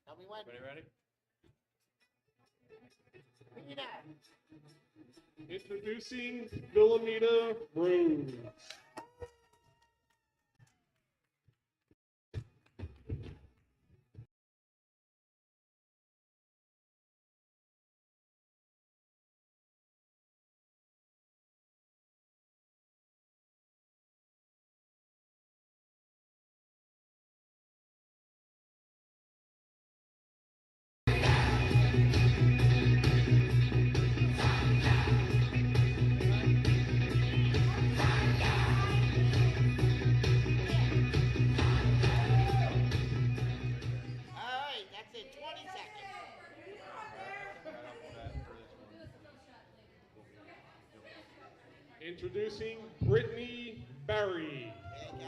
Tell me when. Everybody ready? Rita. Introducing Philomena Rose. All right, that's it. 20 seconds. Introducing Brittany Barry. There you go.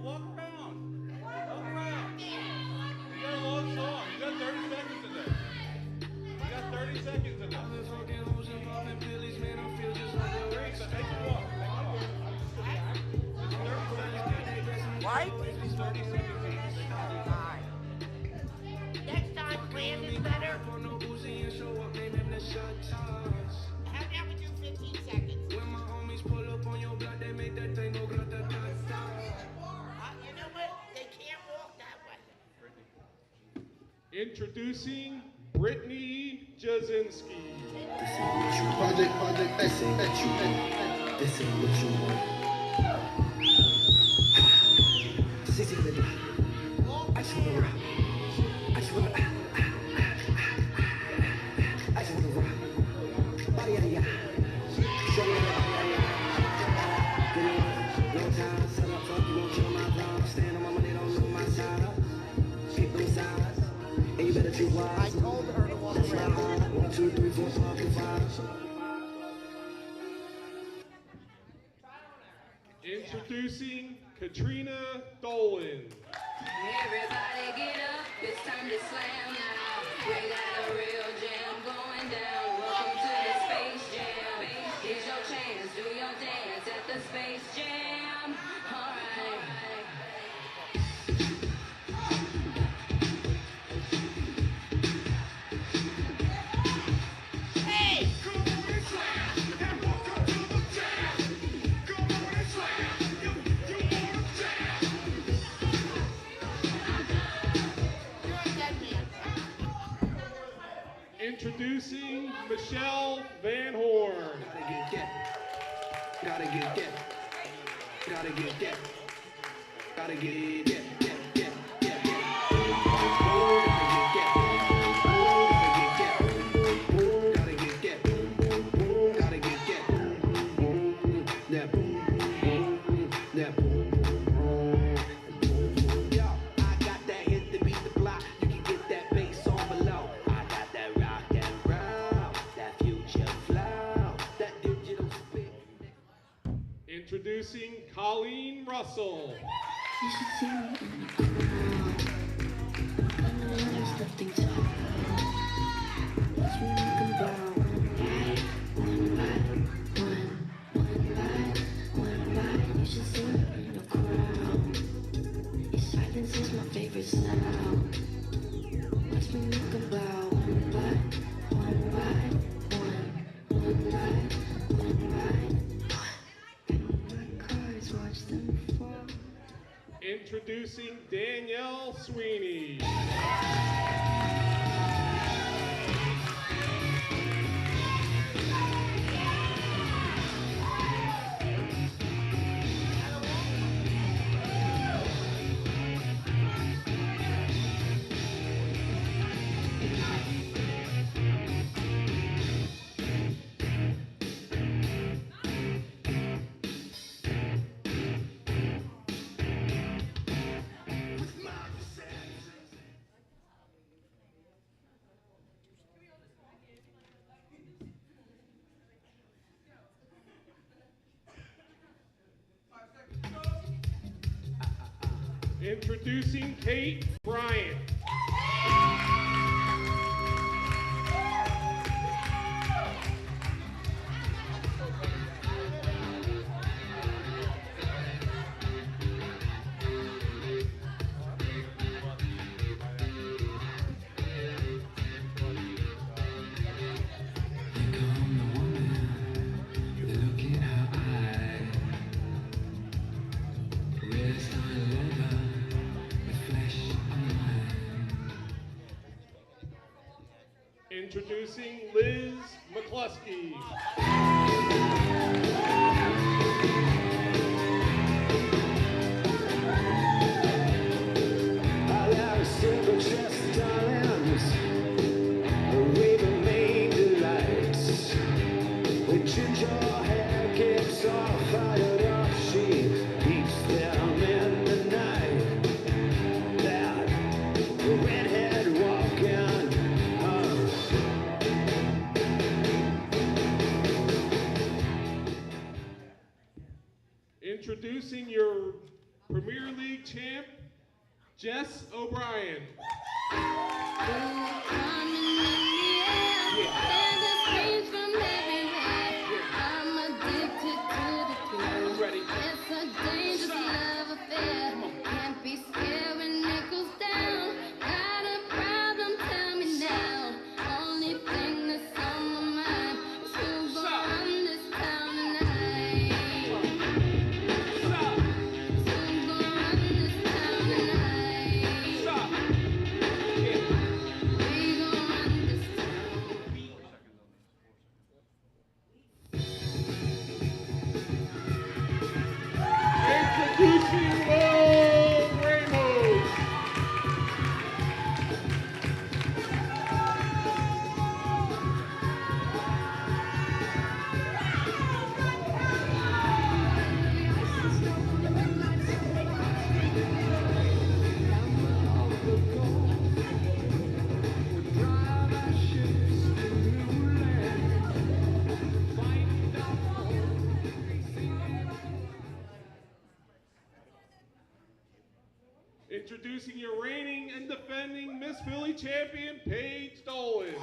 Walk around. Walk around. You got a long song. You got 30 seconds in there. You got 30 seconds in there. So take a walk. What? 30 seconds in. Next time, plan is better. How about we do 15 seconds? You know what? They can't walk that way. Introducing Brittany Jasinski. Project, this ain't what you want. This ain't what you want. Sissy the block. I just wanna rock. I just wanna rock. Body yada yada. Show me that body yada yada. Get it on. No time. Set up, fuck you, won't kill my vibe. Stand on my money, don't look my side up. Keep them sides. And you better treat wise. I told her to walk That's around. right. 1, 2, 3, 4, 5, 5. Introducing Katrina Dolan. Everybody get up, it's time to slam now. We got a real jam going down. Welcome to the Space Jam. Here's your chance, do your dance at the Space Jam. Alright. Hey! You're a dead man. Introducing Michelle Van Horn. Gotta get that. Gotta get that. Gotta get that. Introducing Colleen Russell. You should see me in the crowd. I know there's nothing to hide. Watch me make 'em bow. One bite. You should see me in the crowd. Your silence is my favorite sound. Watch me make 'em bow. One bite. Cards, watch them fall. Introducing Danielle Sweeney. Introducing Kate Bryant. Introducing Liz McCluskey. I got a silver chest of diamonds, waving main delights. With ginger hair keeps all fired up, she keeps them in the night. That redhead walking, Introducing your Premier League champ, Jess O'Brien. Ready? It's a dangerous love affair. Can't be scared when it goes down. Got a problem? Tell me now. Only thing that's on my mind is who's gonna run this town tonight. Who's gonna run this town tonight? Stop. We gonna run this town. Introducing Will Ramos. Introducing your reigning and defending Miss Philly champion, Paige Dolan.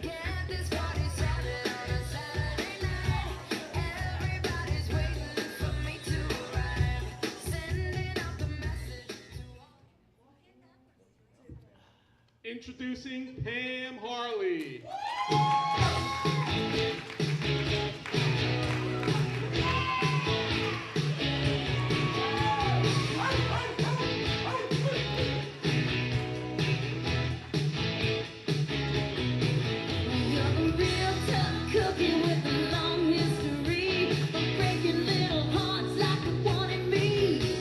Get this party started on a Saturday night. Everybody's waiting for me to arrive. Sending out the message to all. Introducing Pam Harley. You're the real tough cookie with a long history of breaking little hearts like the one in me.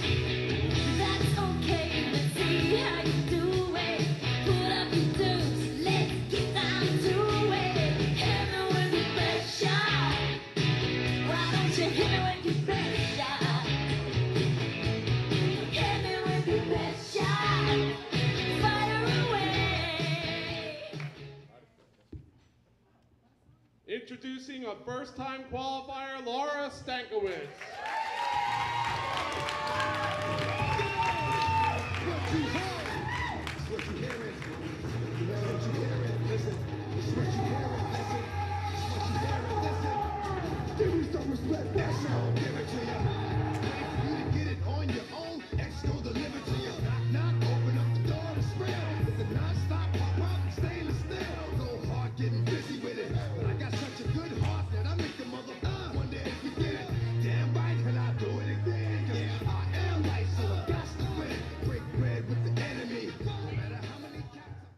That's okay, let's see how you do it. Put up your dukes, let's get down to it. Hit me with your best shot. Why don't you hit me with your best shot? Hit me with your best shot. Fire away. Introducing a first-time qualifier, Laura Stankiewicz. Getting busy with it, but I got such a good heart that I make the mother one day forget it. Damn right, can I do it again? 'Cause I am light, so I got to win. Break bread with the enemy, no matter how many cats.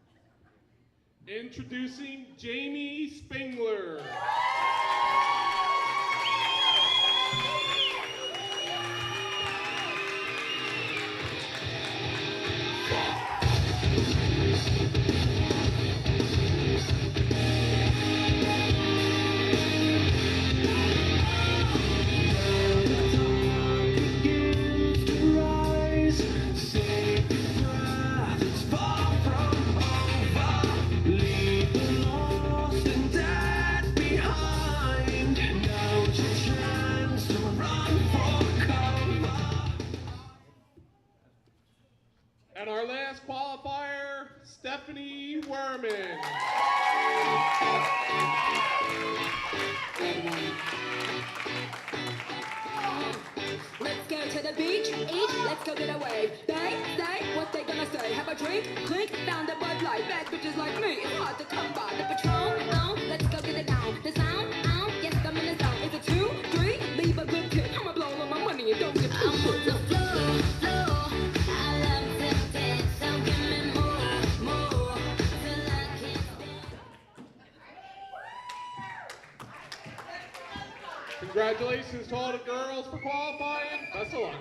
Introducing Jamie Spingler. And our last qualifier, Stephanie Werman. go get a wave. They say what they gonna say. Have a drink, clink, found a Bud Light. Bad bitches like me, it's hard to come by. The Patron, let's go get it down. The sound, yes, I'm in the zone. Is it 2, 3? Leave a good tip. I'ma blow all my money and don't give a I'm on the floor. I love to dance, so give me more, till I can't stand. Congratulations to all the girls for qualifying. Best of luck.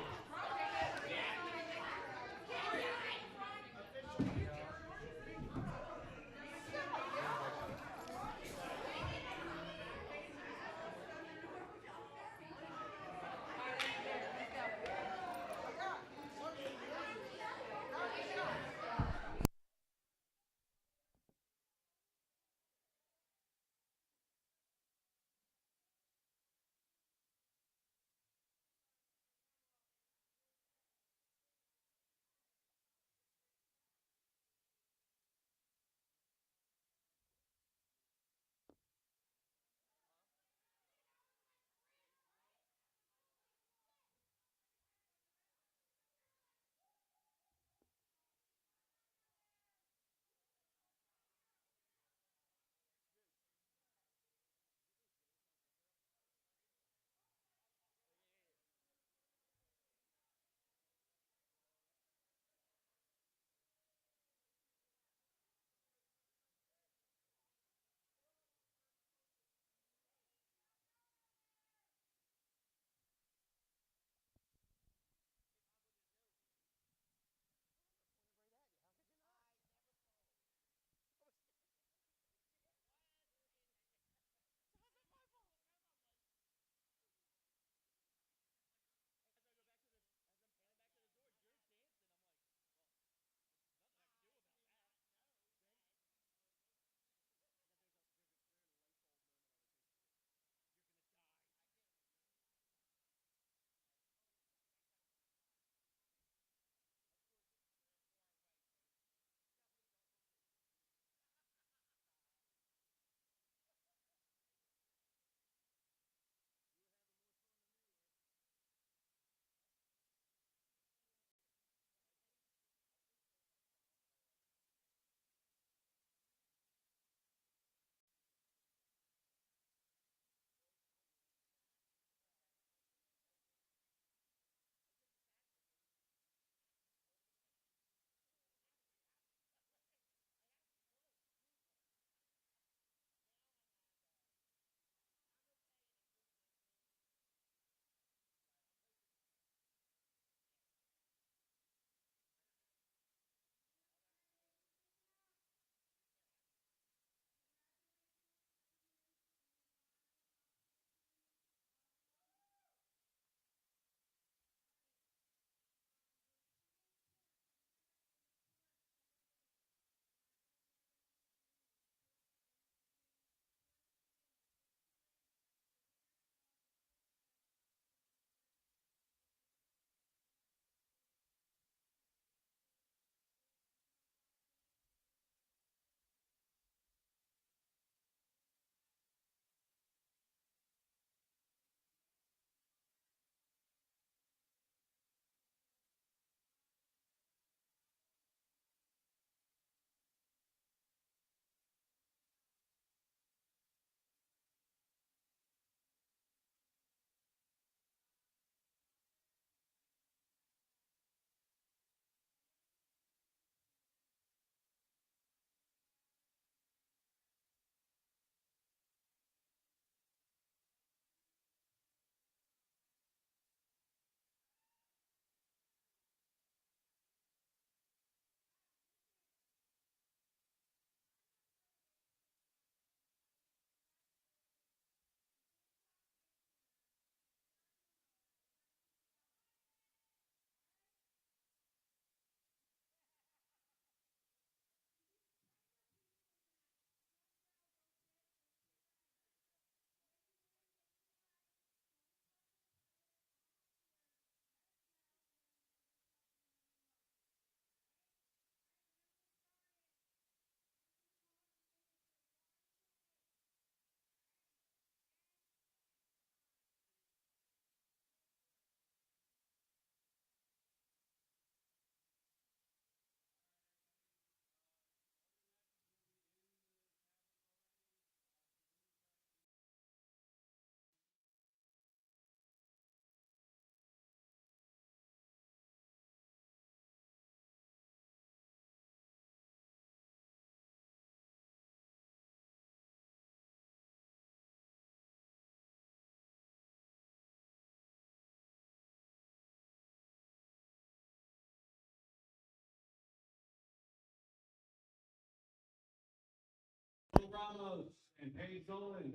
Ramos and Paige Dolan.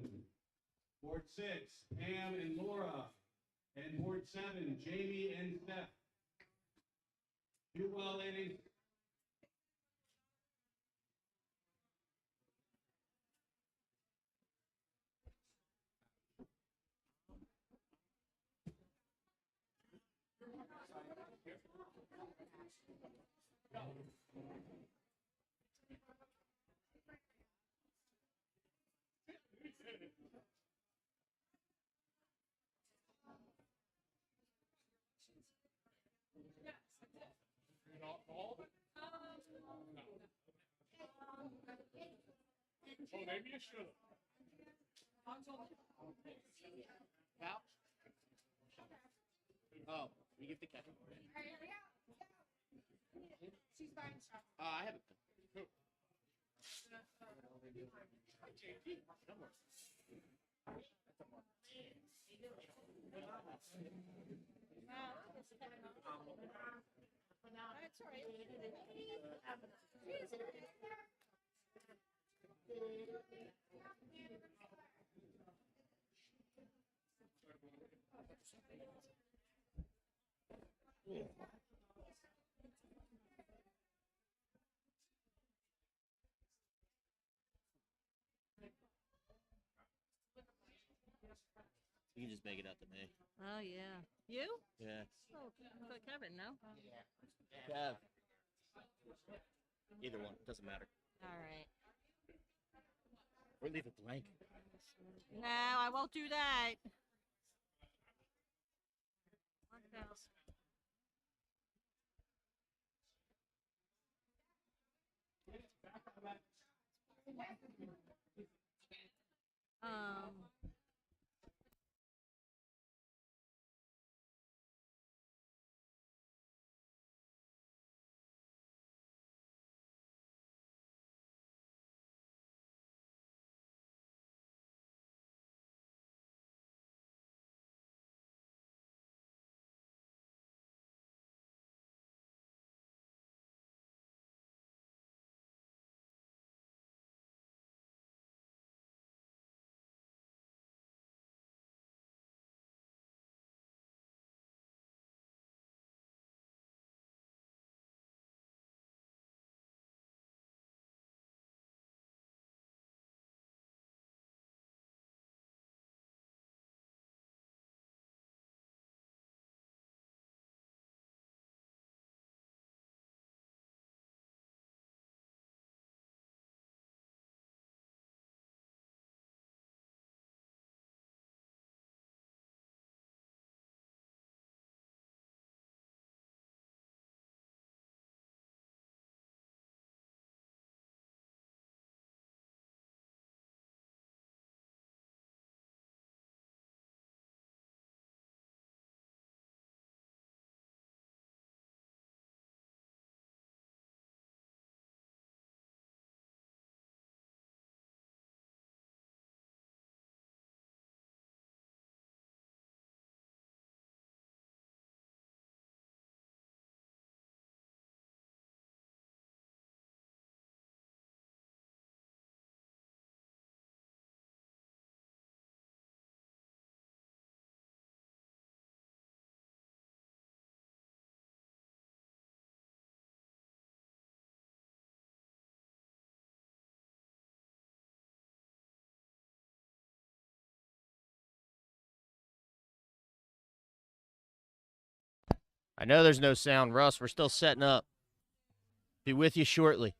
Board 6, Pam and Laura. And Board 7, Jamie and Steph. Do well, ladies. Oh, maybe you should have. Well. Oh, you give the catch. She's buying stuff. I have a Who? That's all right. You can just make it up to me. Oh, yeah. You? Yeah. Oh, but Kevin, no? Kev. Either one. Doesn't matter. All right. Or leave it blank. No, I won't do that. What else? Um. I know there's no sound, Russ. We're still setting up. Be with you shortly.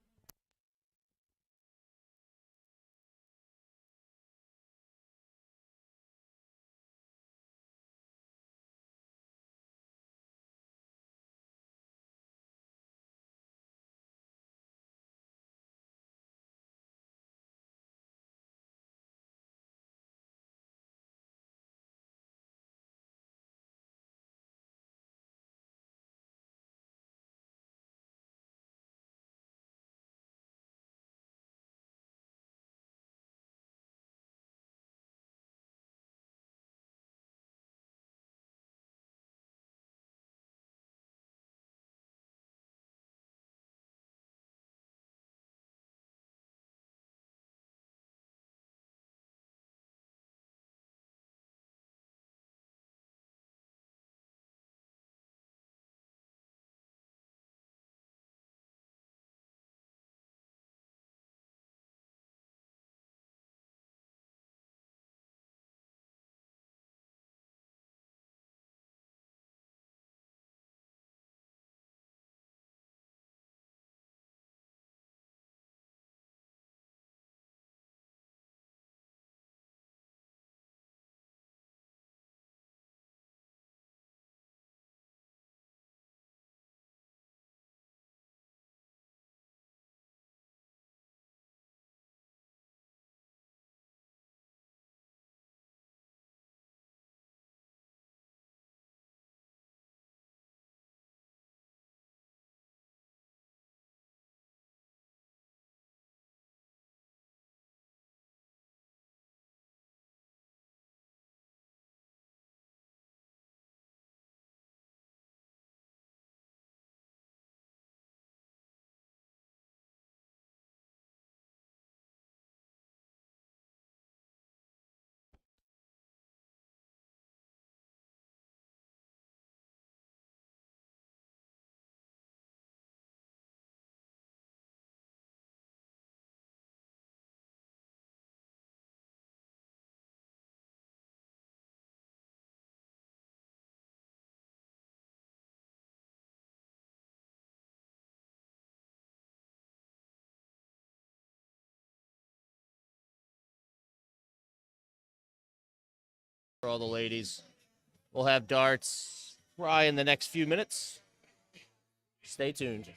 all the ladies. We'll have darts probably in the next few minutes. Stay tuned.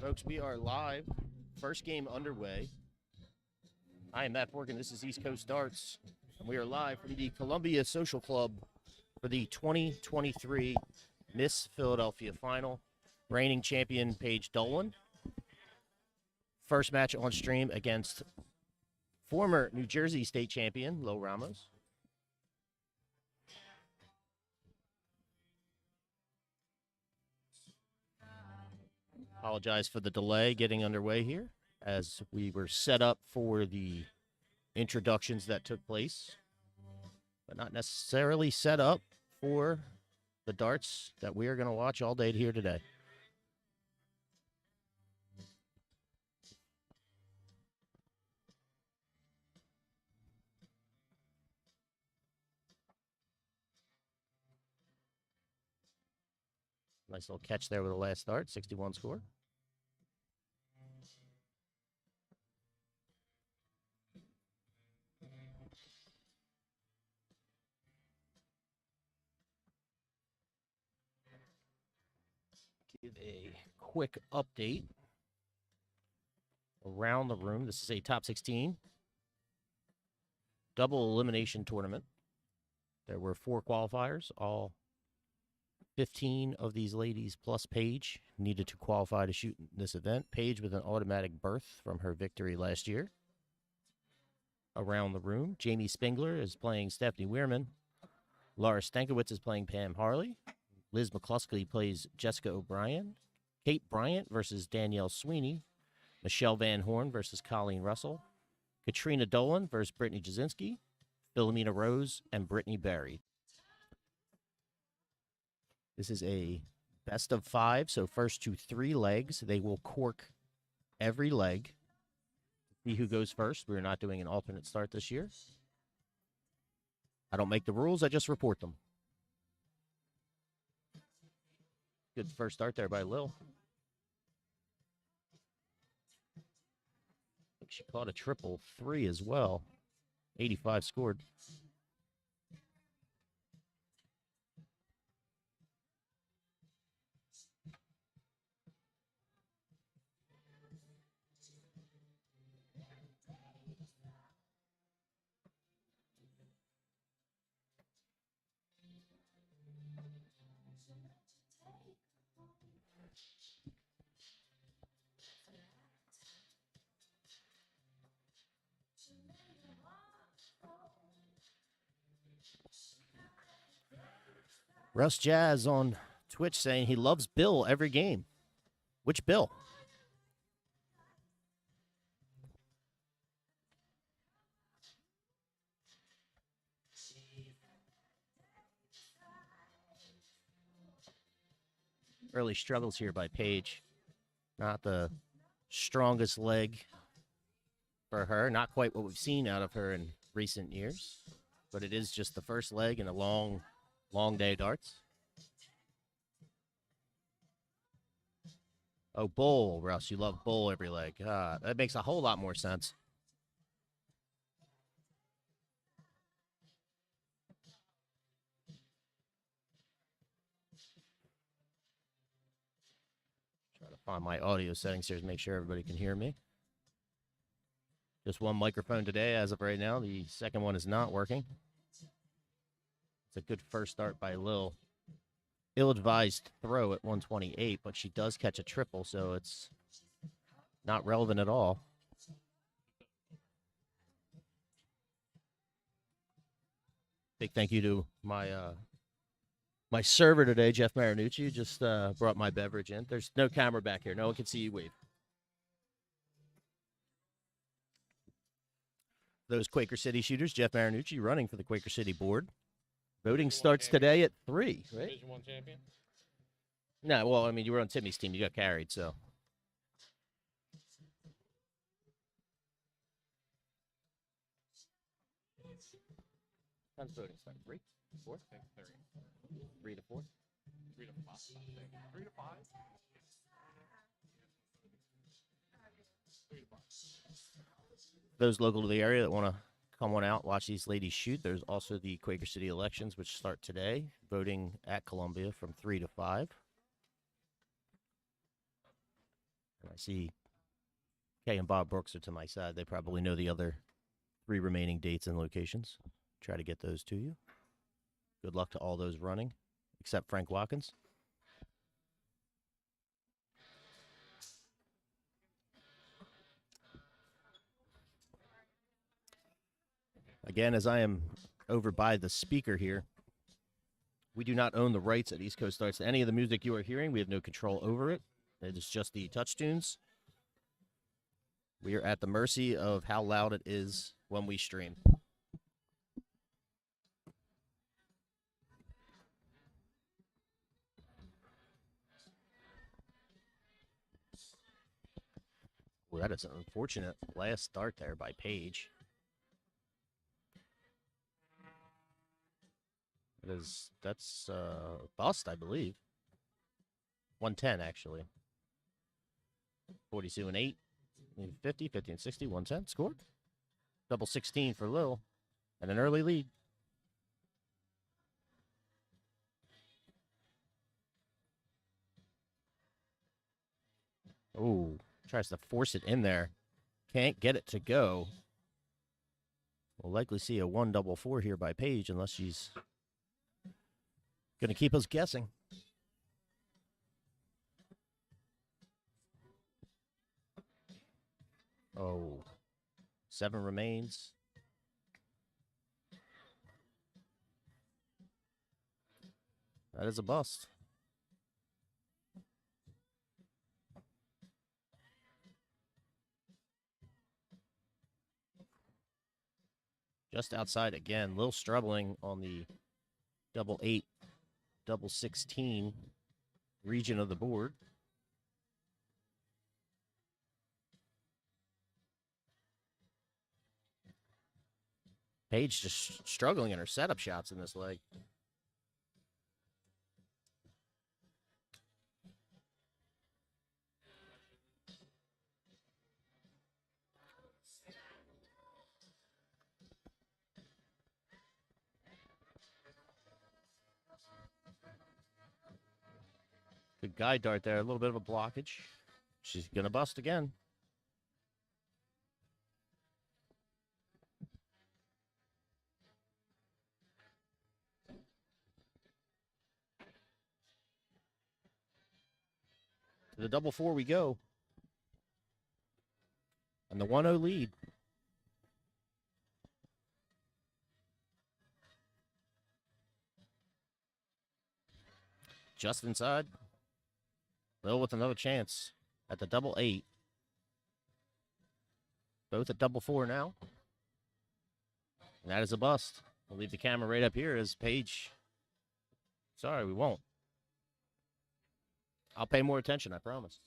Folks, we are live. First game underway. I am Matt Borgen. This is East Coast Darts. And we are live from the Columbia Social Club for the 2023 Miss Philadelphia Final. Reigning champion Paige Dolan. First match on stream against former New Jersey State champion Lo Ramos. Apologize for the delay getting underway here as we were set up for the introductions that took place, but not necessarily set up for the darts that we are going to watch all day here today. Nice little catch there with the last start, 61 score. Give a quick update around the room. This is a top 16 double elimination tournament. There were 4 qualifiers. All 15 of these ladies plus Paige needed to qualify to shoot in this event. Paige with an automatic berth from her victory last year. Around the room, Jamie Spingler is playing Stephanie Weirman. Laura Stankiewicz is playing Pam Harley. Liz McCluskey plays Jessica O'Brien. Kate Bryant versus Danielle Sweeney. Michelle Van Horn versus Colleen Russell. Katrina Dolan versus Brittany Jasinski. Philomena Rose and Brittany Berry. This is a best of 5, so first to 3 legs. They will cork every leg. See who goes first. We're not doing an alternate start this year. I don't make the rules, I just report them. Good first start there by Lil. I think she caught a triple 3 as well. 85 scored. Russ Jazz on Twitch saying he loves Bill every game. Which Bill? Early struggles here by Paige. Not the strongest leg for her. Not quite what we've seen out of her in recent years. But it is just the first leg in a long day darts. Oh, bowl, Russ. You love bowl every leg. That makes a whole lot more sense. Try to find my audio settings here to make sure everybody can hear me. Just one microphone today as of right now. The second one is not working. It's a good first start by Lil. Ill-advised throw at 128, but she does catch a triple, so it's not relevant at all. Big thank you to my my server today, Jeff Marinucci, who just brought my beverage in. There's no camera back here. No one can see you wave. Those Quaker City shooters, Jeff Marinucci running for the Quaker City board. Voting starts today at 3, right? Division 1 champion? No, well, I mean, you were on Timmy's team. You got carried, so. Time's voting start? 3? 4? 3 to 4? 3 to 5. 3 to 5? 3 to 5. Those local to the area that want to come on out, watch these ladies shoot. There's also the Quaker City elections, which start today. Voting at Columbia from 3 to 5. And I see Kay and Bob Brooks are to my side. They probably know the other 3 remaining dates and locations. Try to get those to you. Good luck to all those running, except Frank Watkins. Again, as I am over by the speaker here, we do not own the rights at East Coast Arts to any of the music you are hearing. We have no control over it. It is just the touch tunes. We are at the mercy of how loud it is when we stream. Well, that is an unfortunate last start there by Paige. That's bust, I believe. 110 actually. 42 and 8, 50, 50 and 60, 110 scored. Double 16 for Lil, and an early lead. Oh, tries to force it in there. Can't get it to go. We'll likely see a 1-4 here by Paige unless she's going to keep us guessing. Oh, 7 remains. That is a bust. Just outside again. Lil struggling on the double 8, double 16 region of the board. Paige just struggling in her setup shots in this leg. Good guide dart there, a little bit of a blockage. She's going to bust again. To the double 4 we go. And the 1-0 lead. Just inside. Lil with another chance at the double 8. Both at double 4 now. And that is a bust. We'll leave the camera right up here as Paige. Sorry, we won't. I'll pay more attention, I promise.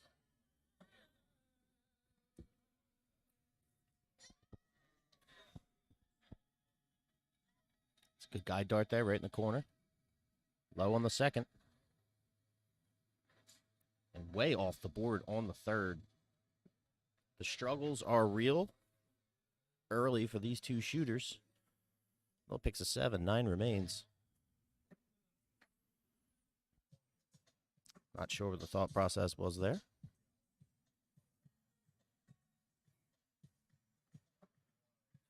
It's a good guide dart there, right in the corner. Low on the second. And way off the board on the third. The struggles are real early for these two shooters. Lil picks a 7, 9 remains. Not sure what the thought process was there.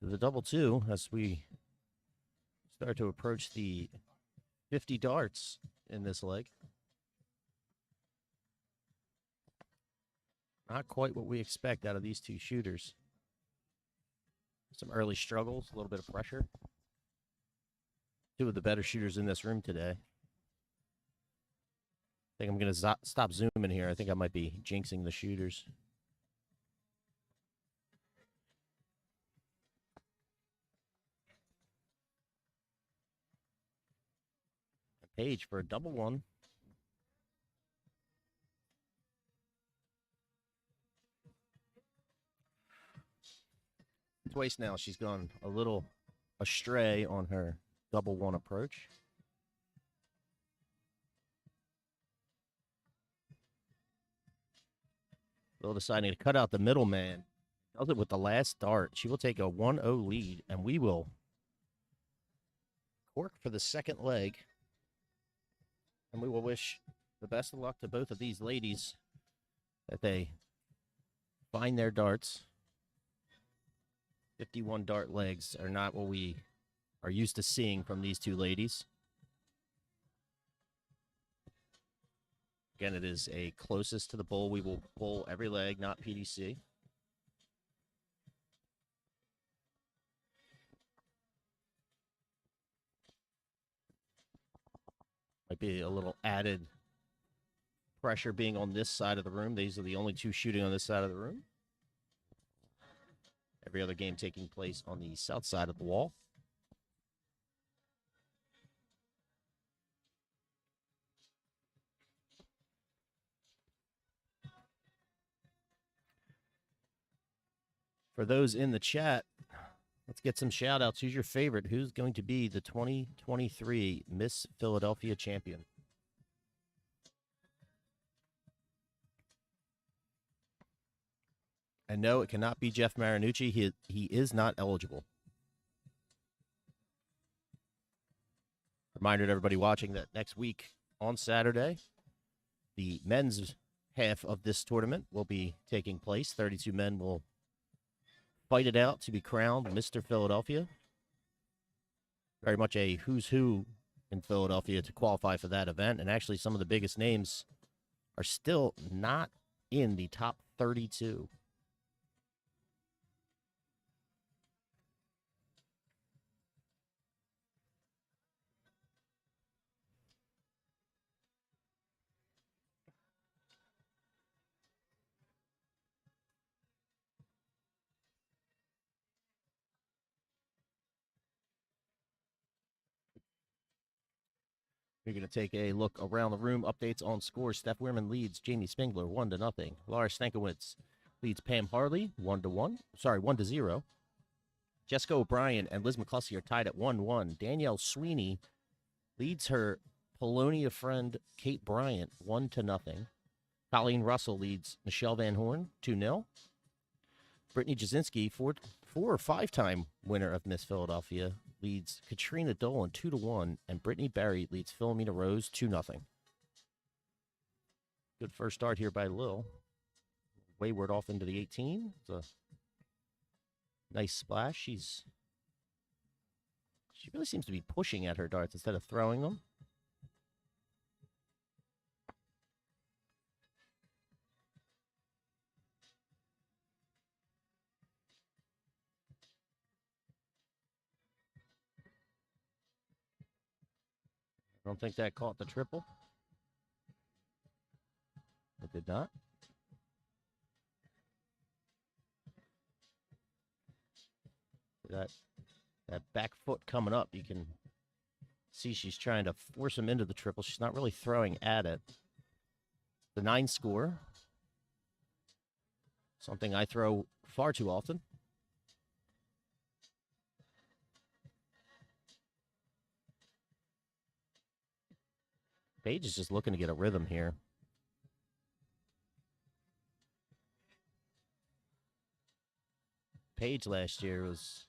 The double 2 as we start to approach the 50 darts in this leg. Not quite what we expect out of these two shooters. Some early struggles, a little bit of pressure. Two of the better shooters in this room today. I think I'm going to stop zooming here. I think I might be jinxing the shooters. Paige for a double 1. Twice now she's gone a little astray on her double 1 approach. Lil deciding to cut out the middleman. Does it with the last dart. She will take a 1-0 lead, and we will cork for the second leg. And we will wish the best of luck to both of these ladies that they find their darts. 51 dart legs are not what we are used to seeing from these two ladies. Again, it is a closest to the bowl. We will bowl every leg, not PDC. Might be a little added pressure being on this side of the room. These are the only two shooting on this side of the room. Every other game taking place on the south side of the wall. For those in the chat, let's get some shout outs. Who's your favorite? Who's going to be the 2023 Miss Philadelphia champion? And no, it cannot be Jeff Marinucci. He is not eligible. Reminder to everybody watching that next week on Saturday, the men's half of this tournament will be taking place. 32 men will fight it out to be crowned Mr. Philadelphia. Very much a who's who in Philadelphia to qualify for that event. And actually, some of the biggest names are still not in the top 32. We're going to take a look around the room. Updates on scores. Steph Weirman leads Jamie Spingler 1-0. Laura Stankiewicz leads Pam Harley 1-0. Jessica O'Brien and Liz McCluskey are tied at 1-1. Danielle Sweeney leads her Polonia friend Kate Bryant 1-0. Colleen Russell leads Michelle Van Horn 2-0. Brittany Jasinski, four or five-time winner of Miss Philadelphia, leads Katrina Dolan 2-1, and Brittany Barry leads Philomena Rose 2-0. Good first start here by Lil. Wayward off into the 18. It's a nice splash. She really seems to be pushing at her darts instead of throwing them. I don't think that caught the triple. It did not. That back foot coming up, you can see she's trying to force him into the triple. She's not really throwing at it. The 9 score. Something I throw far too often. Paige is just looking to get a rhythm here. Paige last year was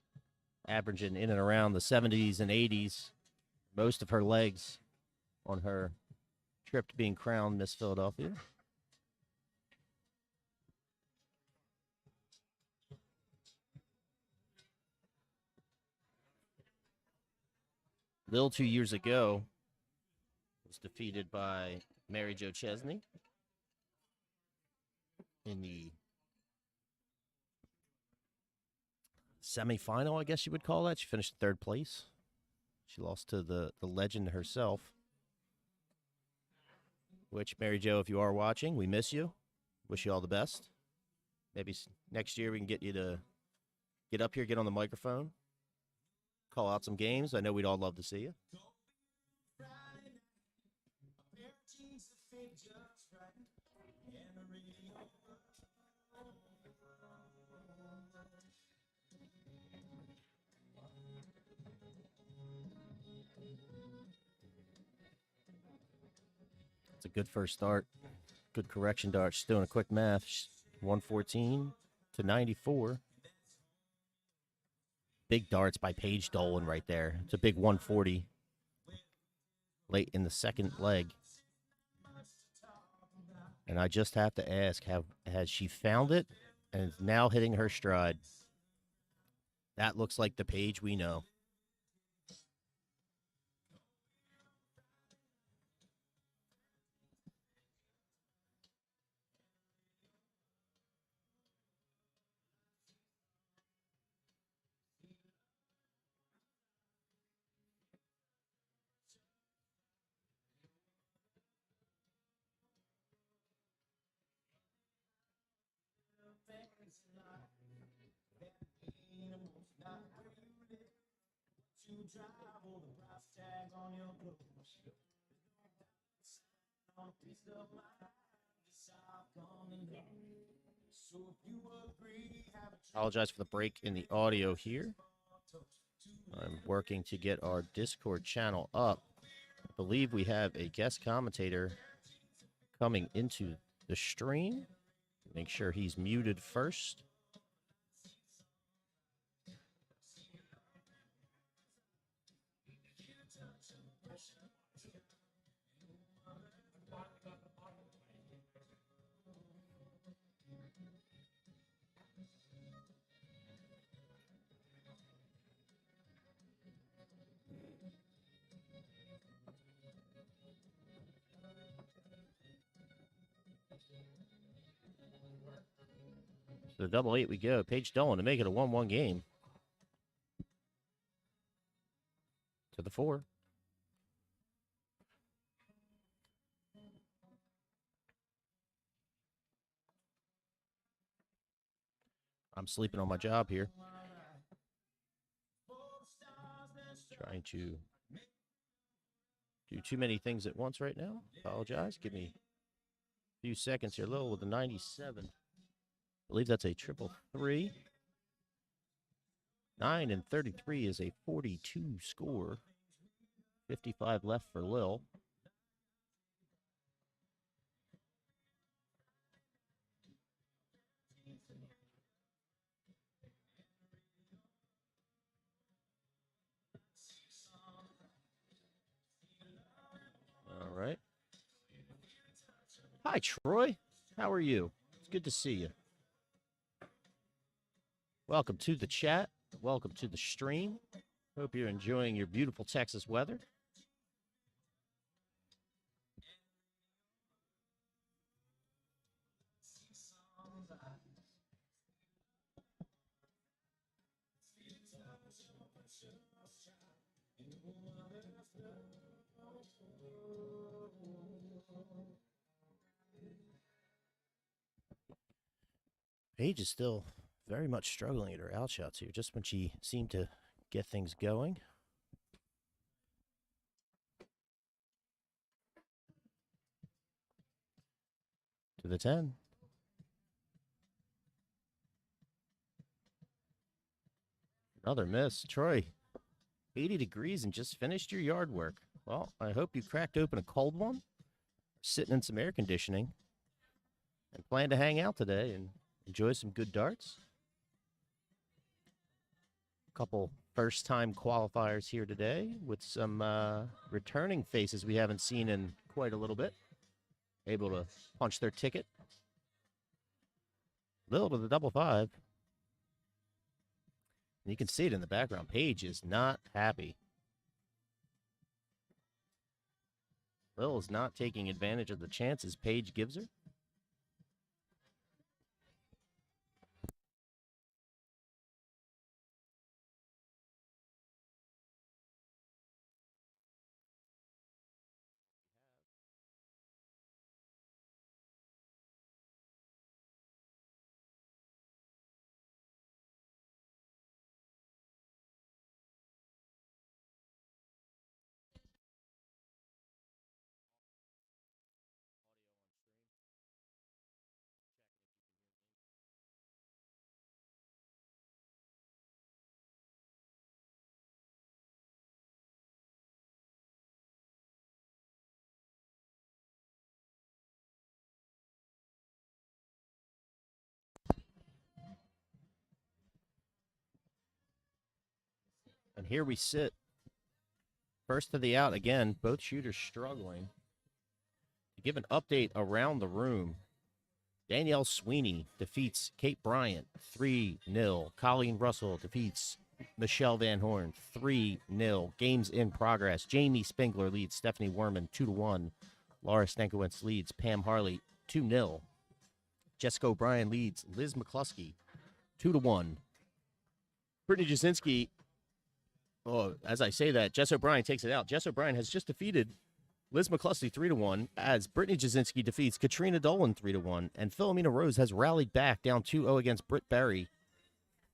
averaging in and around the 70s and 80s. Most of her legs on her trip to being crowned Miss Philadelphia. Lil 2 years ago was defeated by Mary Jo Chesney in the semifinal, I guess you would call that. She finished third place. She lost to the legend herself, which, Mary Jo, if you are watching, we miss you. Wish you all the best. Maybe next year we can get you to get up here, get on the microphone, call out some games. I know we'd all love to see you. It's a good first start. Good correction dart. She's doing a quick math. 114 to 94. Big darts by Paige Dolan right there. It's a big 140 late in the second leg. And I just have to ask, has she found it, and is now hitting her stride. That looks like the Paige we know. Apologize for the break in the audio here. I'm working to get our Discord channel up. I believe we have a guest commentator coming into the stream. Make sure he's muted first. The double eight we go. Paige Dolan to make it a 1-1 game. To the 4. I'm sleeping on my job here. Trying to do too many things at once right now. Apologize. Give me a few seconds here. Lil with the 97. I believe that's a 333. 9 and 33 is a 42 score. 55 left for Lil. All right. Hi, Troy. How are you? It's good to see you. Welcome to the chat. Welcome to the stream. Hope you're enjoying your beautiful Texas weather. Paige is still very much struggling at her outshots here, just when she seemed to get things going. To the 10. Another miss. Troy, 80 degrees and just finished your yard work. Well, I hope you cracked open a cold one, sitting in some air conditioning, and plan to hang out today and enjoy some good darts. Couple first-time qualifiers here today with some returning faces we haven't seen in quite a little bit. Able to punch their ticket. Lil to the double 5. And you can see it in the background. Paige is not happy. Lil is not taking advantage of the chances Paige gives her. And here we sit. First to the out again, both shooters struggling. To give an update around the room, Danielle Sweeney defeats Kate Bryant 3-0. Colleen Russell defeats Michelle Van Horn 3-0. Games in progress. Jamie Spengler leads Stephanie Werman 2-1. Laura Stankowitz leads Pam Harley 2-0. Jessica O'Brien leads Liz McCluskey 2-1. Brittany Jasinski, oh, as I say that, Jess O'Brien takes it out. Jess O'Brien has just defeated Liz McCluskey 3-1 as Brittany Jasinski defeats Katrina Dolan 3-1, and Philomena Rose has rallied back down 2-0 against Britt Berry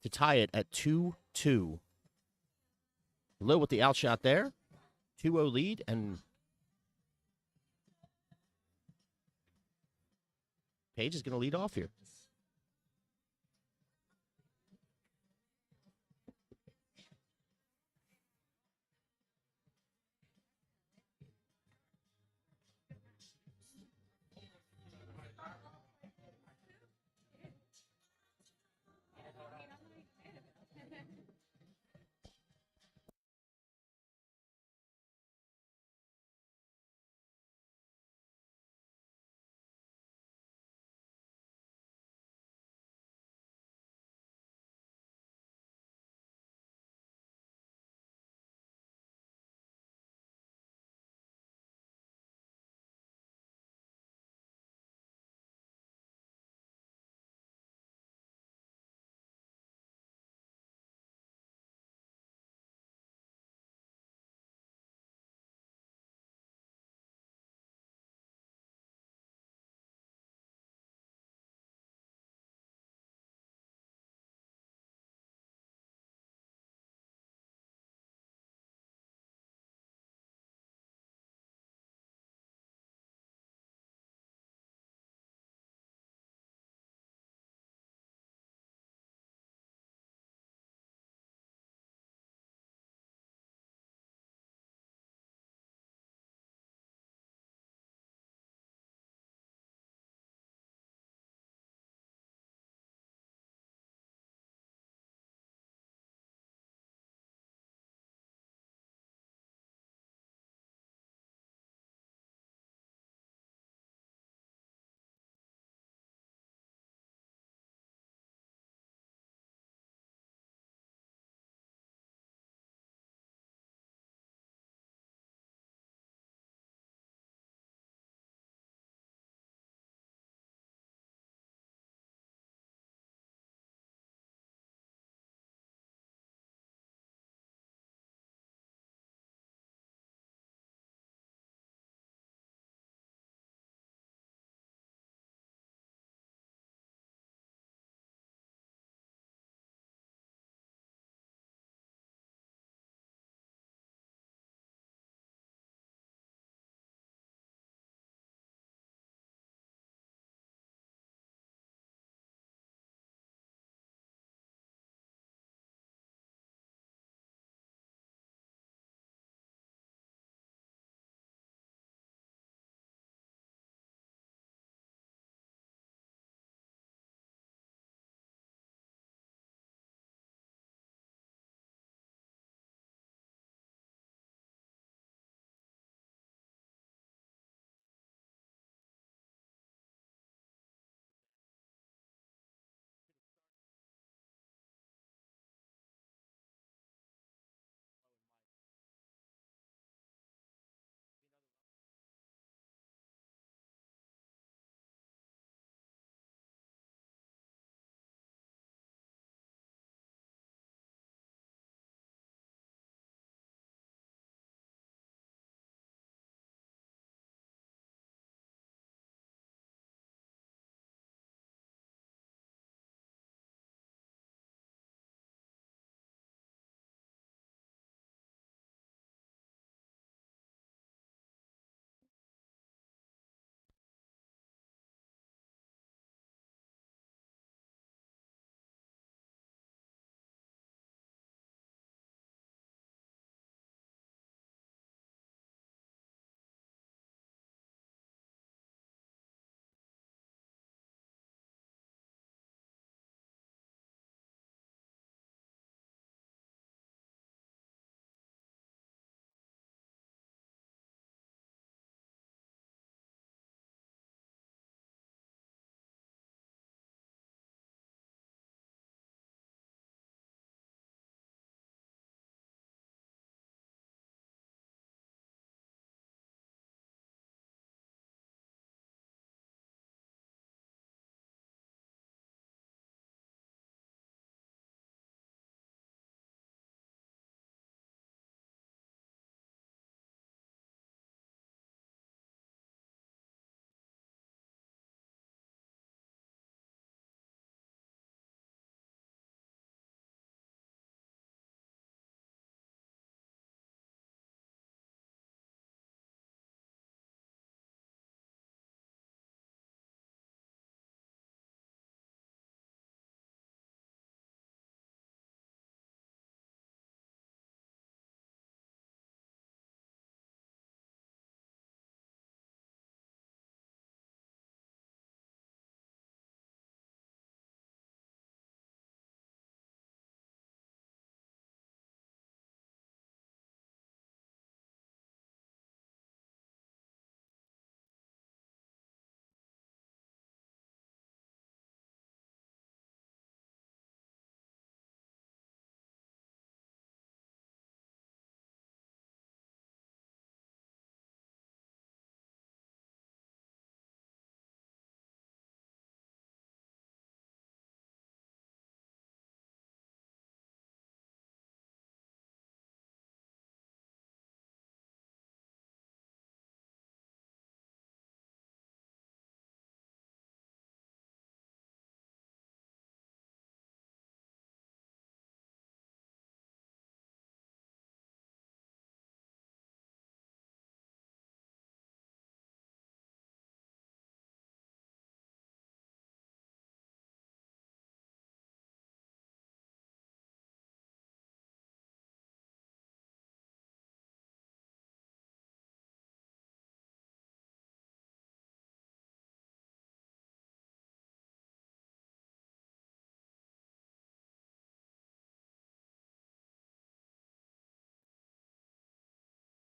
to tie it at 2-2. Low with the outshot there. 2-0 lead, and Paige is going to lead off here.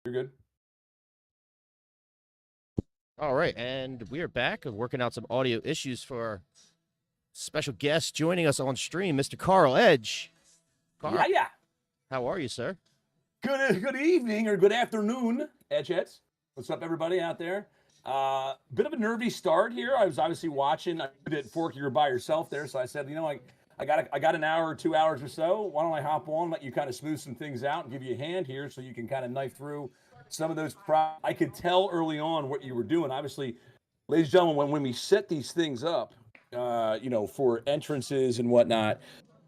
You're good. All right, and we are back and working out some audio issues for our special guest joining us on stream, Mr. Carl Edge. Carl, Yeah. how are you, sir? Good evening or good afternoon, Edgeheads. What's up, everybody out there? Bit of a nervy start here. I was obviously watching. I did Fork, you were by yourself there, so I said, I got an hour or 2 hours or so. Why don't I hop on, let you kind of smooth some things out, and give you a hand here, so you can kind of knife through some of those. I could tell early on what you were doing. Obviously, ladies and gentlemen, when we set these things up, for entrances and whatnot,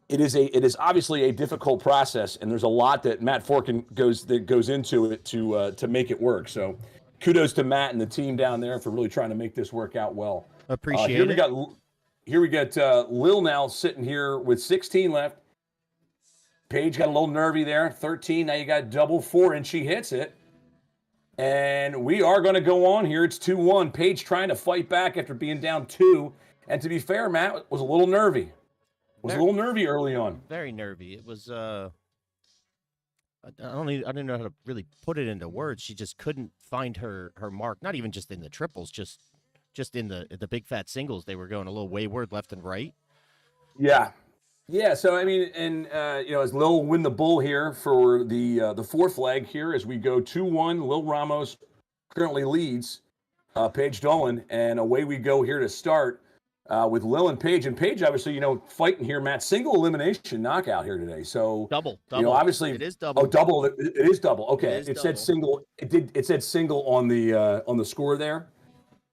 it is obviously a difficult process, and there's a lot that Matt Forkin goes into it to make it work. So, kudos to Matt and the team down there for really trying to make this work out well. Appreciate here it. Here we got Lil now sitting here with 16 left. Paige got a little nervy there, 13. Now you got double 4, and she hits it. And we are going to go on here. It's 2-1. Paige trying to fight back after being down 2. And to be fair, Matt was a little nervy. A little nervy early on. Very nervy. It was I didn't know how to really put it into words. She just couldn't find her mark. Not even just in the triples, just in the big fat singles. They were going a little wayward left and right. Yeah. So I mean, and as Lil win the bull here for the fourth leg here as we go 2-1. Lil Ramos currently leads Paige Dolan, and away we go here to start. With Lil and Paige. And Paige, obviously, fighting here, Matt, single elimination knockout here today. So double. Obviously it is double. Oh, double. It is double. Okay. It said single. It said single on the score there.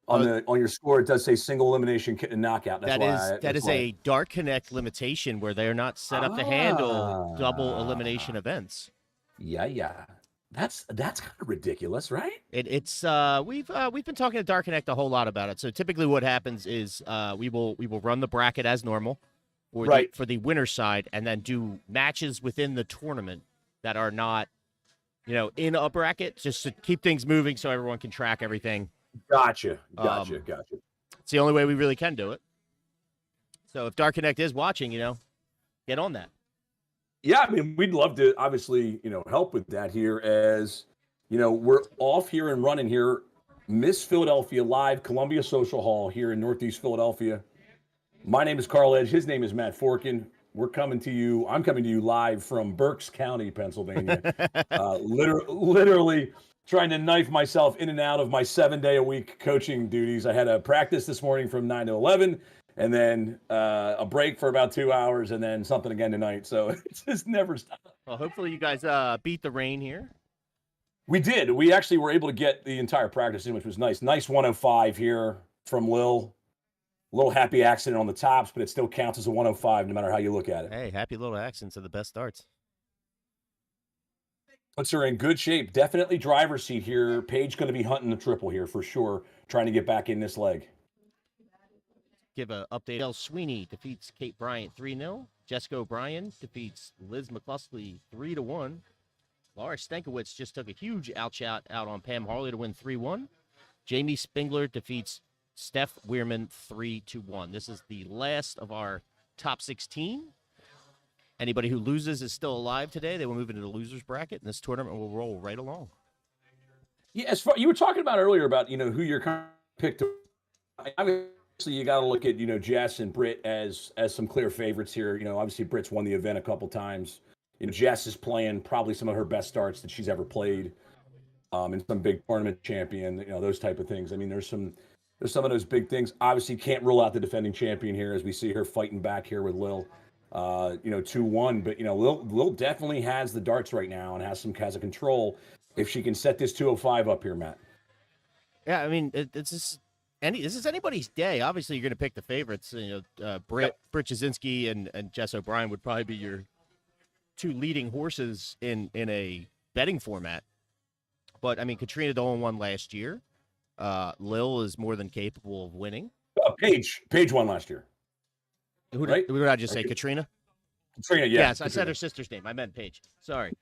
On your score, it does say single elimination knockout. That is a Dark Connect limitation where they're not set up to handle double elimination events. Yeah. That's kind of ridiculous, right? It's we've been talking to Dark Connect a whole lot about it. So typically, what happens is we will run the bracket as normal, for the winner side, and then do matches within the tournament that are not, in a bracket, just to keep things moving so everyone can track everything. Gotcha. It's the only way we really can do it. So if Dark Connect is watching, get on that. Yeah, I mean, we'd love to obviously, help with that here as, we're off here and running here. Miss Philadelphia Live, Columbia Social Hall here in Northeast Philadelphia. My name is Carl Edge. His name is Matt Forkin. I'm coming to you live from Berks County, Pennsylvania. Literally trying to knife myself in and out of my 7-day-a-week coaching duties. I had a practice this morning from 9 to 11. And then a break for about 2 hours, and then something again tonight. So it just never stops. Well, hopefully you guys beat the rain here. We did. We actually were able to get the entire practice in, which was nice. Nice 105 here from Lil. A little happy accident on the tops, but it still counts as a 105 no matter how you look at it. Hey, happy little accidents are the best starts. Puts her in good shape. Definitely driver's seat here. Paige going to be hunting the triple here for sure, trying to get back in this leg. Give an update. Elle Sweeney defeats Kate Bryant 3-0. Jessica O'Brien defeats Liz McCluskey 3-1. Laura Stankiewicz just took a huge outshot out on Pam Harley to win 3-1. Jamie Spingler defeats Steph Weirman 3-1. This is the last of our top 16. Anybody who loses is still alive today. They will move into the losers bracket, and this tournament will roll right along. Yeah, as far you were talking about earlier about who you're kind of picked. Obviously, you got to look at Jess and Britt as some clear favorites here. Obviously Britt's won the event a couple times. Jess is playing probably some of her best starts that she's ever played. And some big tournament champion. Those type of things. I mean, there's some of those big things. Obviously, can't rule out the defending champion here as we see her fighting back here with Lil. 2-1, but Lil definitely has the darts right now and has a control if she can set this 205 up here, Matt. Yeah, I mean, this is anybody's day. Obviously, you're going to pick the favorites. Britt Jasinski and Jess O'Brien would probably be your two leading horses in a betting format. But I mean, Katrina Dolan won last year. Lil is more than capable of winning. Paige won last year. Who did I just say? Katrina? Katrina, yeah. Yes, I said her sister's name. I meant Paige. Sorry.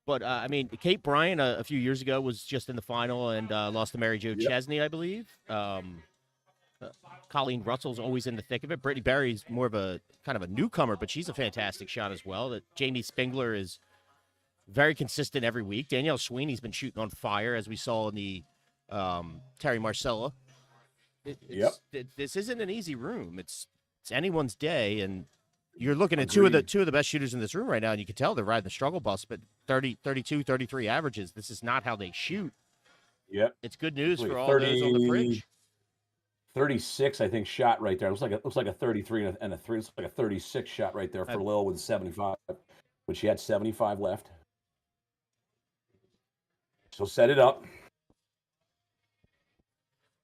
But, I mean, Kate Bryant a few years ago was just in the final and lost to Mary Jo Chesney, I believe. Colleen Russell's always in the thick of it. Brittany Berry's more of a kind of a newcomer, but she's a fantastic shot as well. Jamie Spingler is very consistent every week. Danielle Sweeney's been shooting on fire, as we saw in the Terry Marcella. This isn't an easy room. It's anyone's day, and you're looking at two of the best shooters in this room right now, and you can tell they're riding the struggle bus. But 30, 32, 33 averages. This is not how they shoot. Yep. It's good news Like for all 30 those on the fridge. 36, I think, shot right there. It looks like a 33 and a 3. It's like a 36 shot right there for Lil with 75, but she had 75 left. So set it up.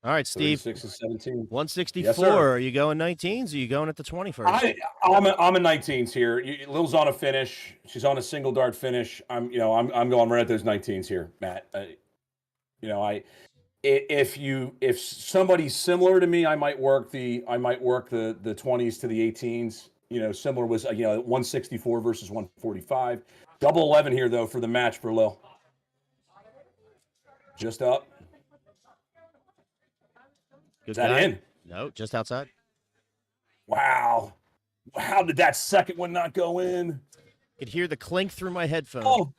All right, Steve. 36 and 17. 164. Yes, sir. Are you going 19s? Or are you going at the 21st? I'm in 19s here. Lil's on a finish. She's on a single dart finish. I'm going right at those 19s here, Matt. If somebody's similar to me, I might work the 20s to the 18s. Similar was 164 versus 145. Double 11 here though for the match for Lil. Just up. Good Is that guy? in? No, just outside. Wow. How did that second one not go in? Could hear the clink through my headphone.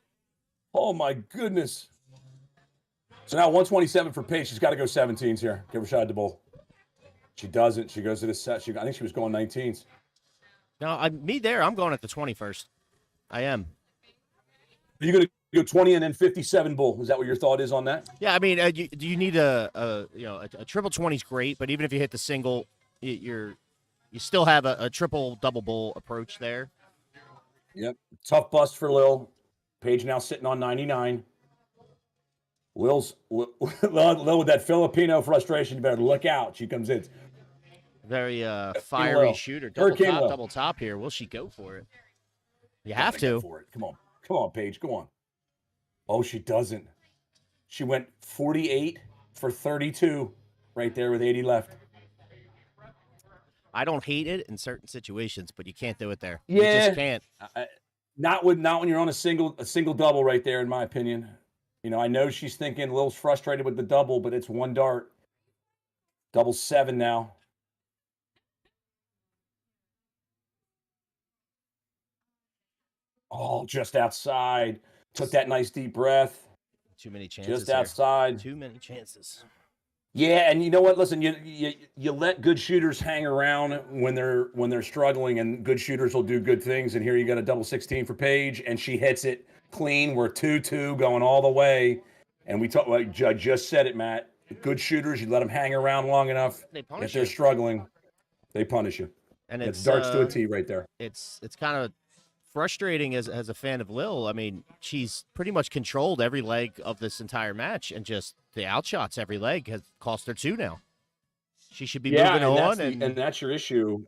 Oh my goodness. So now 127 for Paige. She's got to go 17s here. Give her a shot at the bowl. She doesn't. She goes to the set. I think she was going 19s. No, I'm going at the 21st. I am. Are you going to go 20 and then 57 bull? Is that what your thought is on that? Yeah, I mean, do you need a triple 20 is great, but even if you hit the single, you still have a triple double bull approach there. Yep. Tough bust for Lil. Paige now sitting on 99. Lil with that Filipino frustration. You better look out. She comes in. Very fiery shooter. Double Lil. top here. Will she go for it? You have to. Go for it. Come on, Paige. Go on. Oh, she doesn't. She went 48 for 32 right there with 80 left. I don't hate it in certain situations, but you can't do it there. Yeah. You just can't. Not when you're on a single double right there, in my opinion. I know she's thinking Lil's frustrated with the double, but it's one dart. Double 7 now. Oh, just outside. Took that nice deep breath. Too many chances. Just outside. Too many chances. Yeah, and you know what? Listen, you let good shooters hang around when they're struggling, and good shooters will do good things. And here you got a double 16 for Paige, and she hits it clean. We're 2-2 going all the way, and I just said it, Matt. Good shooters, you let them hang around long enough. If they're struggling, they punish you. And it's darts to a T right there. It's kind of frustrating as a fan of Lil. I mean, she's pretty much controlled every leg of this entire match, and just the outshots every leg has cost her 2 now. She should be moving on, and that's your issue.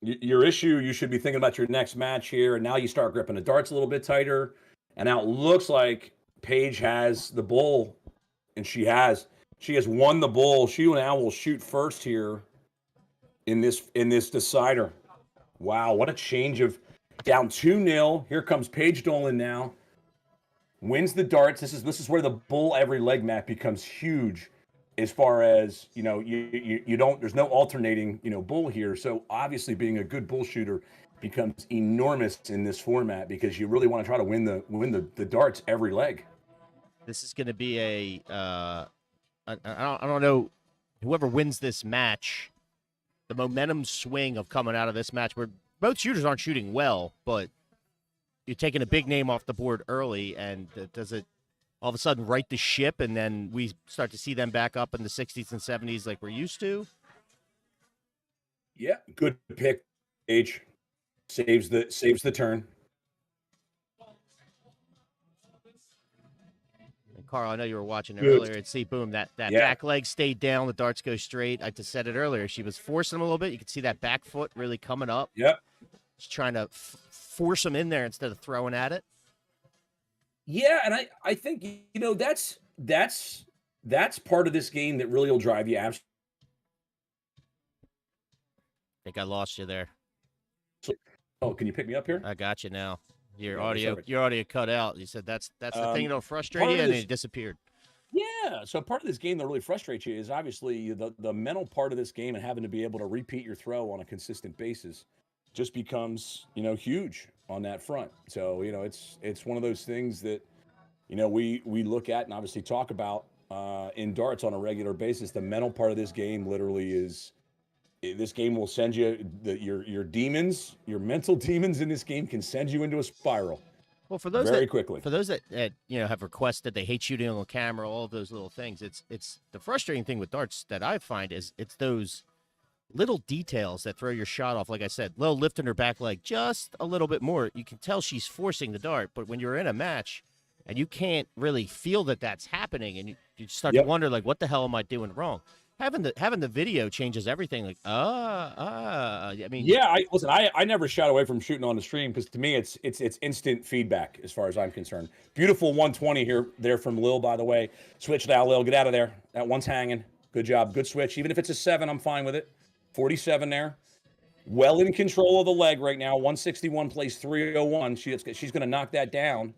Your issue, you should be thinking about your next match here, and now you start gripping the darts a little bit tighter, and now it looks like Paige has the bull, and she has won the bull. She now will shoot first here in this decider. Wow, what a change of down 2-0. Here comes Paige Dolan now. Wins the darts. This is where the bull every leg map becomes huge, as far as you don't. There's no alternating bull here. So obviously, being a good bull shooter becomes enormous in this format because you really want to try to win the darts every leg. This is going to be I don't know, whoever wins this match, the momentum swing of coming out of this match where both shooters aren't shooting well, but you're taking a big name off the board early, and does it all of a sudden right the ship, and then we start to see them back up in the 60s and 70s like we're used to? Yeah, good pick, Paige. Saves the turn. And Carl, I know you were watching earlier, and see, boom, that back leg stayed down, the darts go straight. I just said it earlier. She was forcing them a little bit. You could see that back foot really coming up. Yep. She's trying to force them in there instead of throwing at it. Yeah, and I think that's part of this game that really will drive you absolutely. I think I lost you there. Oh, can you pick me up here? I got you now. Your Yeah, audio cut out. You said that's the thing that'll frustrate part you, of and this- it disappeared. Yeah, so part of this game that really frustrates you is obviously the mental part of this game, and having to be able to repeat your throw on a consistent basis just becomes huge. on that front. So it's one of those things that we look at and obviously talk about in darts on a regular basis. The mental part of this game literally is this game will send you your demons, your mental demons in this game can send you into a spiral. Well, for those very that, quickly. For those that have requested, they hate shooting on camera, all of those little things. It's the frustrating thing with darts that I find is it's those little details that throw your shot off. Like I said, Lil lifting her back leg just a little bit more. You can tell she's forcing the dart, but when you're in a match and you can't really feel that that's happening, and you start to wonder, like, what the hell am I doing wrong? Having the video changes everything. Like, I mean, yeah. I never shied away from shooting on the stream because to me it's instant feedback as far as I'm concerned. Beautiful 120 there from Lil, by the way. Switch now, Lil. Get out of there. That one's hanging. Good job. Good switch. Even if it's a 7, I'm fine with it. 47 there. Well in control of the leg right now. 161 plays 301. She's going to knock that down.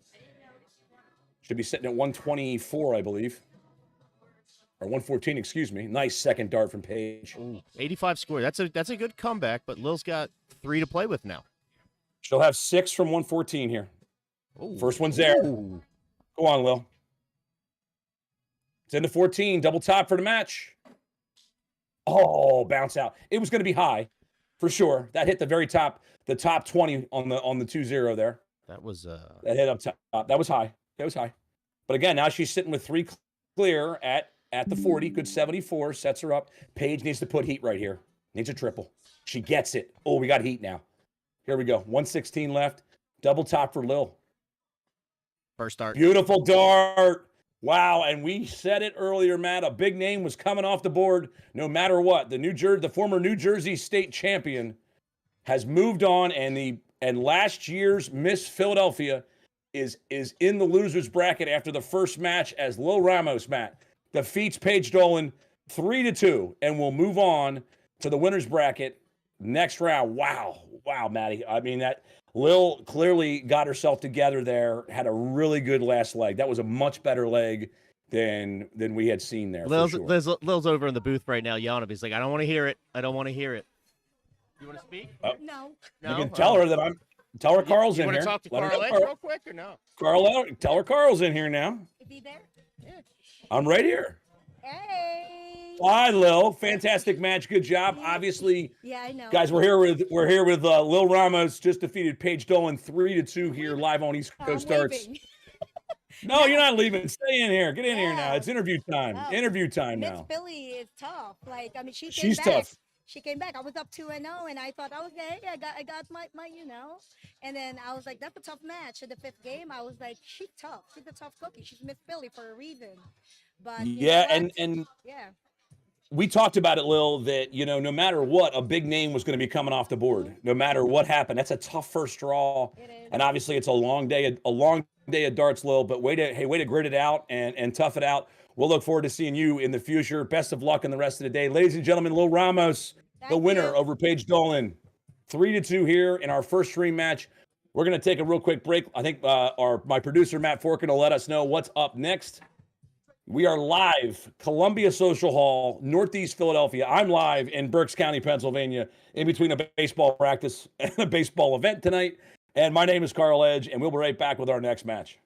Should be sitting at 124, I believe. Or 114, excuse me. Nice second dart from Paige. Ooh, 85 score. That's a good comeback, but Lil's got 3 to play with now. She'll have 6 from 114 here. Ooh. First one's there. Ooh. Go on, Lil. It's into 14. Double top for the match. Oh, bounce out. It was going to be high, for sure. That hit the very top, the top 20 on the 2-0 there. That was that hit up top. That was high. That was high. But again, now she's sitting with 3 clear at the 40. Good 74. Sets her up. Paige needs to put heat right here. Needs a triple. She gets it. Oh, we got heat now. Here we go. 116 left. Double top for Lil. First dart. Beautiful dart. Wow, and we said it earlier, Matt. A big name was coming off the board no matter what. The former New Jersey State champion has moved on, and last year's Miss Philadelphia is in the losers bracket after the first match as Lil Ramos, Matt, defeats Paige Dolan 3-2 and will move on to the winners bracket next round. Wow, Maddie. I mean, that Lil clearly got herself together there, had a really good last leg. That was a much better leg than we had seen there. Lil's sure. over in the booth right now yelling at me. He's like, I don't want to hear it. I don't want to hear it. You want to speak? No. You can tell her that tell her Carl's in here. You want to talk to Carl Edge real quick or no? Carl, tell her Carl's in here now. Is he there? Yeah. I'm right here. Hey. Hi, Lil. Fantastic match. Good job. Obviously, Yeah, I know. guys, we're here with Lil Ramos. Just defeated Paige Dolan 3-2 here live on East Coast Darts. Leaving. No, you're not leaving. Stay in here. Get in here now. Yeah. It's interview time. Oh. Interview time Miss now. Billy is tough. Like, I mean, she's She's back. tough. She came back. I was up 2-0, and I thought, okay, I got my and then I was like, that's a tough match. In the 5th game, I was like, she's tough. She's a tough cookie. She's Miss Philly for a reason. But you know Yeah, what? and yeah, we talked about it, Lil, that, no matter what, a big name was going to be coming off the board. No matter what happened. That's a tough first draw. it is. And obviously it's a long day of darts, Lil, but way to grit it out and tough it out. We'll look forward to seeing you in the future. Best of luck in the rest of the day. Ladies and gentlemen, Lil Ramos, the Thank winner you. over Paige Dolan. 3-2 here in our first stream match. We're going to take a real quick break. I think my producer, Matt Forkin, will let us know what's up next. We are live, Columbia Social Hall, Northeast Philadelphia. I'm live in Berks County, Pennsylvania, in between a baseball practice and a baseball event tonight. And my name is Carl Edge, and we'll be right back with our next match.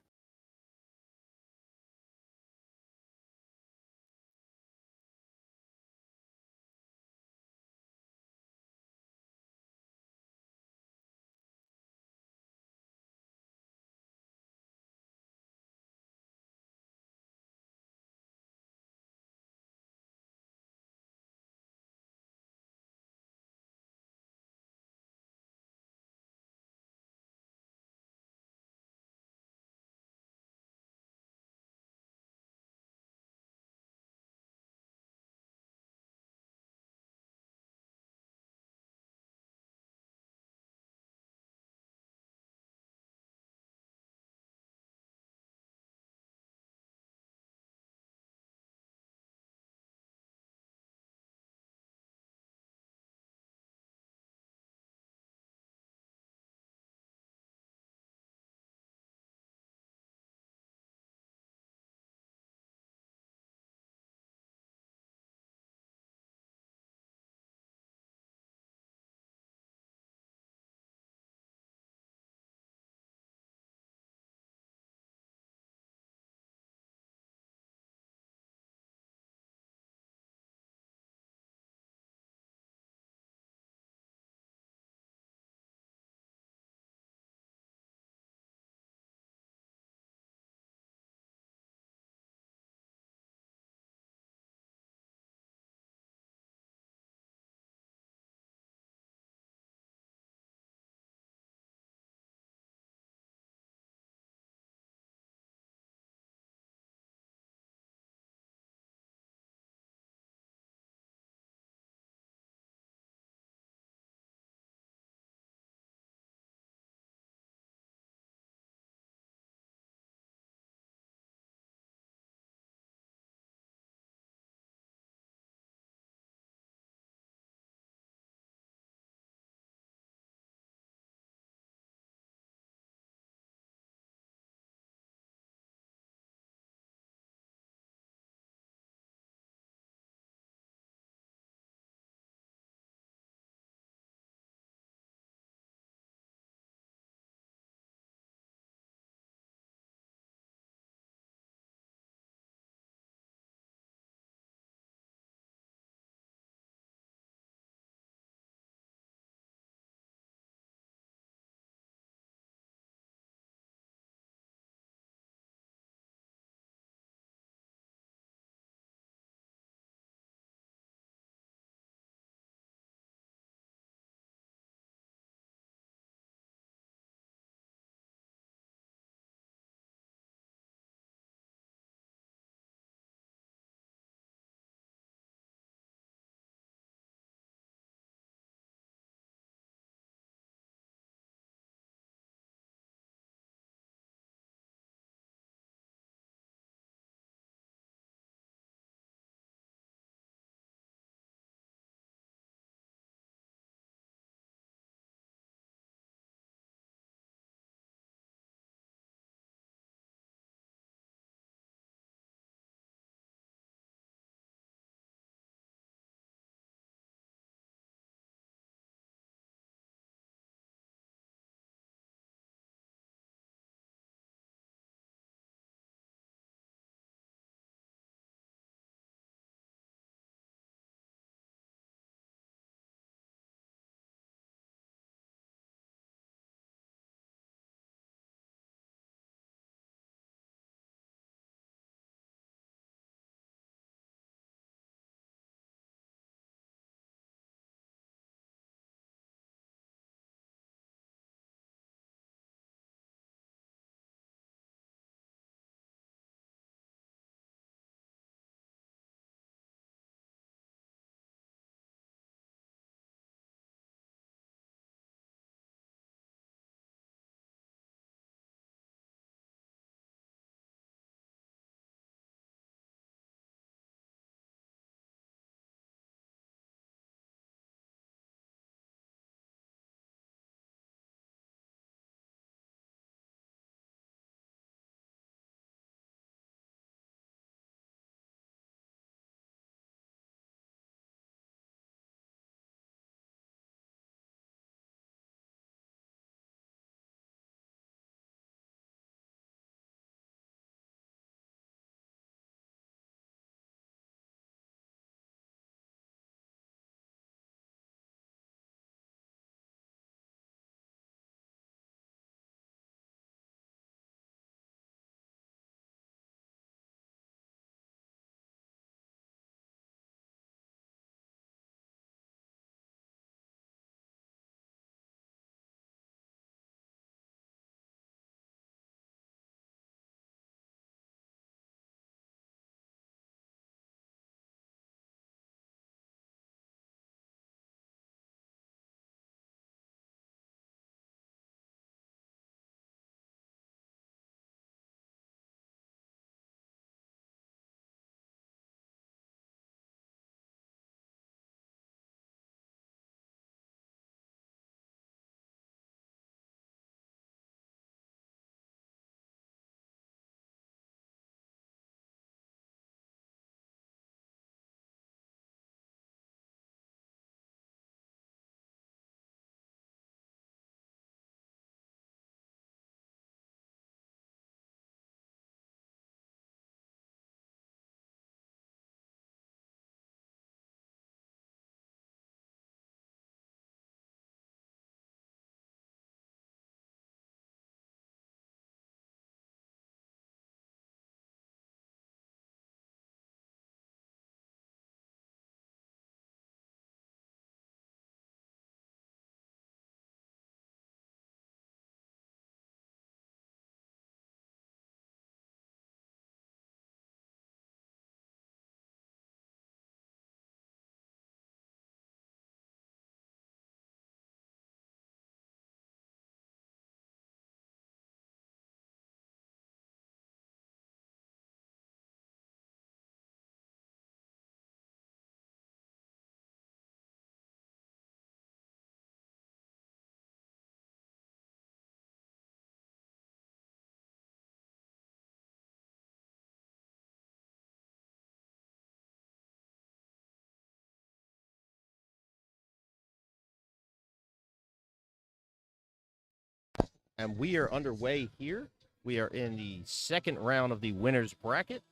And we are underway here. We are in the second round of the winner's bracket.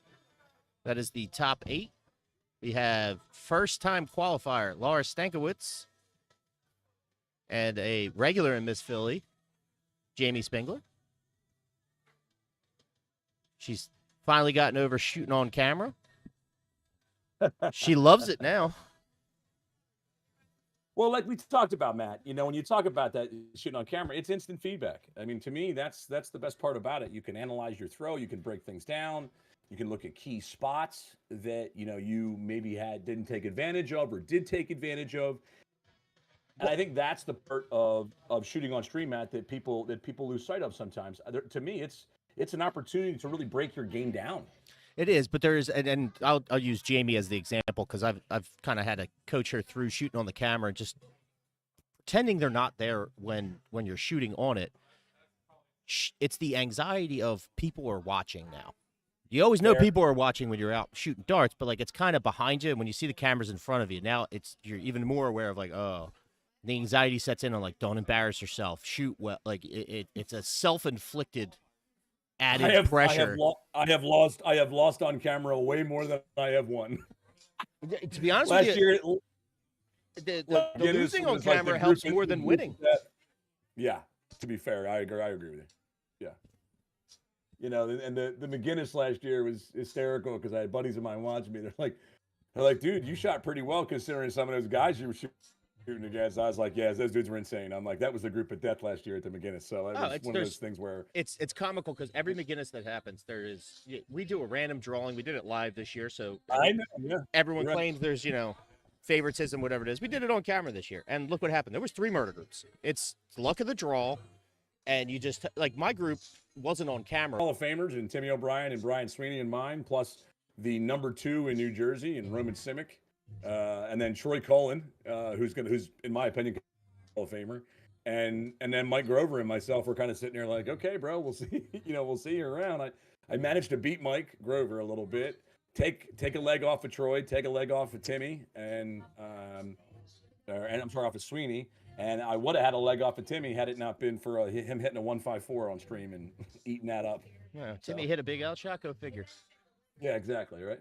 That is the top 8. We have first-time qualifier Laura Stankiewicz and a regular in Miss Philly, Jamie Spengler. She's finally gotten over shooting on camera. She loves it now. Well, like we talked about, Matt, when you talk about that shooting on camera, it's instant feedback. I mean, to me, that's the best part about it. You can analyze your throw, you can break things down, you can look at key spots that you maybe didn't take advantage of or did take advantage of. And I think that's the part of shooting on stream, Matt, that people lose sight of sometimes. To me, it's an opportunity to really break your game down. It is, but there is, and I'll use Jamie as the example because I've kind of had to coach her through shooting on the camera and just pretending they're not there when you're shooting on it. It's the anxiety of people are watching now. You always know people are watching when you're out shooting darts, but like it's kind of behind you. And when you see the cameras in front of you, now you're even more aware of like, oh, the anxiety sets in on like, don't embarrass yourself, shoot well. Like it's a self-inflicted added pressure. I have lost on camera way more than I have won. To be honest last with year, you, the losing on camera helps more than winning. Yeah, to be fair, I agree with you. Yeah, and the McGinnis last year was hysterical because I had buddies of mine watching me. They're like, dude, you shot pretty well considering some of those guys you were shooting against. I was like, yeah, those dudes were insane. I'm like, that was the group of death last year at the McGinnis. So it was one of those things where it's comical because every McGinnis that happens, we do a random drawing. We did it live this year, so I know, yeah. Everyone claims there's favoritism, whatever it is. We did it on camera this year, and look what happened. There was 3 murder groups. It's luck of the draw, and you just like my group wasn't on camera. Hall of Famers and Timmy O'Brien and Brian Sweeney and mine, plus the number 2 in New Jersey and Roman Simic. And then Troy Cullen, who's in my opinion Hall of Famer, and then Mike Grover and myself were kind of sitting there like, okay, bro, we'll see, we'll see you around. I managed to beat Mike Grover a little bit, take a leg off of Troy, take a leg off of Timmy, and I'm sorry, off of Sweeney, and I would have had a leg off of Timmy had it not been for him hitting a 154 on stream and eating that up. Yeah, Timmy hit a big El Chaco figure. Yeah, exactly, right.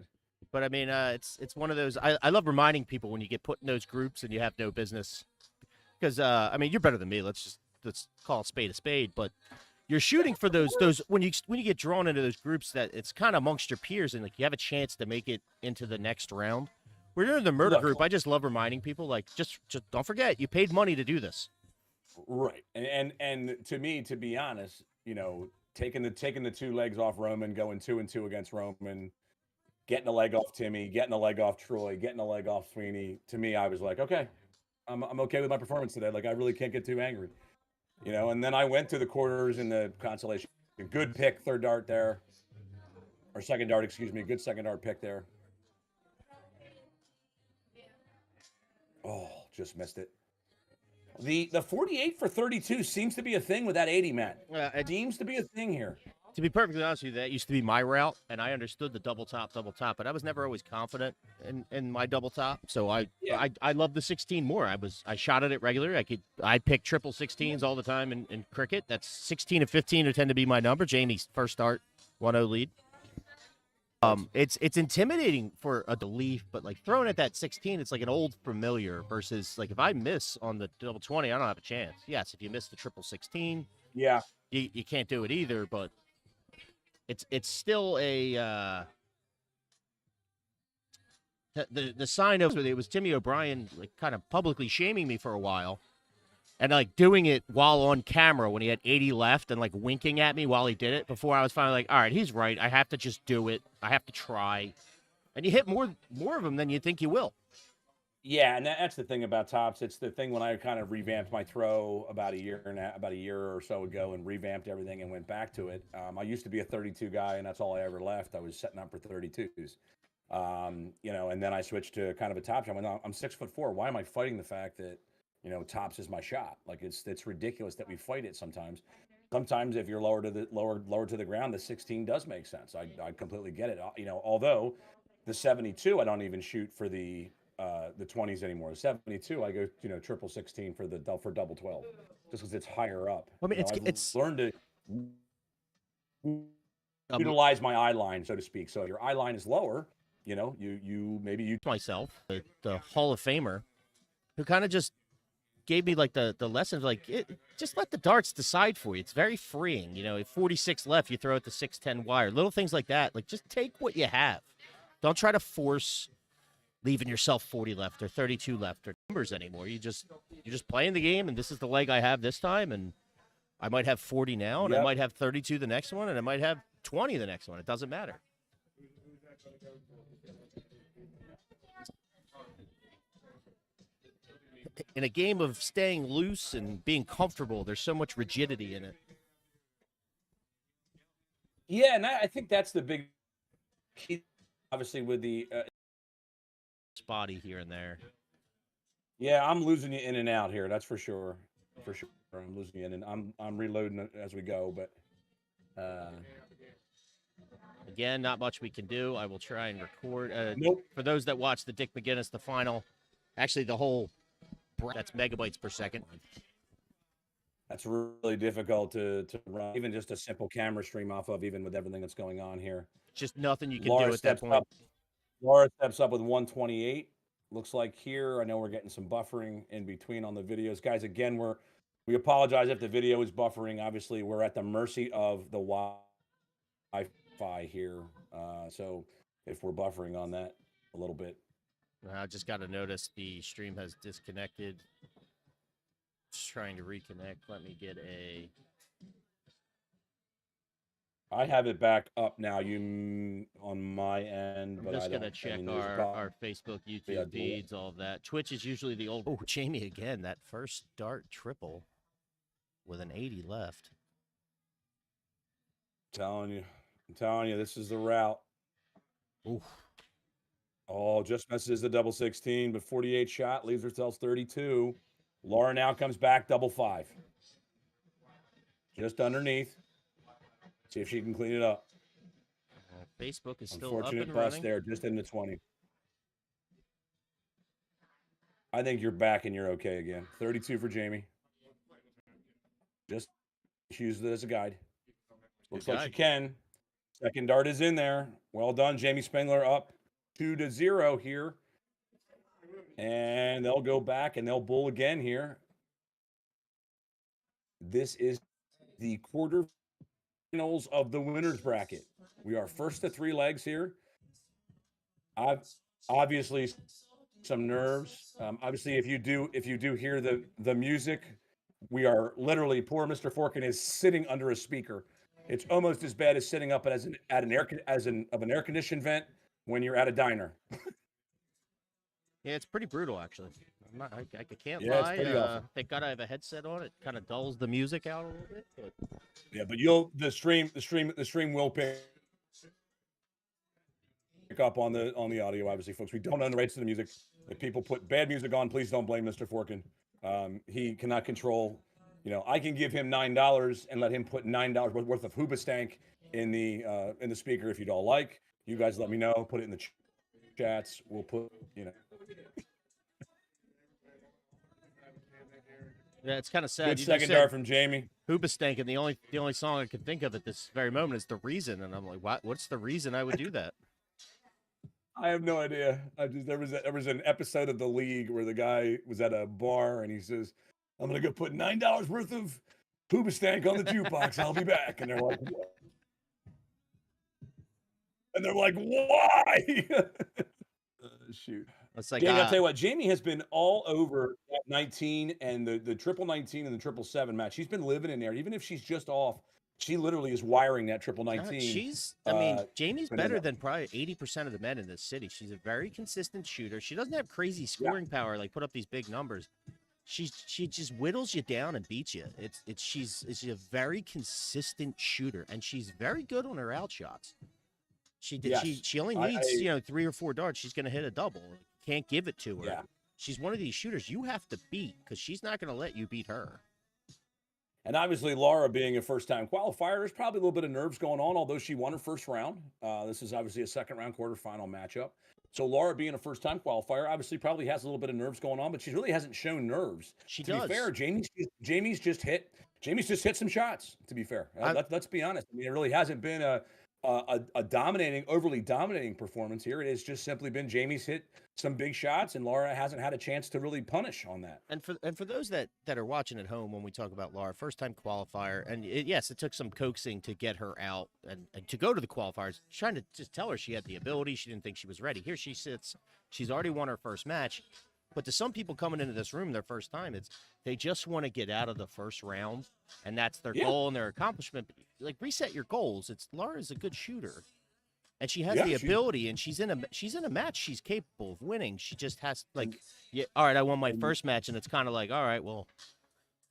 But I mean, it's one of those. I love reminding people when you get put in those groups and you have no business, because I mean, you're better than me. Let's call a spade. But you're shooting for those when you get drawn into those groups that it's kind of amongst your peers and like you have a chance to make it into the next round. When you're in the murder group, I just love reminding people like just don't forget you paid money to do this. Right, and to me, to be honest, taking the 2 legs off Roman, going 2 and 2 against Roman. Getting a leg off Timmy, getting a leg off Troy, getting a leg off Sweeney. To me, I was like, okay, I'm okay with my performance today. Like, I really can't get too angry, And then I went to the quarters in the consolation. Good pick, third dart there, or second dart, excuse me. Good second dart pick there. Oh, just missed it. The 48 for 32 seems to be a thing with that 80, Matt. It seems to be a thing here. To be perfectly honest with you, that used to be my route, and I understood the double top, but I was never always confident in my double top. So I love the 16 more. I shot at it regularly. I pick triple 16s all the time in cricket. That's 16 and 15 tend to be my number. Jamie's first start, 1-0 lead. It's intimidating for a belief, but like throwing at that 16, it's like an old familiar versus like if I miss on the double 20, I don't have a chance. Yes, if you miss the triple 16, yeah, you can't do it either, but it's still a the sign of it was Timmy O'Brien like kind of publicly shaming me for a while and like doing it while on camera when he had 80 left and like winking at me while he did it before I was finally like, all right, he's right. I have to just do it. I have to try. And you hit more of them than you think you will. Yeah, and that's the thing about tops. It's the thing when I kind of revamped my throw about a year or so ago and revamped everything and went back to it. I used to be a 32 guy, and that's all I ever left. I was setting up for 32s, and then I switched to kind of a top shot. I'm 6'4". Why am I fighting the fact that tops is my shot? Like it's ridiculous that we fight it sometimes. Sometimes if you're lower to the ground, the 16 does make sense. I completely get it. Although the 72, I don't even shoot for the 20s anymore. 72, I go triple 16 for double 12. just because it's higher up. I mean, You know, it's I've learned to utilize my eye line, so to speak. So if your eye line is lower, you know, you myself, the Hall of Famer, who kind of just gave me like the lesson of like just let the darts decide for you. It's very freeing. You know, if 46 left, you throw it the 610 wire. Little things like that. Like just take what you have. Don't try to force leaving yourself 40 left or 32 left or numbers anymore. You're just playing the game, and this is the leg I have this time, and I might have 40 now, and I might have 32 the next one, and I might have 20 the next one. It doesn't matter. In a game of staying loose and being comfortable, there's so much rigidity in it. Yeah, and I think that's the big key, obviously, with the spotty here and there. Yeah, I'm losing you in and out here. That's for sure. For sure, I'm losing you in, and I'm reloading as we go. But again, not much we can do. I will try and record. Nope. For those that watch the Dick McGinnis, the final, actually the whole, that's megabytes per second. That's really difficult to run, even just a simple camera stream off of, even with everything that's going on here. Just nothing you can Laura do at that steps point. up. Laura steps up with 128. Looks like here. I know we're getting some buffering in between on the videos, guys. Again, we apologize if the video is buffering. Obviously, we're at the mercy of the Wi-Fi here. So if we're buffering on that a little bit. I just got to notice the stream has disconnected. Just trying to reconnect. Let me get a... I have it back up now. You on my end, I'm but just I gonna don't- check I mean, there's our Facebook, YouTube Yeah, do it. feeds, all of that. Twitch is usually the old. Oh, Jamie again. That first dart triple with an 80 left. I'm telling you, this is the route. Oof. Oh, just misses the double 16, but 48 shot leaves herself 32. Laura now comes back double 5. Just underneath. See if she can clean it up. Facebook is still up Unfortunate and bust running. there, just in the 20. I think you're back and you're okay again. 32 for Jamie. Just use it as a guide. Looks like she can. Second dart is in there. Well done, Jamie Spengler up 2-0 here. And they'll go back and they'll bull again here. This is the quarterfinals of the winners bracket. We are first to 3 legs here. Obviously some nerves. Obviously, if you do hear the music, we are literally, poor Mr. Forkin is sitting under a speaker. It's almost as bad as sitting up at an air conditioned vent when you're at a diner. Yeah, it's pretty brutal actually. I can't Yeah, it's lie. pretty awful. Thank God I have a headset on. It kind of dulls the music out a little bit. But... Yeah, but the stream will pick up on the audio, obviously, folks. We don't own the rights to the music. If people put bad music on, please don't blame Mr. Forkin. He cannot control. You know, I can give him $9 and let him put $9 worth of Hoobastank in the speaker if you don't like. You guys let me know. Put it in the chats. We'll put, you know. Yeah, it's kind of sad. Good You just second said dart from Jamie. Hoobastank, and the only song I could think of at this very moment is "The Reason," and I'm like, what's the reason I would do that? I have no idea. There was an episode of The League where the guy was at a bar and he says, "I'm gonna go put $9 worth of Hoobastank on the jukebox. I'll be back." And they're like, "What?" And they're like, "Why?" Shoot. It's like Jamie, I'll tell you what, Jamie has been all over that 19 and the triple 19 and the triple 7 match. She's been living in there. Even if she's just off, she literally is wiring that triple 19. I mean, Jamie's better than probably 80% of the men in this city. She's a very consistent shooter. She doesn't have crazy scoring power, like put up these big numbers. She just whittles you down and beats you. She's a very consistent shooter, and she's very good on her out shots. She only needs 3 or 4 darts. She's going to hit a double. Can't give it to her. Yeah. She's one of these shooters you have to beat because she's not going to let you beat her. And obviously, Laura being a first-time qualifier, there's probably a little bit of nerves going on, although she won her first round. This is obviously a second-round quarterfinal matchup. So Laura, being a first-time qualifier, obviously probably has a little bit of nerves going on, but she really hasn't shown nerves. She to does. be fair, Jamie's just hit some shots. To be fair, let's be honest. I mean, it really hasn't been a overly dominating performance here. It has just simply been Jamie's hit some big shots, and Laura hasn't had a chance to really punish on that. And for those that are watching at home, when we talk about Laura, first time qualifier, and yes, it took some coaxing to get her out and to go to the qualifiers, trying to just tell her she had the ability. She didn't think she was ready. Here she sits. She's already won her first match. But to some people coming into this room their first time, they just want to get out of the first round, and that's their goal and their accomplishment. Like, reset your goals. Laura's a good shooter, and she has the ability, and she's in a match she's capable of winning. She just has all right, I won my first match, and it's kind of like, all right, well,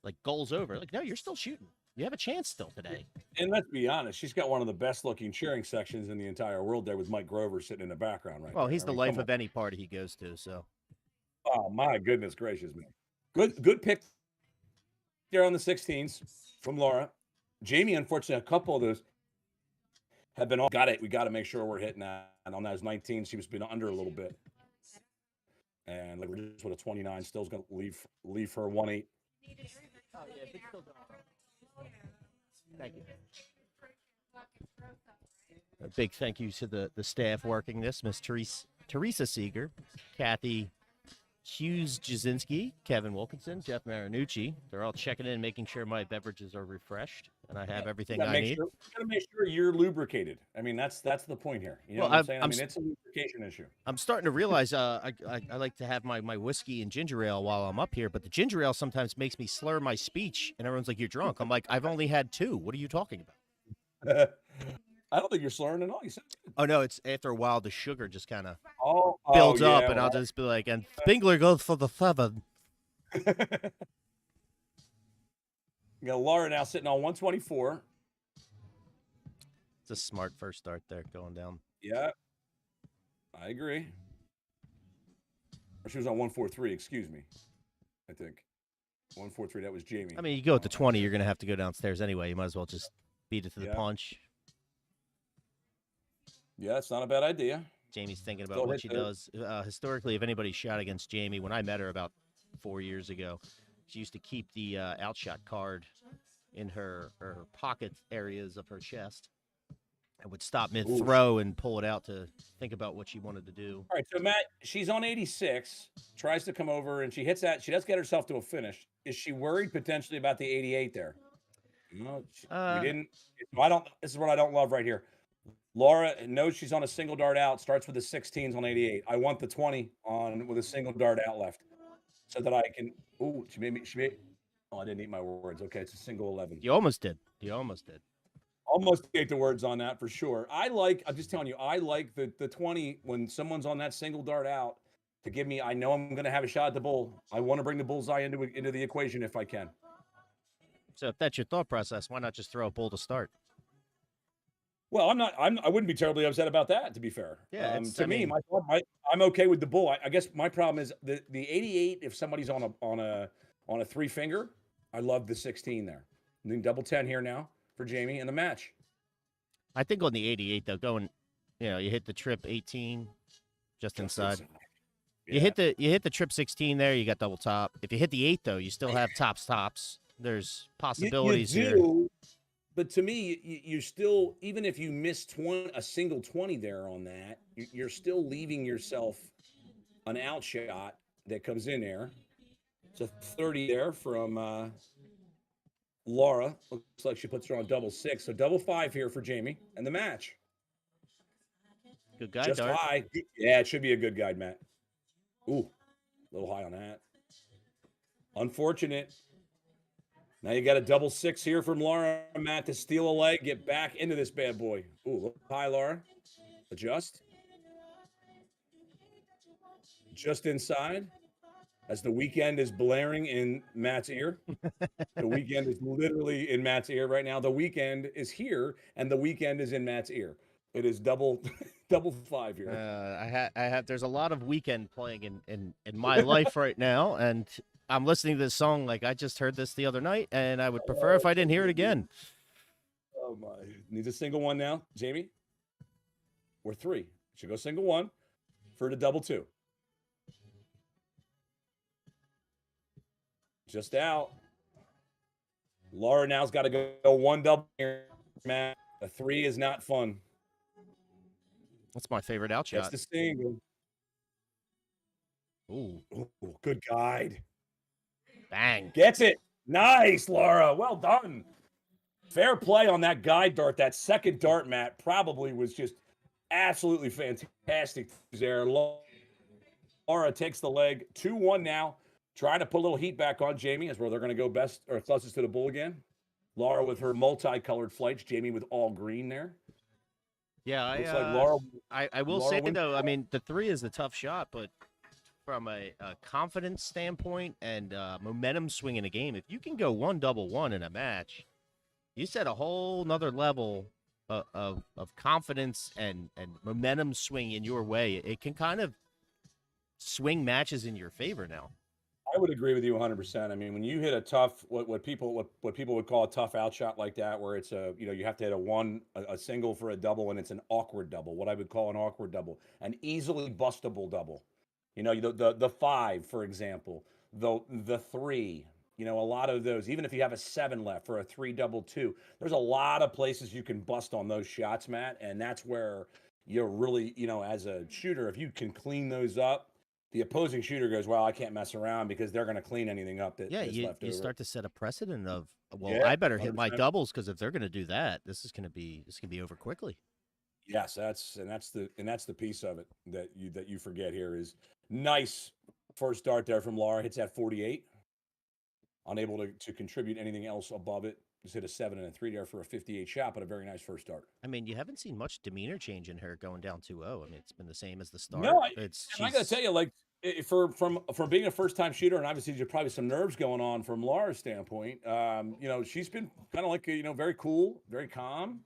like, goal's over. Like, no, you're still shooting. You have a chance still today. And let's be honest, she's got one of the best looking cheering sections in the entire world there with Mike Grover sitting in the background right Well, there. he's the life of any party he goes to, so. Oh my goodness gracious, man! Good pick there on the 16s from Laura. Jamie, unfortunately, a couple of those have been all got it. We got to make sure we're hitting that. And on those 19, she was been under a little bit, and like we're just with a 29, still's going to leave her 1-8. Thank you. A big thank you to the staff working this, Miss Teresa Seeger, Kathy Hughes Jasinski, Kevin Wilkinson, Jeff Marinucci. They're all checking in, making sure my beverages are refreshed, and I have everything I need. You gotta make sure you're lubricated. I mean, that's the point here. You know what I'm saying? I mean, it's a lubrication issue. I'm starting to realize I like to have my whiskey and ginger ale while I'm up here, but the ginger ale sometimes makes me slur my speech, and everyone's like, "You're drunk." I'm like, "I've only had 2. What are you talking about?" I don't think you're slurring at all. You said. Oh no, it's after a while the sugar just kind of builds up, and I'll just be like, "And Spengler goes for the 7." You got Laura now sitting on 124. It's a smart first start there, going down. Yeah, I agree. Or she was on 143. Excuse me. I think 143. That was Jamie. I mean, you go at the 20, you're gonna have to go downstairs anyway. You might as well just beat it to the punch. Yeah, it's not a bad idea. Jamie's thinking about what she does. Historically, if anybody shot against Jamie, when I met her about 4 years ago, she used to keep the outshot card in her pocket areas of her chest and would stop mid-throw and pull it out to think about what she wanted to do. All right, so Matt, she's on 86, tries to come over, and she hits that. She does get herself to a finish. Is she worried potentially about the 88 there? No, we didn't. This is what I don't love right here. Laura knows she's on a single dart out, starts with the 16s on 88. I want the 20 on with a single dart out left so that I can. Oh, she made. Oh, I didn't eat my words. Okay, it's a single 11. You almost did. Almost ate the words on that for sure. I'm just telling you, I like the 20 when someone's on that single dart out to give me. I know I'm going to have a shot at the bull. I want to bring the bullseye into the equation if I can. So if that's your thought process, why not just throw a bull to start? Well, I wouldn't be terribly upset about that, to be fair. Yeah, I'm okay with the bull. I guess my problem is the 88. If somebody's on a 3-finger, I love the 16 there. And then double 10 here now for Jamie in the match. I think on the 88 though, you hit the trip 18 just inside. Yeah. You hit the trip 16 there. You got double top. If you hit the 8 though, you still have tops. There's possibilities you here. But to me, you still, even if you miss a single 20 there on that, you're still leaving yourself an outshot that comes in there. It's a 30 there from Laura. Looks like she puts her on double 6. So double 5 here for Jamie and the match. Good guide, Just Dart. high. Yeah, it should be a good guide, Matt. Ooh, a little high on that. Unfortunate. Now you got a double 6 here from Laura, Matt, to steal a leg, get back into this bad boy. Ooh, look high, Laura. Adjust. Just inside. As the weekend is blaring in Matt's ear. The weekend is literally in Matt's ear right now. The weekend is here, and the weekend is in Matt's ear. It is double 5 here. I have. There's a lot of weekend playing in my life right now, and I'm listening to this song like I just heard this the other night, and I would prefer if I didn't hear it again. Oh my! Needs a single one now, Jamie. We're 3. Should go single 1 for the double two. Just out. Laura now's got to go one double here, Matt. A 3 is not fun. That's my favorite out That's shot. the single. Ooh, Ooh, good guide. bang. Gets it. Nice, Laura. Well done. Fair play on that guide dart. That second dart, Matt, probably was just absolutely fantastic there. Laura takes the leg. 2-1 now. Trying to put a little heat back on Jamie as well. They're going to go best or closest to the bull again. Laura with her multicolored flights. Jamie with all green there. Yeah, Looks like Laura. I will Laura say wins though, the I mean the 3 is a tough shot, but from a confidence standpoint and momentum swing in a game, if you can go 1 double 1 in a match, you set a whole nother level of confidence and momentum swing in your way. It can kind of swing matches in your favor now. I would agree with you 100%. I mean, when you hit a tough, what people would call a tough out shot like that, where it's you have to hit a single for a double, and it's an awkward double. What I would call an awkward double, an easily bustable double. The 5, for example, the 3. A lot of those. Even if you have a 7 left for a 3 double 2, there's a lot of places you can bust on those shots, Matt, and that's where you're really, as a shooter, if you can clean those up. The opposing shooter goes, well, I can't mess around because they're going to clean anything up that's left you over. start to set a precedent of, well, Yeah, I better hit my 100%. doubles because if they're going to do that, this is going to be over quickly. Yes, that's the piece of it that you forget here is nice first dart there from Laura. Hits at 48. Unable to contribute anything else above it. Just hit a 7 and a 3 there for a 58 shot, but a very nice first start. I mean, you haven't seen much demeanor change in her going down 2-0. I mean, it's been the same as the start. No, I got to she's- tell you, like from being a first time shooter, and obviously there's probably some nerves going on from Laura's standpoint. She's been kind of like very cool, very calm.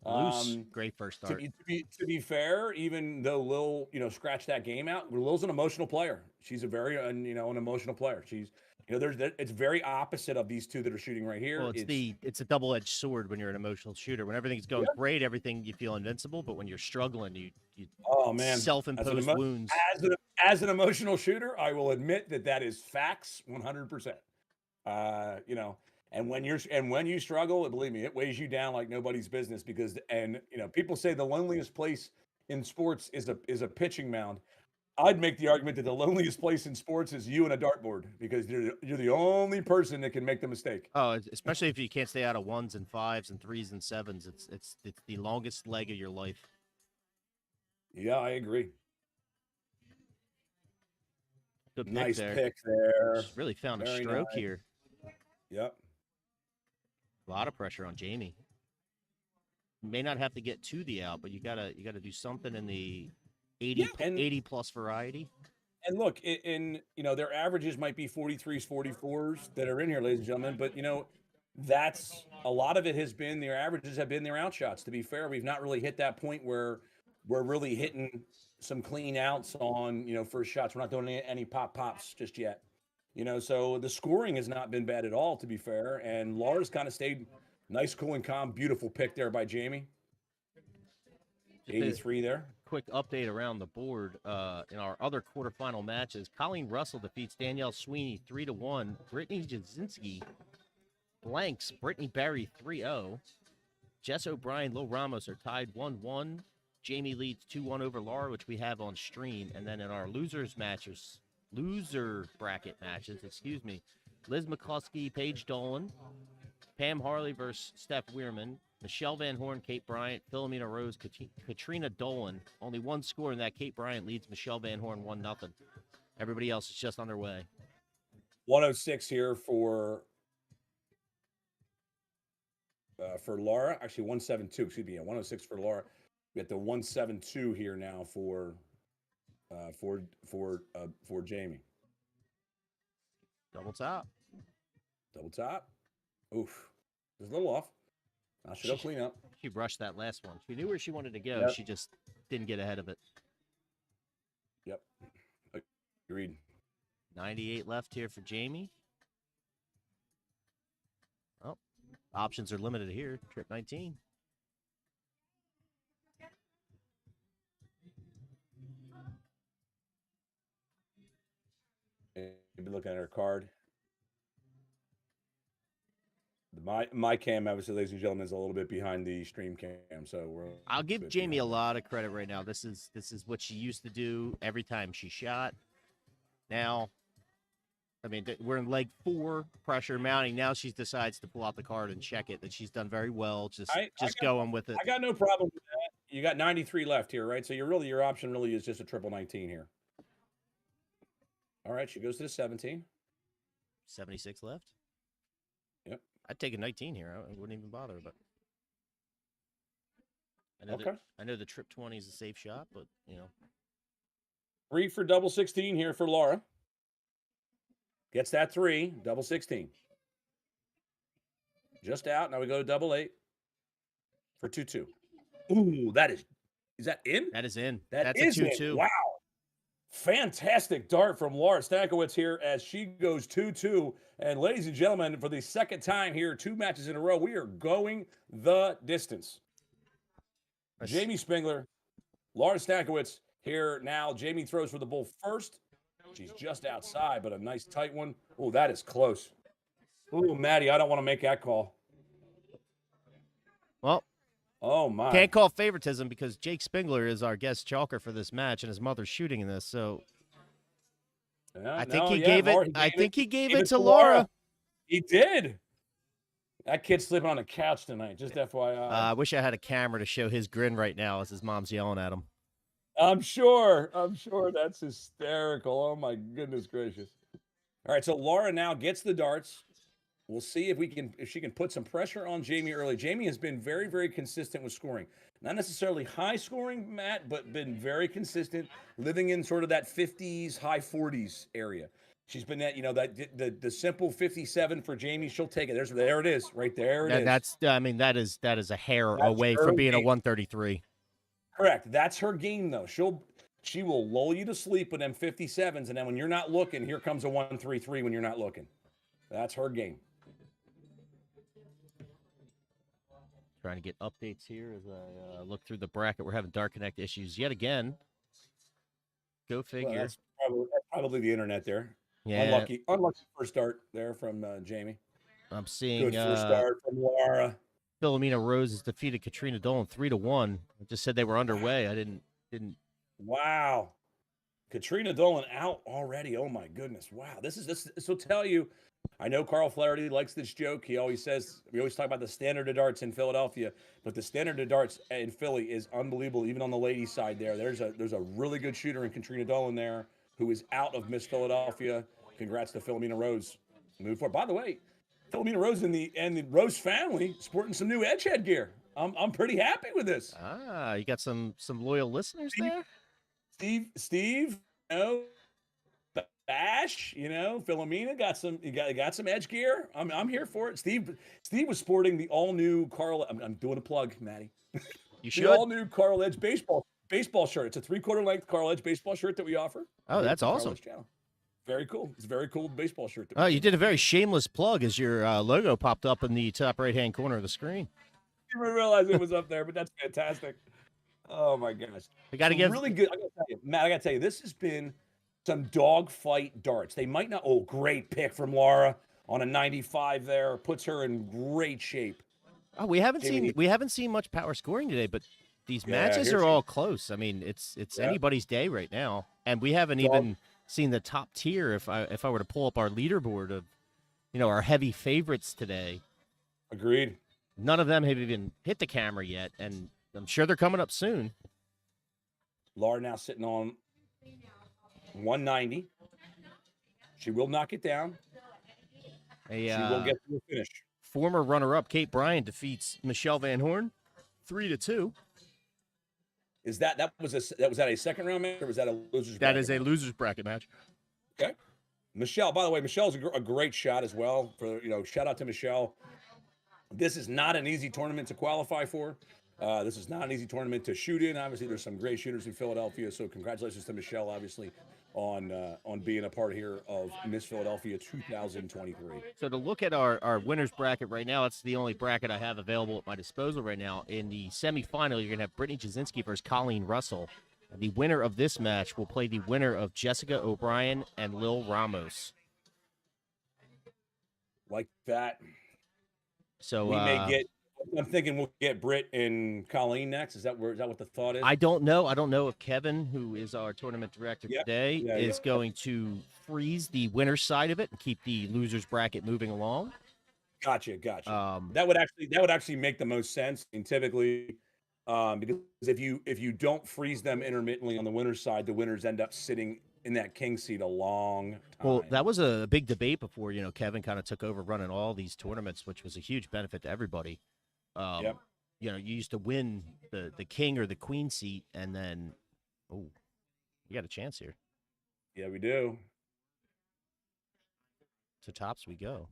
Loose, great first To start. to be fair, even though Lil, scratched that game out, Lil's an emotional player. She's a very, an emotional player. She's, it's very opposite of these two that are shooting right here. Well, it's a double-edged sword when you're an emotional shooter. When everything's going great, everything you feel invincible, but when you're struggling, you oh man, self-imposed wounds. As an emotional shooter, I will admit that is facts 100%. And when you struggle, believe me, it weighs you down like nobody's business because people say the loneliest place in sports is a pitching mound. I'd make the argument that the loneliest place in sports is you and a dartboard because you're the only person that can make the mistake. Oh, especially if you can't stay out of 1s and 5s and 3s and 7s. It's the longest leg of your life. Yeah, I agree. Good pick Nice there. pick there. Just really found a Very stroke nice. here. Yep. A lot of pressure on Jamie. You may not have to get to the out, but you gotta do something in the 80 plus variety. And look, their averages might be 43s, 44s that are in here, ladies and gentlemen. But that's a lot of it has been their averages have been their out shots. To be fair, we've not really hit that point where we're really hitting some clean outs on first shots. We're not doing any pops just yet. So the scoring has not been bad at all, to be fair. And Laura's kind of stayed nice, cool, and calm. Beautiful pick there by Jamie. 83 there. Quick update around the board. In our other quarterfinal matches, Colleen Russell defeats Danielle Sweeney 3-1. Brittany Jasinski blanks Brittany Barry 3-0. Jess O'Brien, Lil Ramos are tied 1-1. Jamie leads 2-1 over Laura, which we have on stream. And then in our loser bracket matches, Liz McCluskey, Paige Dolan, Pam Harley versus Steph Weirman, Michelle Van Horn, Kate Bryant, Philomena Rose, Katrina Dolan. Only one score in that. Kate Bryant leads Michelle Van Horn 1-0. Everybody else is just underway. 106 here for Laura. Actually, 172. Excuse me. 106 for Laura. We got the 172 here now for Jamie. Double top. Double top. Oof. There's a little off. Now she'll clean up. She rushed that last one. She knew where she wanted to go. Yep. She just didn't get ahead of it. Yep. Agreed. 98 left here for Jamie. Oh, options are limited here. Trip 19. Maybe looking at her card. My cam, obviously, ladies and gentlemen, is a little bit behind the stream cam, so I'll give Jamie a lot of credit right now. This is what she used to do every time she shot. Now, I mean, we're in leg 4, pressure mounting. Now she decides to pull out the card and check it. That she's done very well. Just going with it. I got no problem with that. You got 93 left here, right? So your option really is just a triple 19 here. All right, she goes to the 17. 76 left. Yep. I'd take a 19 here. I wouldn't even bother, but I know the trip 20 is a safe shot, but 3 for double 16 here for Laura. Gets that 3, double 16. Just out. Now we go to double 8 for 2-2. Ooh, is that in? That is in. That's a 2-2. in. Wow. Fantastic dart from Laura Stankiewicz here as she goes 2-2. And ladies and gentlemen, for the second time here, 2 matches in a row, we are going the distance. Jamie Spingler, Laura Stankiewicz here now. Jamie throws for the bull first. She's just outside, but a nice tight one. Oh, that is close. Oh, Maddie, I don't want to make that call. Well, oh my! Can't call favoritism because Jake Spingler is our guest chalker for this match, and his mother's shooting in this. So I think he gave it to Laura. He did. That kid's sleeping on the couch tonight. Just FYI. I wish I had a camera to show his grin right now as his mom's yelling at him. I'm sure that's hysterical. Oh my goodness gracious. All right, so Laura now gets the darts. We'll see if she can put some pressure on Jamie early. Jamie has been very, very consistent with scoring. Not necessarily high scoring, Matt, but been very consistent, living in sort of that 50s, high 40s area. She's been that, the simple 57 for Jamie. She'll take it. There it is, right there. That is a hair away from being a 133. Correct. That's her game, though. She will lull you to sleep with them 57s, and then when you're not looking, here comes a 133 when you're not looking. That's her game. Trying to get updates here as I look through the bracket. We're having Dark Connect issues yet again. Go figure. Well, that's probably the internet there. Yeah. Unlucky first start there from Jamie. I'm seeing good first start from Laura. Philomena Rose has defeated Katrina Dolan 3-1. I just said they were underway. I didn't. Wow. Katrina Dolan out already. Oh my goodness. Wow. This will tell you. I know Carl Flaherty likes this joke. He always says, we always talk about the standard of darts in Philadelphia, but the standard of darts in Philly is unbelievable. Even on the ladies' side there's a really good shooter in Katrina Dolan there who is out of Miss Philadelphia. Congrats to Philomena Rose. Move forward. By the way, Philomena Rose and the Rose family sporting some new edge headgear. I'm pretty happy with this. You got some loyal listeners there? Steve, Bash, Philomena got some edge gear. I'm here for it. Steve was sporting the all new Carl. I'm doing a plug, Maddie. You should. The all new Carl Edge baseball shirt. It's a 3/4 length Carl Edge baseball shirt that we offer. Oh, that's awesome. Very cool. It's a very cool baseball shirt. Oh, you did a very shameless plug as your logo popped up in the top right-hand corner of the screen. I didn't realize it was up there, but that's fantastic. Oh my gosh. We got to give really good. I gotta tell you, Matt. I gotta tell you, this has been some dogfight darts. They might not. Oh, great pick from Laura on a 95 there. Puts her in great shape. Oh, we haven't seen much power scoring today, but these matches are all close. I mean, it's anybody's day right now, and we haven't even seen the top tier. If I were to pull up our leaderboard of, our heavy favorites today. Agreed. None of them have even hit the camera yet, and I'm sure they're coming up soon. Laura now sitting on 190. She will knock it down. She will get to the finish. Former runner-up Kate Bryan defeats Michelle Van Horn 3-2. Is that was that a second round match or was that a losers? That is a losers bracket match. Okay. Michelle, by the way, Michelle's a great shot as well. Shout out to Michelle. This is not an easy tournament to qualify for. This is not an easy tournament to shoot in. Obviously, there's some great shooters in Philadelphia. So congratulations to Michelle, obviously, on being a part here of Miss Philadelphia 2023. So to look at our winners bracket right now, it's the only bracket I have available at my disposal right now. In the semifinal, you're going to have Brittany Jasinski versus Colleen Russell. And the winner of this match will play the winner of Jessica O'Brien and Lil Ramos. Like that. So We may get. I'm thinking we'll get Britt and Colleen next. Is that what the thought is? I don't know. I don't know if Kevin, who is our tournament director today, is going to freeze the winner's side of it and keep the losers bracket moving along. Gotcha. That would actually make the most sense. And typically, because if you don't freeze them intermittently on the winner's side, the winners end up sitting in that king seat a long time. Well, that was a big debate before, Kevin kind of took over running all these tournaments, which was a huge benefit to everybody. Yep. You used to win the king or the queen seat, and then, we got a chance here. Yeah, we do. To tops we go.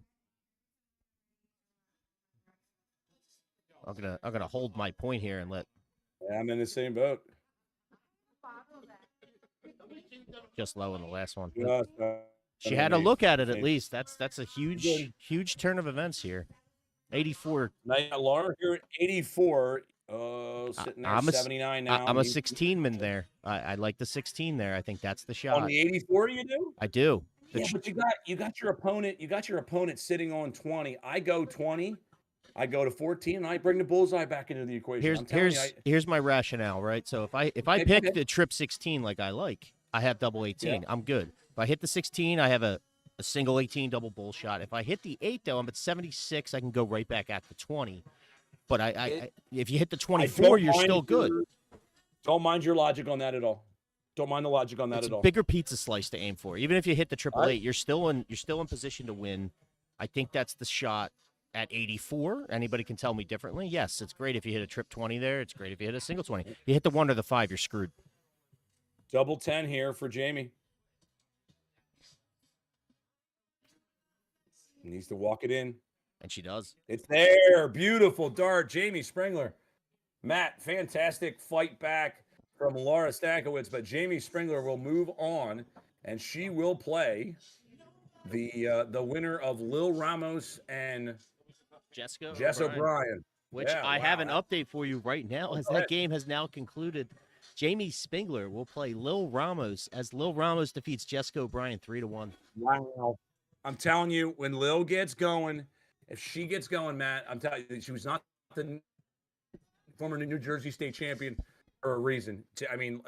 I'm gonna hold my point here and let. Yeah, I'm in the same boat. Just low in the last one. She Just had a look at it at Same. least. That's a huge turn of events here. 84. Now, Laura, you're at 84. Sitting there, I'm a 79 now. I'm a 16 man there. I like the 16 there. I think that's the shot. On the 84, you do? I do. Yeah, but you got your opponent. You got your opponent sitting on 20. I go 20. I go to 14, and I bring the bullseye back into the equation. I'm telling you, Here's my rationale, right? So if I Okay, pick okay. the trip 16 like I like, I have double 18. Yeah. I'm good. If I hit the 16, I have a single 18 double bull shot. If I hit the 8 though, I'm at 76. I can go right back at the 20. But if you hit the 24, you're still good. Don't mind your logic on that at all. Don't mind the logic on that It's at a all. bigger pizza slice to aim for. Even if you hit the triple eight, you're still in position to win. I think that's the shot at 84. Anybody can tell me differently. Yes, it's great if you hit a trip 20 there. It's great if you hit a single 20. You hit the 1 or the 5, you're screwed. Double 10 here for Jamie. Needs to walk it in. And she does. It's there. Beautiful dart. Jamie Springler. Matt, fantastic fight back from Laura Stankiewicz, but Jamie Springler will move on, and she will play the winner of Lil Ramos and Jessica Jess O'Brien. Which Yeah, I wow. have an update for you right now as Go that ahead. game has now concluded. Jamie Spingler will play Lil Ramos as Lil Ramos defeats Jessica O'Brien 3-1. Wow. I'm telling you, when Lil gets going, if she gets going, Matt, I'm telling you, she was not the former New Jersey State champion for a reason. I mean,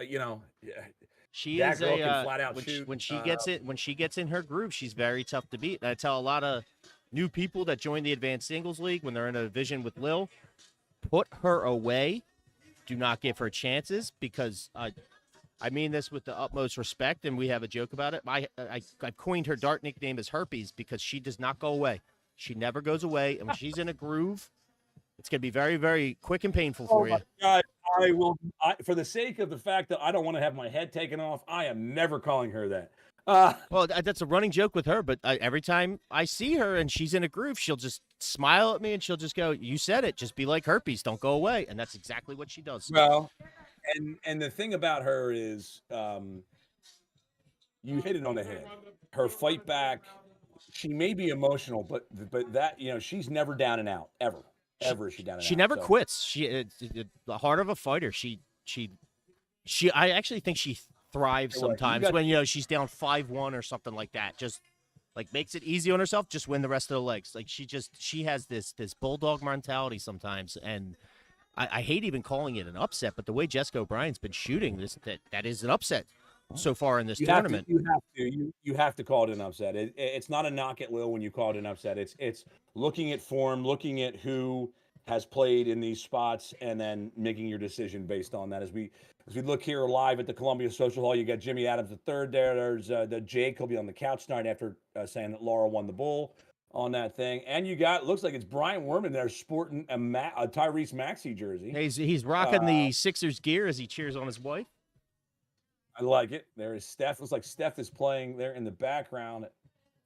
She that is girl a can flat out when, shoot. when she gets in her groove, she's very tough to beat. And I tell a lot of new people that join the Advanced Singles League when they're in a division with Lil, put her away. Do not give her chances because I mean this with the utmost respect, and we have a joke about it. I coined her dart nickname as Herpes because she does not go away. She never goes away, and when she's in a groove, it's going to be very, very quick and painful for you. God, I will, for the sake of the fact that I don't want to have my head taken off, I am never calling her that. Well, that's a running joke with her, but every time I see her and she's in a groove, she'll just smile at me and she'll just go, "You said it. Just be like Herpes. Don't go away." And that's exactly what she does. Well, and the thing about her is, you hit it on the head. Her fight back, she may be emotional, but that she's never down and out ever. Ever is she down and out. She never so. quits. The heart of a fighter. She. I actually think she thrives Hey, what, you sometimes got- when she's down 5-1 or something like that. Just like makes it easy on herself. Just win the rest of the legs. Like she has this bulldog mentality sometimes, and I hate even calling it an upset. But the way Jessica O'Brien's been shooting that is an upset so far in this tournament. You have to call it an upset. It's not a knock at Lil when you call it an upset. It's looking at form, looking at who has played in these spots, and then making your decision based on that. As we look here live at the Columbia Social Hall, you got Jimmy Adams III there. There's the Jake. He'll be on the couch tonight after saying that Laura won the bull on that thing. And you got, looks like it's Brian Werman there sporting a Tyrese Maxey jersey. He's rocking the Sixers gear as he cheers on his wife. I like it. There is Steph. Looks like Steph is playing there in the background.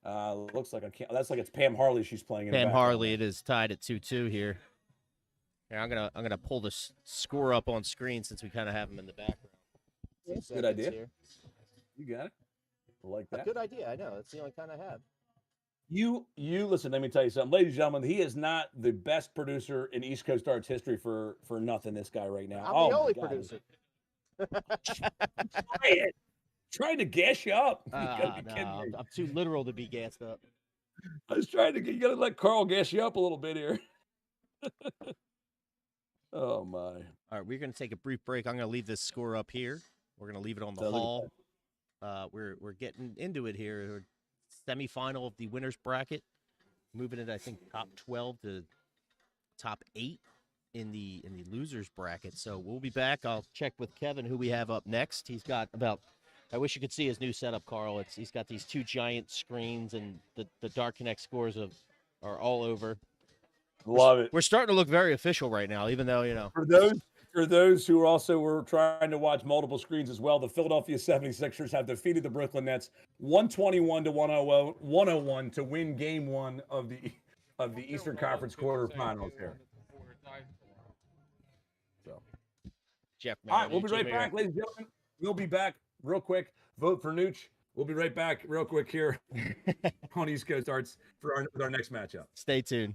Looks like that's like it's Pam Harley she's playing in the Pam background. Harley. It is tied at 2-2 here. Yeah, I'm gonna pull this score up on screen since we kind of have them in the background. Good idea. You got it. I like A that. good idea. I know. That's the only kind I have. You listen. Let me tell you something, ladies and gentlemen. He is not the best producer in East Coast Arts history for nothing. This guy right now. I'm the my only God. producer. Trying to gas you up. You gotta be No, kidding me. I'm too literal to be gassed up. I was trying to get you. Got to let Carl gas you up a little bit here. Oh my! All right, we're going to take a brief break. I'm going to leave this score up here. We're going to leave it on the Sounds like a hall. We're getting into it here. Semifinal of the winners bracket, moving it I think top 12 to top 8 in the losers bracket. So we'll be back. I'll check with Kevin who we have up next. He's got about. I wish you could see his new setup, Carl. He's got these 2 giant screens, and the Dark Connect scores are all over. Love it. We're starting to look very official right now, even though, you know. For those who also were trying to watch multiple screens as well, the Philadelphia 76ers have defeated the Brooklyn Nets 121 to 101 to win game 1 of the Eastern Conference quarterfinals here. So, Jeff, all right, we'll be right back, ladies and gentlemen. We'll be back real quick. Vote for Nooch. We'll be right back real quick here on East Coast Arts for our next matchup. Stay tuned.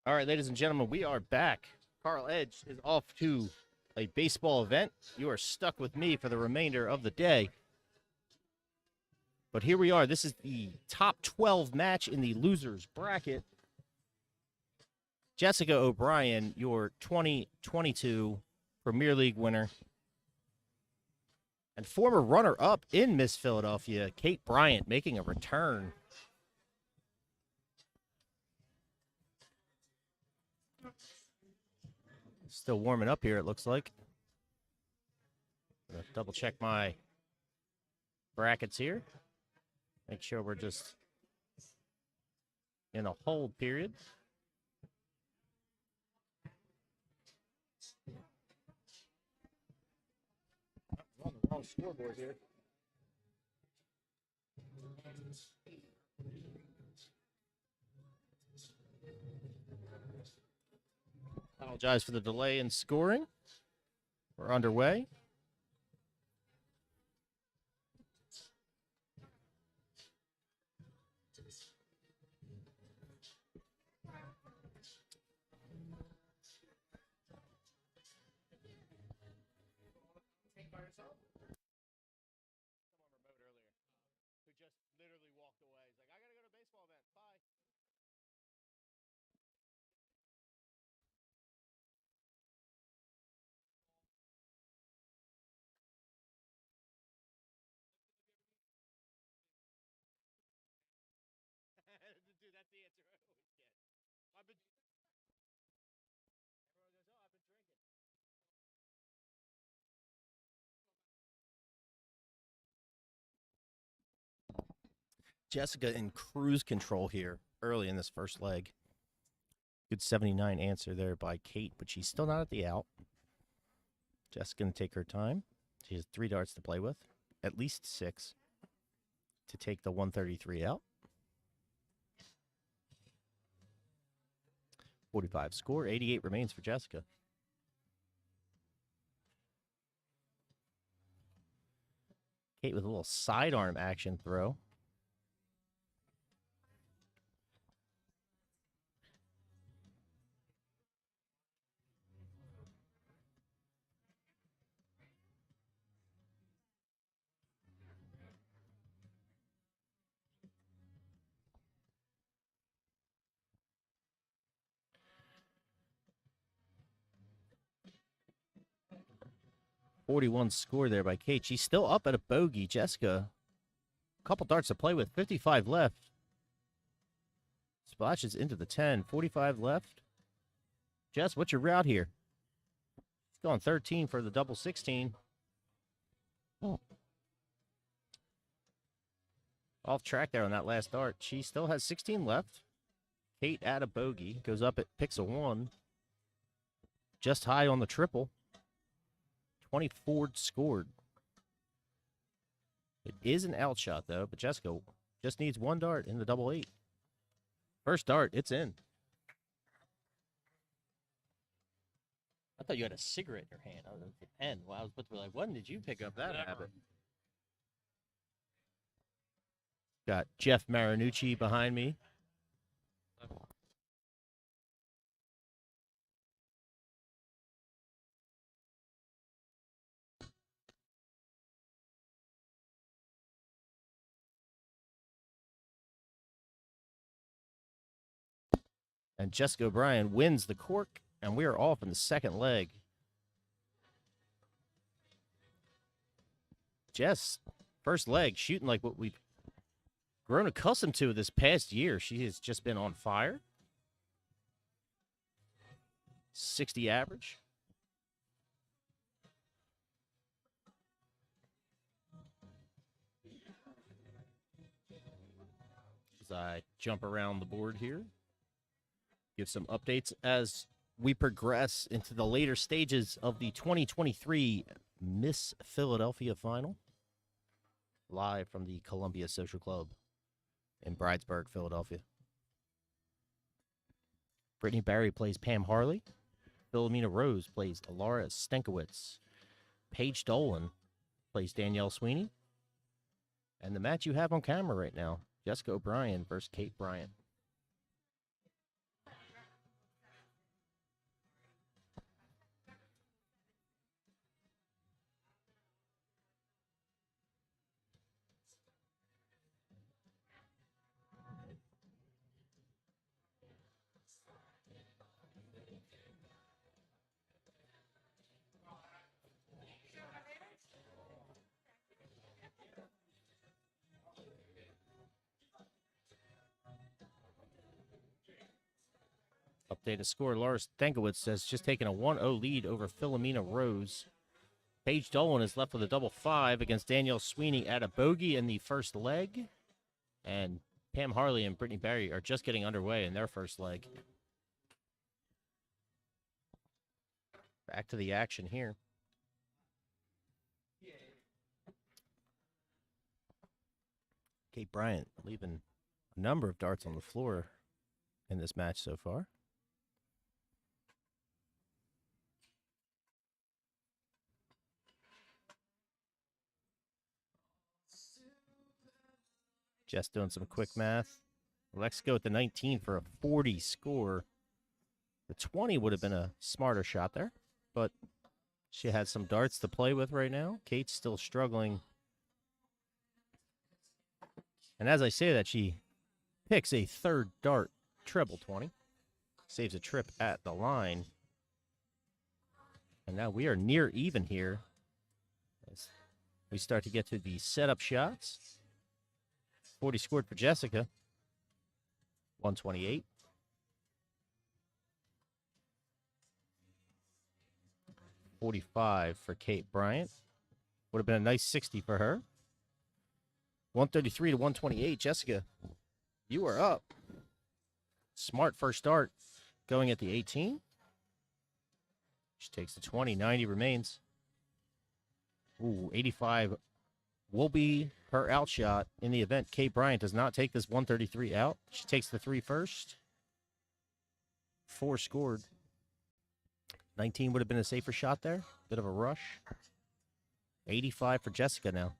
All right, ladies and gentlemen, we are back. Carl Edge is off to a baseball event. You are stuck with me for the remainder of the day. But here we are. This is the top 12 match in the losers bracket. Jessica O'Brien, your 2022 Premier League winner. And former runner-up in Miss Philadelphia, Kate Bryant, making a return. Still warming up here, it looks like. Gonna double check my brackets here. Make sure we're just in a hold period. I'm on the wrong scoreboard here. Apologize for the delay in scoring. We're underway. Dude, that's the answer I always get. I've been. Everyone goes, oh, I've been drinking. Jessica in cruise control here early in this first leg. Good 79 answer there by Kate, but she's still not at the out. Jessica going to take her time. She has 3 darts to play with, at least 6 to take the 133 out. 45 score, 88 remains for Jessica. Kate with a little sidearm action throw. .41 score there by Kate. She's still up at a bogey. Jessica, a couple darts to play with. 55 left. Splashes into the 10. 45 left. Jess, what's your route here? She's going 13 for the double 16. Oh. Off track there on that last dart. She still has 16 left. Kate at a bogey. Goes up, it picks a 1. Just high on the triple. 24 scored. It is an outshot, though, but Jessica just needs 1 dart in the double 8. First dart, it's in. I thought you had a cigarette in your hand. I was a pen. Well, I was about to be like, when did you pick up that habit? Got Jeff Marinucci behind me. And Jessica O'Brien wins the cork, and we are off in the second leg. Jess, first leg, shooting like what we've grown accustomed to this past year. She has just been on fire. 60 average. As I jump around the board here. Give some updates as we progress into the later stages of the 2023 Miss Philadelphia final. Live from the Columbia Social Club in Bridesburg, Philadelphia. Brittany Barry plays Pam Harley. Philomena Rose plays Laura Stenkowitz. Paige Dolan plays Danielle Sweeney. And the match you have on camera right now, Jessica O'Brien versus Kate Bryant. Updated score. Laura Stankiewicz has just taken a 1-0 lead over Philomena Rose. Paige Dolan is left with a double 5 against Danielle Sweeney at a bogey in the first leg. And Pam Harley and Brittany Barry are just getting underway in their first leg. Back to the action here. Kate Bryant leaving a number of darts on the floor in this match so far. Just doing some quick math. Let's go with the 19 for a 40 score. The 20 would have been a smarter shot there, but she has some darts to play with right now. Kate's still struggling. And as I say that, she picks a third dart, treble 20. Saves a trip at the line. And now we are near even here as we start to get to the setup shots. 40 scored for Jessica. 128. $45 for Kate Bryant. Would have been a nice 60 for her. 133 to 128. Jessica, you are up. Smart first start going at the 18. She takes the 20. 90 remains. Ooh, 85 will be her outshot in the event. Kate Bryant does not take this 133 out. She takes the 3 first. 4 scored. 19 would have been a safer shot there. Bit of a rush. 85 for Jessica now.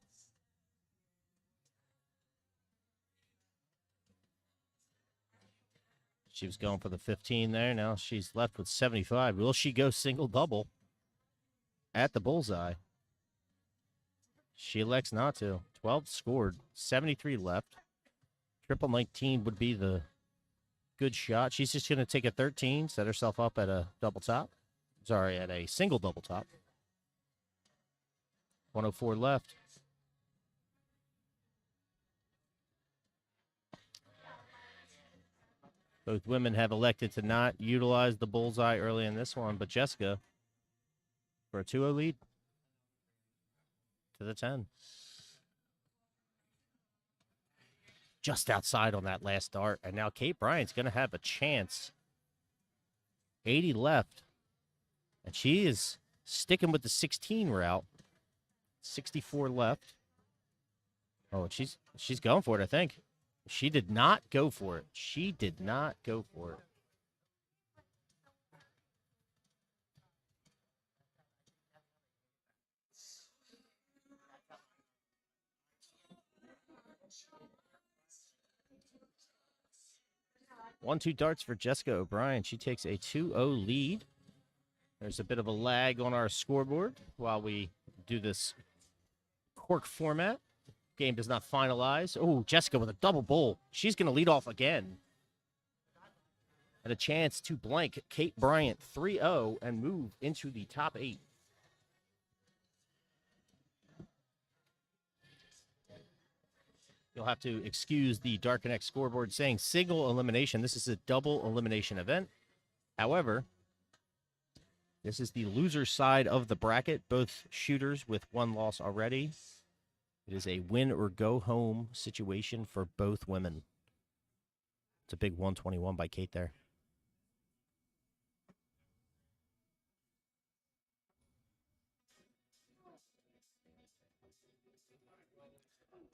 She was going for the 15 there. Now she's left with 75. Will she go single-double at the bullseye? She elects not to. 12 scored. 73 left. Triple 19 would be the good shot. She's just going to take a 13, set herself up at a double top. Sorry, at a single double top. 104 left. Both women have elected to not utilize the bullseye early in this one, but Jessica for a 2-0 lead to the 10. Just outside on that last dart, and now Kate Bryant's going to have a chance. 80 left, and she is sticking with the 16 route. 64 left. Oh, she's going for it, I think. She did not go for it. She did not go for it. One, 2 darts for Jessica O'Brien. She takes a 2-0 lead. There's a bit of a lag on our scoreboard while we do this cork format. Game does not finalize. Oh, Jessica with a double bowl. She's going to lead off again. And a chance to blank Kate Bryant 3-0 and move into the top 8. You'll have to excuse the Dark Connect scoreboard saying single elimination. This is a double elimination event. However, this is the loser side of the bracket. Both shooters with 1 loss already. It is a win or go home situation for both women. It's a big 121 by Kate there.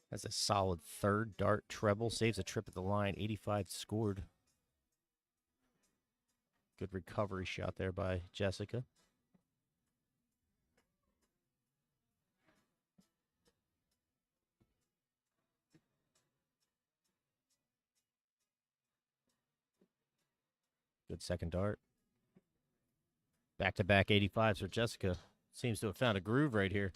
That's a solid third dart treble. Saves a trip at the line. 85 scored. Good recovery shot there by Jessica. Good second dart. Back-to-back 85s for Jessica. Seems to have found a groove right here.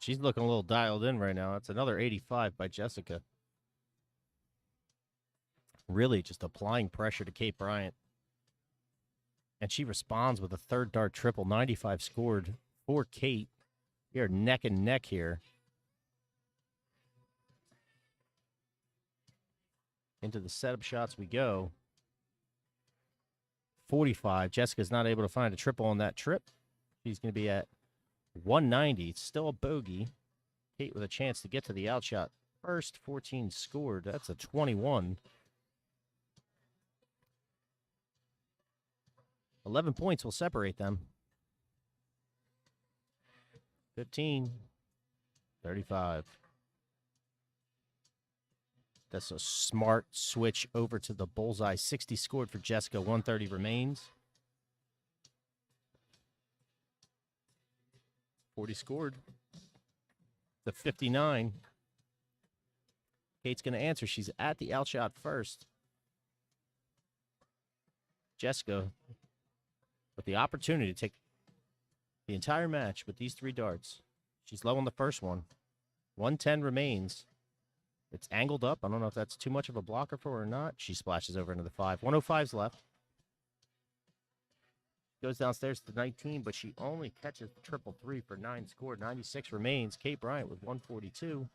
She's looking a little dialed in right now. That's another 85 by Jessica. Really just applying pressure to Kate Bryant. And she responds with a third dart triple, 95 scored for Kate. We are neck and neck here. Into the setup shots we go. 45. Jessica's not able to find a triple on that trip. She's going to be at 190. It's still a bogey. Kate with a chance to get to the outshot first. 14 scored. That's a 21. 11 points will separate them. 15. 35. That's a smart switch over to the bullseye. 60 scored for Jessica. 130 remains. 40 scored. The 59. Kate's going to answer. She's at the outshot first. Jessica with the opportunity to take the entire match with these 3 darts. She's low on the first one. 110 remains. It's angled up. I don't know if that's too much of a blocker for her or not. She splashes over into the 5. 105's left. Goes downstairs to 19, but she only catches the triple 3 for 9 scored. 96 remains. Kate Bryant with 142.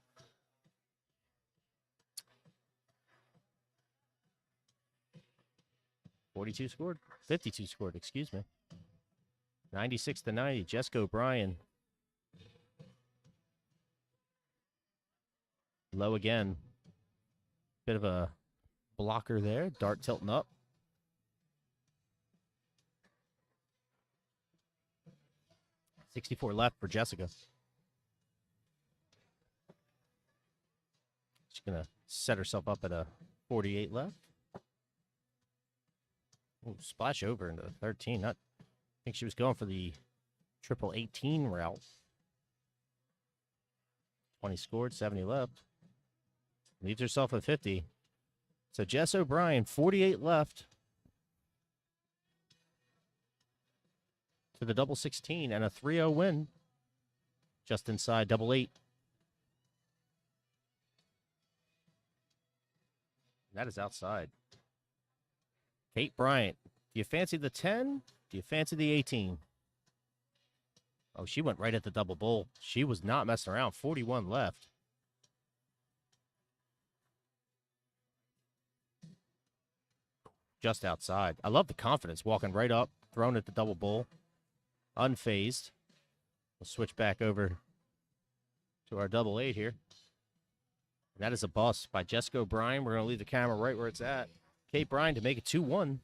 $42 scored. 52 scored, excuse me. 96 to 90. Jessica O'Brien. Low again. Bit of a blocker there. Dart tilting up. $64 left for Jessica. She's going to set herself up at a 48 left. Ooh, splash over into 13. I think she was going for the triple 18 route. 20 scored, 70 left. Leaves herself at 50. So Jess O'Brien, 48 left. To the double 16 and a 3-0 win. Just inside double 8. That is outside. Kate Bryant, do you fancy the 10? Do you fancy the 18? Oh, she went right at the double bull. She was not messing around. 41 left. Just outside. I love the confidence. Walking right up, throwing at the double bull. Unfazed. We'll switch back over to our double 8 here. And that is a bust by Jessica O'Brien. We're going to leave the camera right where it's at. Kate Bryant to make it 2-1.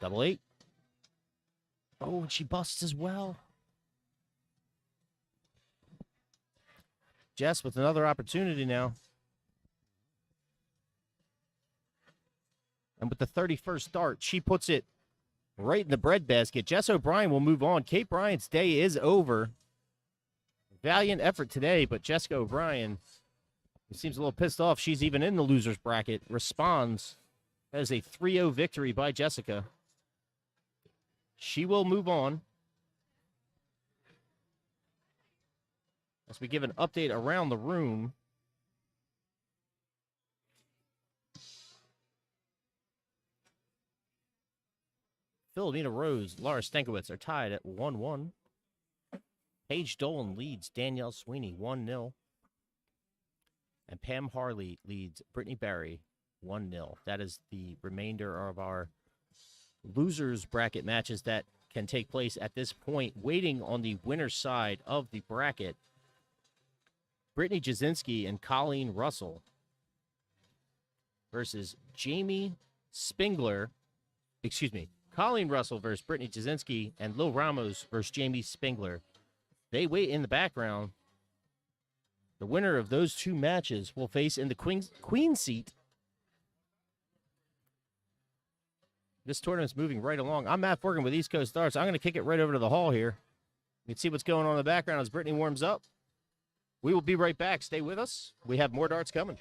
Double 8. Oh, and she busts as well. Jess with another opportunity now. And with the 31st dart, she puts it right in the breadbasket. Jess O'Brien will move on. Kate Bryant's day is over. Valiant effort today, but Jessica O'Brien seems a little pissed off. She's even in the loser's bracket. Responds. That is a 3-0 victory by Jessica. She will move on. As we give an update around the room. Philomena Rose, Laura Stankiewicz are tied at 1-1. Paige Dolan leads Danielle Sweeney 1-0. And Pam Harley leads Brittany Barry 1-0. That is the remainder of our losers bracket matches that can take place at this point. Waiting on the winner's side of the bracket, Brittany Jasinski and Colleen Russell versus Jamie Spingler. Excuse me. Colleen Russell versus Brittany Jasinski and Lil Ramos versus Jamie Spingler. They wait in the background. The winner of those 2 matches will face in the queen seat. This tournament's moving right along. I'm Matt Forgan with East Coast Darts. I'm going to kick it right over to the hall here. You can see what's going on in the background as Brittany warms up. We will be right back. Stay with us. We have more darts coming.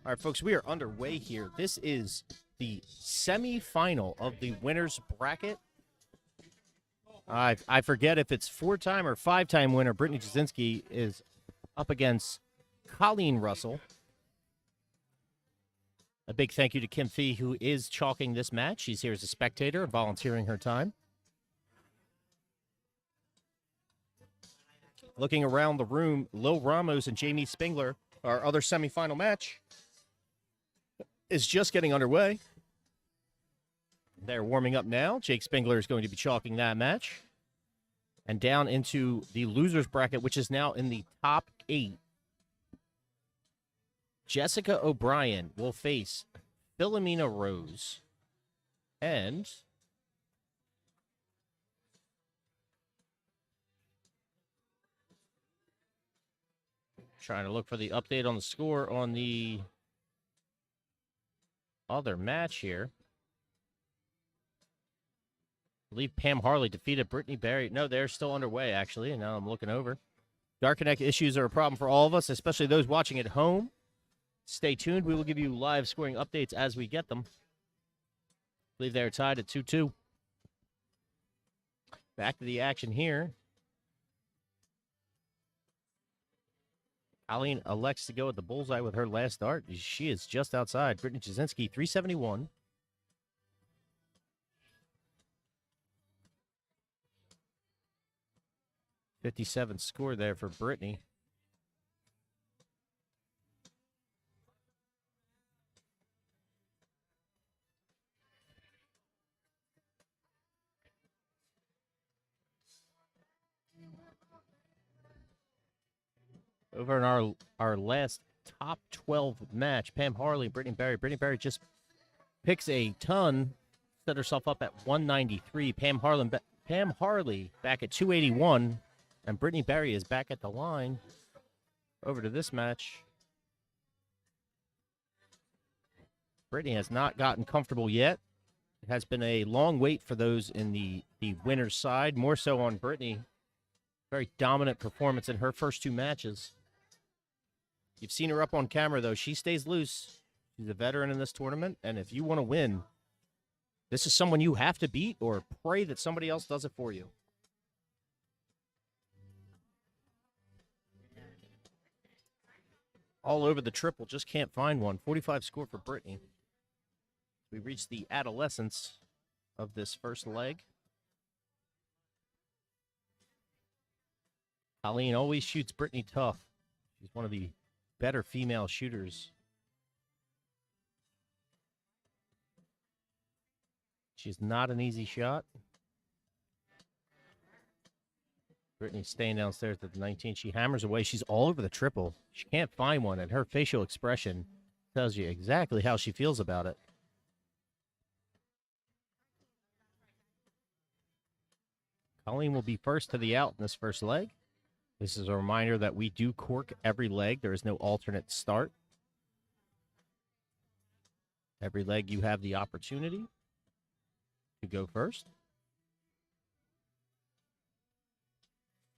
All right, folks, we are underway here. This is the semifinal of the winners bracket. I forget if it's 4-time or 5-time winner. Brittany Jasinski is up against Colleen Russell. A big thank you to Kim Fee, who is chalking this match. She's here as a spectator, volunteering her time. Looking around the room, Lil Ramos and Jamie Spingler, our other semifinal match, is just getting underway. They're warming up now. Jake Spingler is going to be chalking that match. And down into the losers bracket, which is now in the top 8. Jessica O'Brien will face Philomena Rose. And trying to look for the update on the score on the other match here. I believe Pam Harley defeated Brittany Berry. No, they're still underway, actually, and now I'm looking over. Dark Connect issues are a problem for all of us, especially those watching at home. Stay tuned. We will give you live scoring updates as we get them. I believe they're tied at 2-2. Back to the action here. Colleen elects to go with the bullseye with her last dart. She is just outside. Brittany Jasinski, 371. .57 score there for Brittany. Over in our last top 12 match, Pam Harley, Brittany Berry. Brittany Berry just picks a ton, set herself up at 193. Pam Harley back at 281, and Brittany Berry is back at the line. Over to this match. Brittany has not gotten comfortable yet. It has been a long wait for those in the winner's side, more so on Brittany. Very dominant performance in her first 2 matches. You've seen her up on camera, though. She stays loose. She's a veteran in this tournament, and if you want to win, this is someone you have to beat or pray that somebody else does it for you. All over the triple, just can't find one. 45 score for Brittany. We reached the adolescence of this first leg. Colleen always shoots Brittany tough. She's one of the better female shooters. She's not an easy shot. Brittany's staying downstairs at the 19. She hammers away. She's all over the triple. She can't find one, and her facial expression tells you exactly how she feels about it. Colleen will be first to the out in this first leg. This is a reminder that we do cork every leg. There is no alternate start. Every leg you have the opportunity to go first.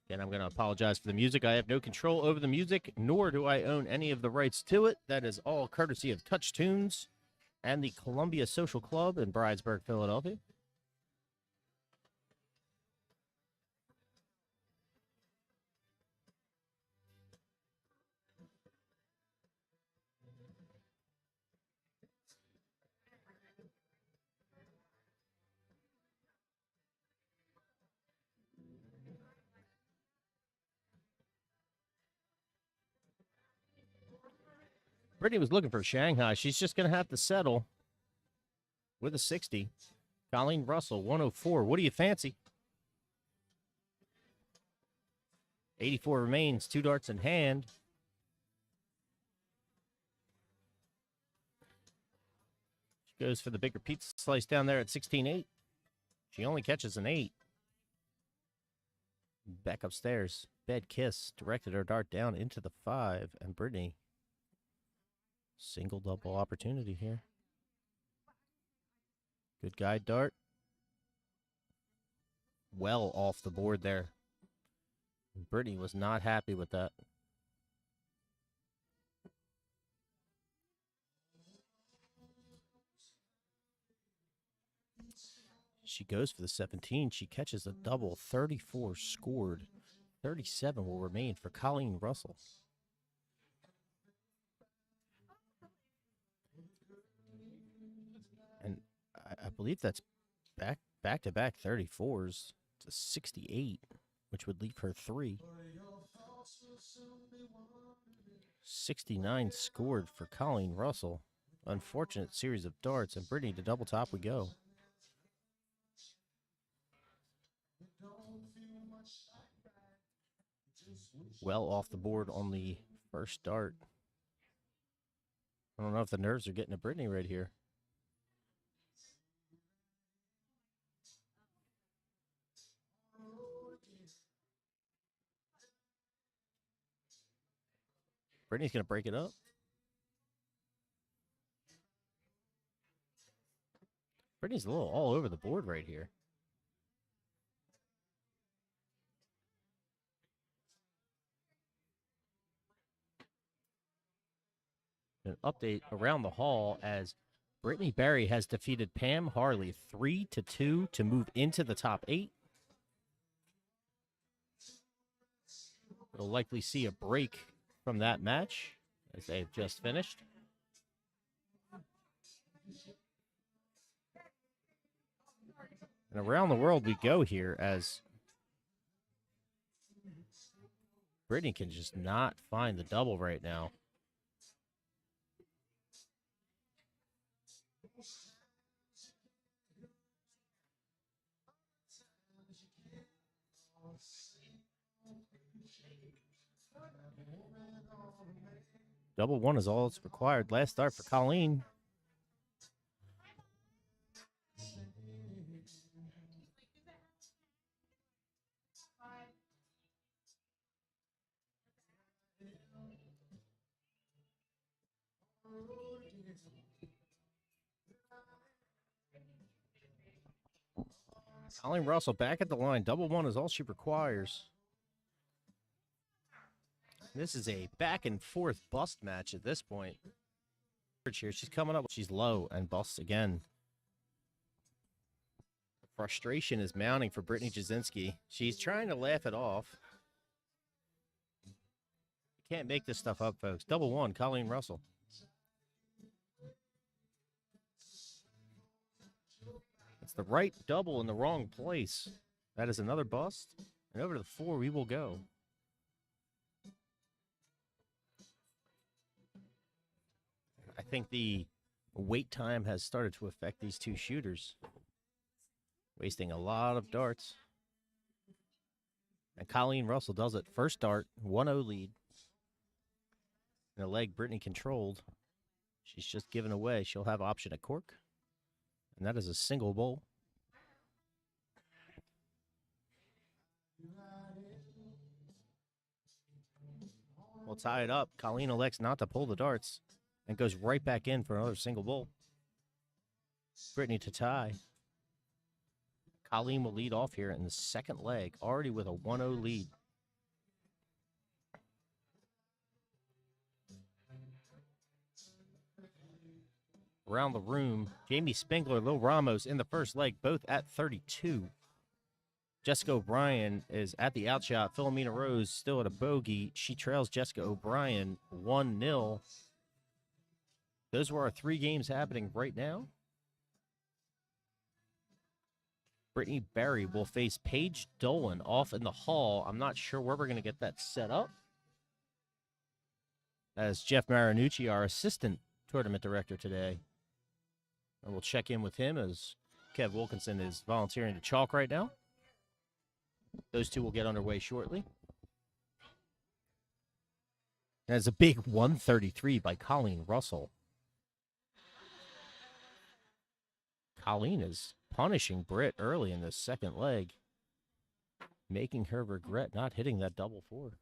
Again, I'm going to apologize for the music. I have no control over the music, nor do I own any of the rights to it. That is all courtesy of Touch Tunes and the Columbia Social Club in Bridesburg, Philadelphia. Brittany was looking for Shanghai. She's just going to have to settle with a 60. Colleen Russell, 104. What do you fancy? 84 remains, 2 darts in hand. She goes for the bigger pizza slice down there at 16-8. She only catches an 8. Back upstairs. Bad kiss. Directed her dart down into the 5. And Brittany, single double opportunity here. Good guide dart. Well off the board there. Brittany was not happy with that. She goes for the 17. She catches a double. 34 scored. 37 will remain for Colleen Russell. And I believe that's back-to-back 34s to 68, which would leave her 3. 69 scored for Colleen Russell. Unfortunate series of darts, and Brittany to double top we go. Well off the board on the first dart. I don't know if the nerves are getting to Brittany right here. Brittany's going to break it up. Brittany's a little all over the board right here. An update around the hall as Brittany Barry has defeated Pam Harley 3-2 to move into the top 8. We'll likely see a break from that match as they've just finished. And around the world we go here as Brittany can just not find the double right now. Double one is all that's required. Last start for Colleen. Colleen Russell back at the line. Double one is all she requires. This is a back and forth bust match at this point. Here, she's coming up. She's low and busts again. Frustration is mounting for Brittany Jasinski. She's trying to laugh it off. You can't make this stuff up, folks. Double one, Colleen Russell. It's the right double in the wrong place. That is another bust. And over to the 4 we will go. I think the wait time has started to affect these two shooters. Wasting a lot of darts. And Colleen Russell does it. First dart, 1-0 lead. And a leg Brittany controlled. She's just given away. She'll have option at cork. And that is a single bowl. We'll tie it up. Colleen elects not to pull the darts and goes right back in for another single bowl. Brittany to tie. Colleen will lead off here in the second leg, already with a 1-0 lead. Around the room, Jamie Spengler, Lil Ramos in the first leg, both at 32. Jessica O'Brien is at the outshot. Philomena Rose still at a bogey. She trails Jessica O'Brien 1-0. Those were our 3 games happening right now. Brittany Barry will face Paige Dolan off in the hall. I'm not sure where we're going to get that set up. As Jeff Marinucci, our assistant tournament director today. And we'll check in with him as Kev Wilkinson is volunteering to chalk right now. Those two will get underway shortly. That's a big 133 by Colleen Russell. Colleen is punishing Britt early in the second leg, making her regret not hitting that double 4.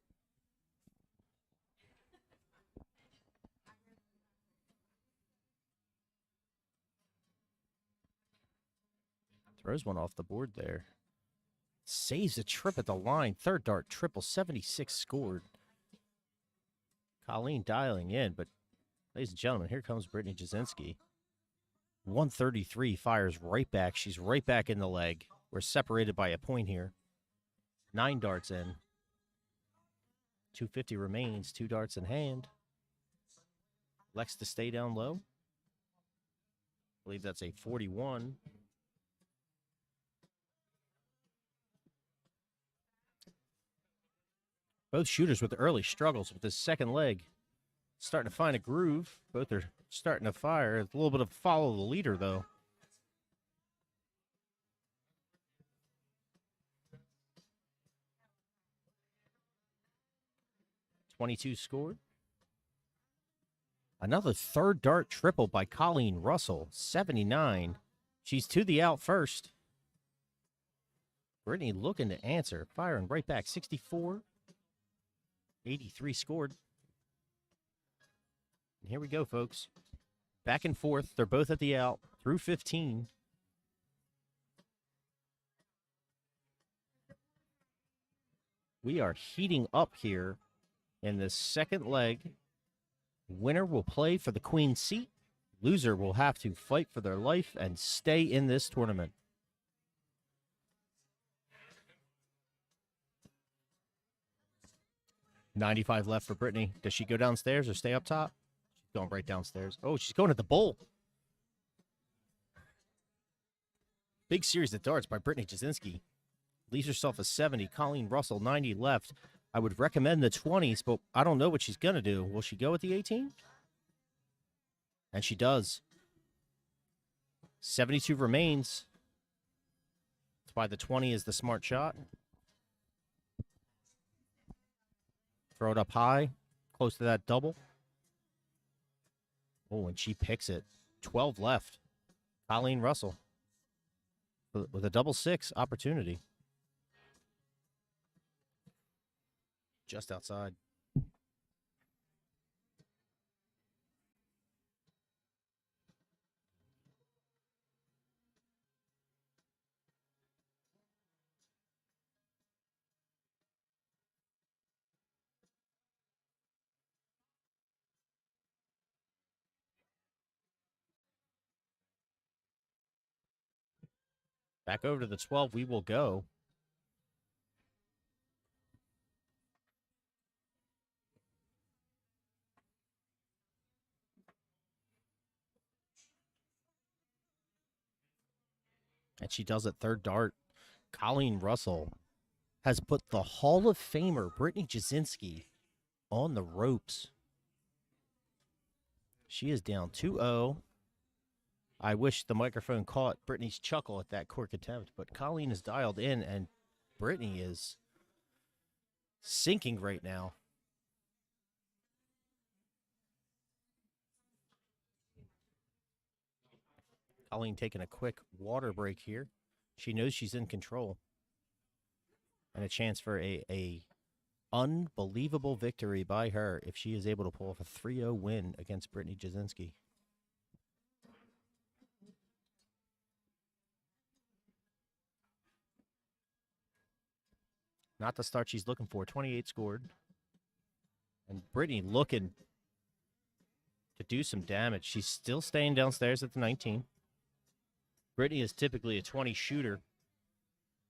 Throws one off the board there. Saves a trip at the line. Third dart, triple, 76 scored. Colleen dialing in, but ladies and gentlemen, here comes Brittany Jasinski. 133 fires right back. She's right back in the leg. We're separated by a point here. 9 darts in. 250 remains. 2 darts in hand. Lex to stay down low. I believe that's a 41. Both shooters with early struggles with this second leg. Starting to find a groove. Both are starting to fire. It's a little bit of follow the leader, though. .22 scored. Another third dart triple by Colleen Russell, 79. She's to the out first. Brittany looking to answer, firing right back, 64. 83 scored. And here we go, folks. Back and forth. They're both at the out through 15. We are heating up here in the second leg. Winner will play for the queen seat. Loser will have to fight for their life and stay in this tournament. .95 left for Brittany. Does she go downstairs or stay up top? She's going right downstairs. Oh, she's going at the bowl. Big series of darts by Brittany Jasinski. Leaves herself a 70. Colleen Russell, 90 left. I would recommend the 20s, but I don't know what she's going to do. Will she go with the 18? And she does. 72 remains. That's why the 20 is the smart shot. Throw it up high, close to that double. Oh, and she picks it. 12 left. Colleen Russell with a double 6 opportunity. Just outside. Back over to the 12 we will go. And she does it third dart. Colleen Russell has put the Hall of Famer Brittany Jasinski on the ropes. She is down 2-0. I wish the microphone caught Brittany's chuckle at that cork attempt, but Colleen is dialed in, and Brittany is sinking right now. Colleen taking a quick water break here. She knows she's in control. And a chance for a unbelievable victory by her if she is able to pull off a 3-0 win against Brittany Jasinski. Not the start she's looking for. 28 scored. And Brittany looking to do some damage. She's still staying downstairs at the 19. Brittany is typically a 20 shooter.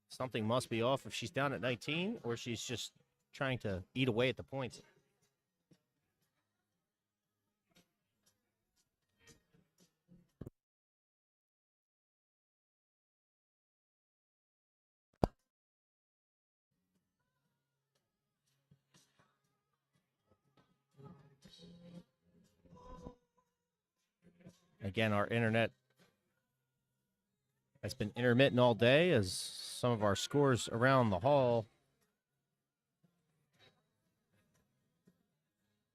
Something must be off if she's down at 19 or she's just trying to eat away at the points. Again, our internet has been intermittent all day as some of our scores around the hall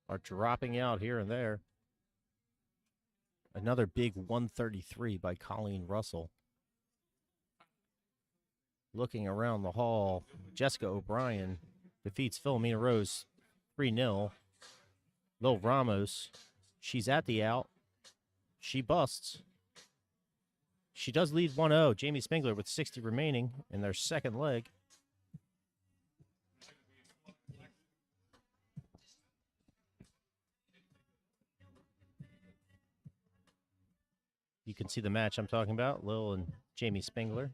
are dropping out here and there. Another big 133 by Colleen Russell. Looking around the hall, Jessica O'Brien defeats Philomena Rose 3-0. Lil Ramos, she's at the out. She busts. She does lead 1-0. Jamie Spengler with 60 remaining in their second leg. You can see the match I'm talking about, Lil and Jamie Spengler.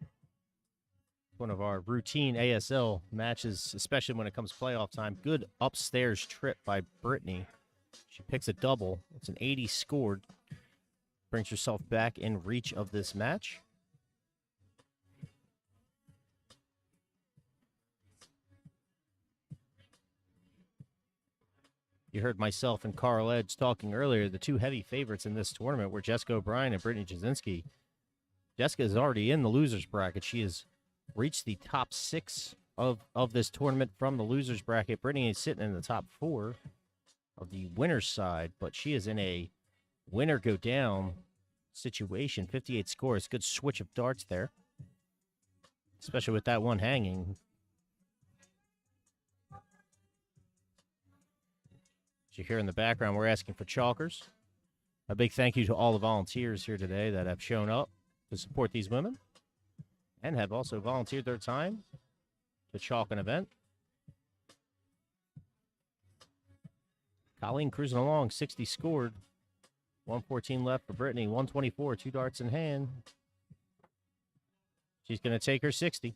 One of our routine ASL matches, especially when it comes playoff time. Good upstairs trip by Brittany. She picks a double. It's an 80 scored. Brings herself back in reach of this match. You heard myself and Carl Edge talking earlier. The two heavy favorites in this tournament were Jessica O'Brien and Brittany Jasinski. Jessica is already in the losers bracket. She has reached the top 6 of this tournament from the losers bracket. Brittany is sitting in the top 4 of the winner's side, but she is in a winner go down situation. 58 scores. Good switch of darts there, especially with that one hanging. As you hear in the background, we're asking for chalkers. A big thank you to all the volunteers here today that have shown up to support these women and have also volunteered their time to chalk an event. Colleen cruising along, 60 scored. 114 left for Brittany, 124, 2 darts in hand. She's going to take her 60.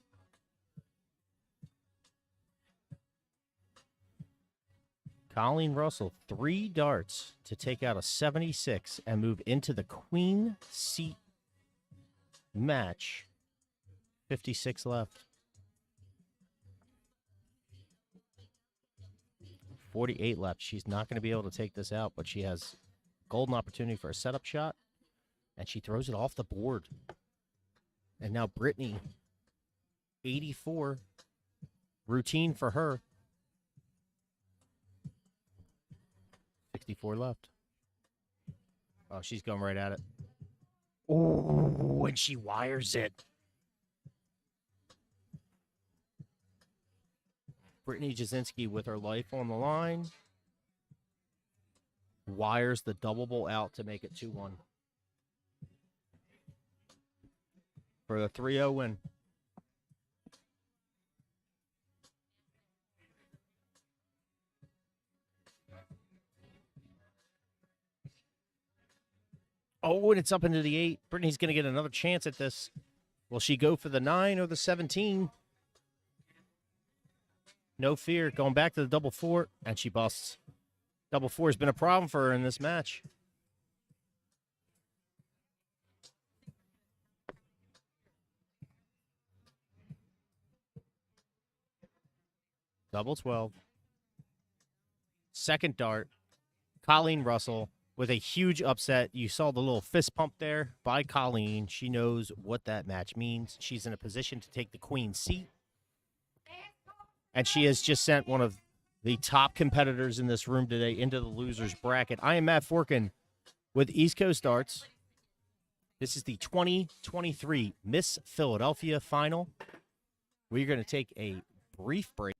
Colleen Russell, 3 darts to take out a 76 and move into the queen seat match. 56 left. 48 left. She's not going to be able to take this out, but she has golden opportunity for a setup shot, and she throws it off the board. And now Brittany, 84, routine for her. 64 left. Oh, she's going right at it. Oh, and she wires it. Brittany Jasinski with her life on the line. Wires the double bowl out to make it 2-1. For the 3-0 win. Oh, and it's up into the 8. Brittany's going to get another chance at this. Will she go for the 9 or the 17? No fear. Going back to the double 4, and she busts. Double 4 has been a problem for her in this match. Double 12. Second dart. Colleen Russell with a huge upset. You saw the little fist pump there by Colleen. She knows what that match means. She's in a position to take the queen seat. And she has just sent one of the top competitors in this room today into the loser's bracket. I am Matt Forkin with East Coast Darts. This is the 2023 Miss Philadelphia final. We're going to take a brief break.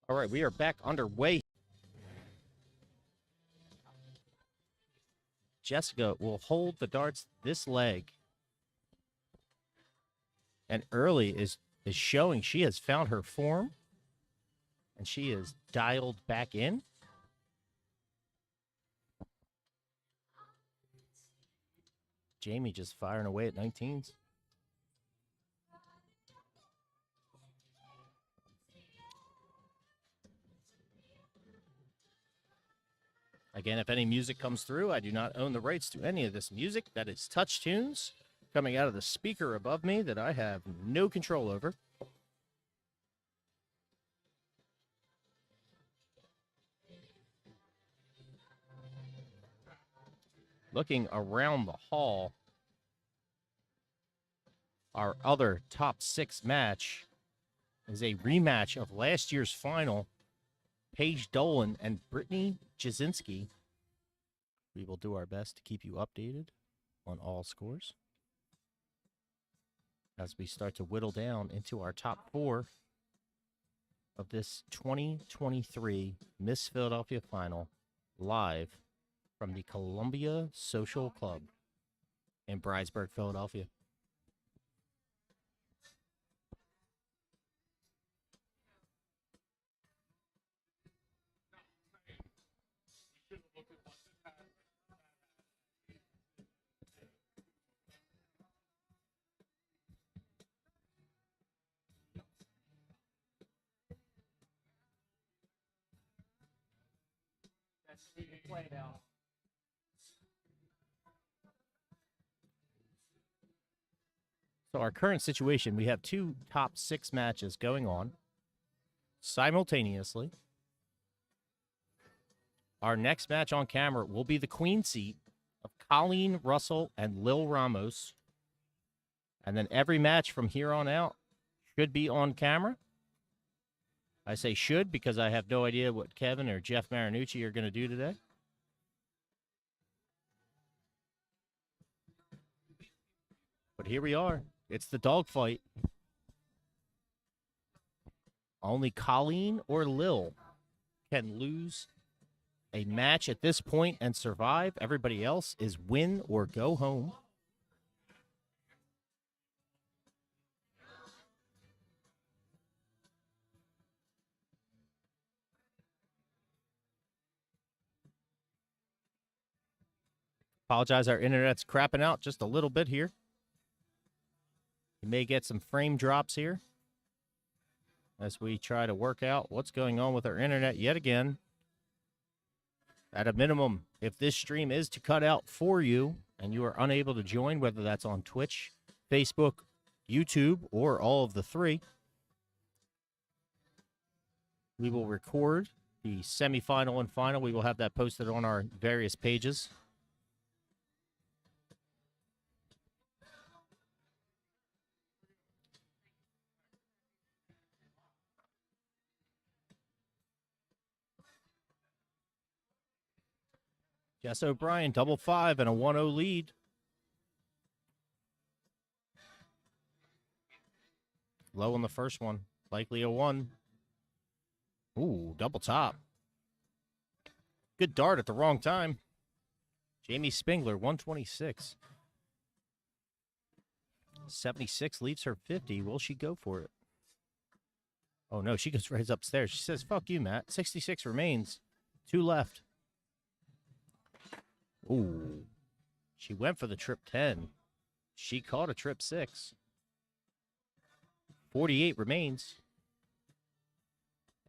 All right, we are back underway. Jessica will hold the darts this leg. And early is showing she has found her form. And she is dialed back in. Jamie just firing away at 19s. Again, if any music comes through, I do not own the rights to any of this music. That is Touch Tunes coming out of the speaker above me that I have no control over. Looking around the hall, our other top 6 match is a rematch of last year's final. Paige Dolan and Brittany Jasinski. We will do our best to keep you updated on all scores as we start to whittle down into our top 4 of this 2023 Miss Philadelphia Final live from the Columbia Social Club in Bridesburg, Philadelphia. So our current situation, we have 2 top 6 matches going on simultaneously. Our next match on camera will be the Queen Seat of Colleen Russell and Lil Ramos. And then every match from here on out should be on camera. I say should because I have no idea what Kevin or Jeff Marinucci are going to do today. But here we are. It's the dogfight. Only Colleen or Lil can lose a match at this point and survive. Everybody else is win or go home. Apologize, our internet's crapping out just a little bit here. You may get some frame drops here as we try to work out what's going on with our internet yet again. At a minimum, if this stream is to cut out for you and you are unable to join, whether that's on Twitch, Facebook, YouTube, or all of the 3, we will record the semifinal and final. We will have that posted on our various pages. Jess O'Brien, 5-5 and a 1-0 lead. Low on the first one. Likely a 1. Ooh, double top. Good dart at the wrong time. Jamie Spingler, 126. 76 leaves her 50. Will she go for it? Oh, no, she goes right upstairs. She says, fuck you, Matt. 66 remains. 2 left. Ooh, she went for the trip 10. She caught a trip 6. 48 remains.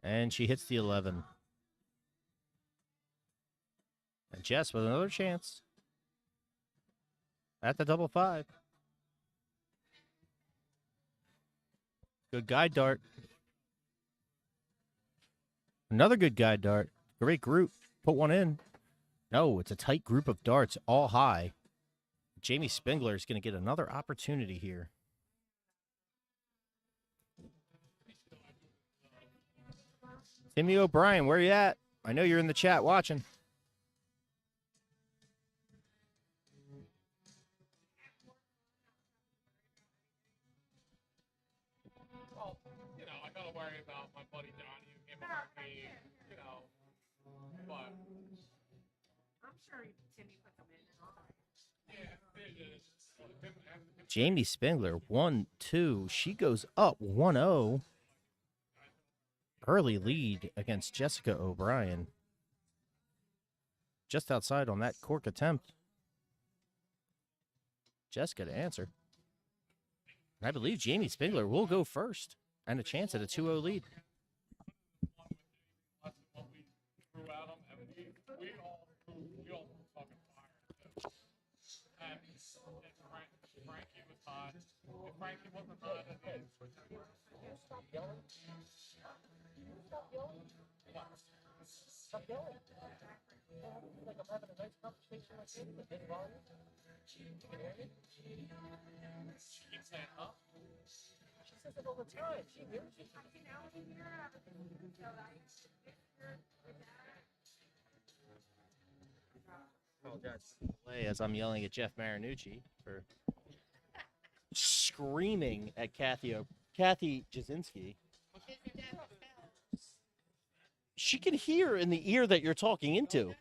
And she hits the 11. And Jess with another chance at the 5-5. Good guide dart. Another good guide dart. Great group. Put one in. No, it's a tight group of darts, all high. Jamie Spingler is going to get another opportunity here. Timmy O'Brien, where you at? I know you're in the chat watching. Well, I gotta worry about my buddy Donnie who gave you know, but I'm sure Timmy put them in and all that. Jamie Spengler, 1-2. She goes up 1-0. Early lead against Jessica O'Brien. Just outside on that cork attempt. Jessica to answer. And I believe Jamie Spengler will go first and a chance at a 2-0 lead. what we threw at them, and we all fucking fired. And Frankie was hot. If Frankie wasn't hot, then they didn't switch it. Stop yelling. Stop yelling. Stop yelling. Like I'm having a nice conversation with you with big volume. You can hear me? She keeps saying, huh? She says it all the time. She hears you. Apologize for the delay as I'm yelling at Jeff Marinucci for screaming at Kathy Jasinski. She can hear in the ear that you're talking into.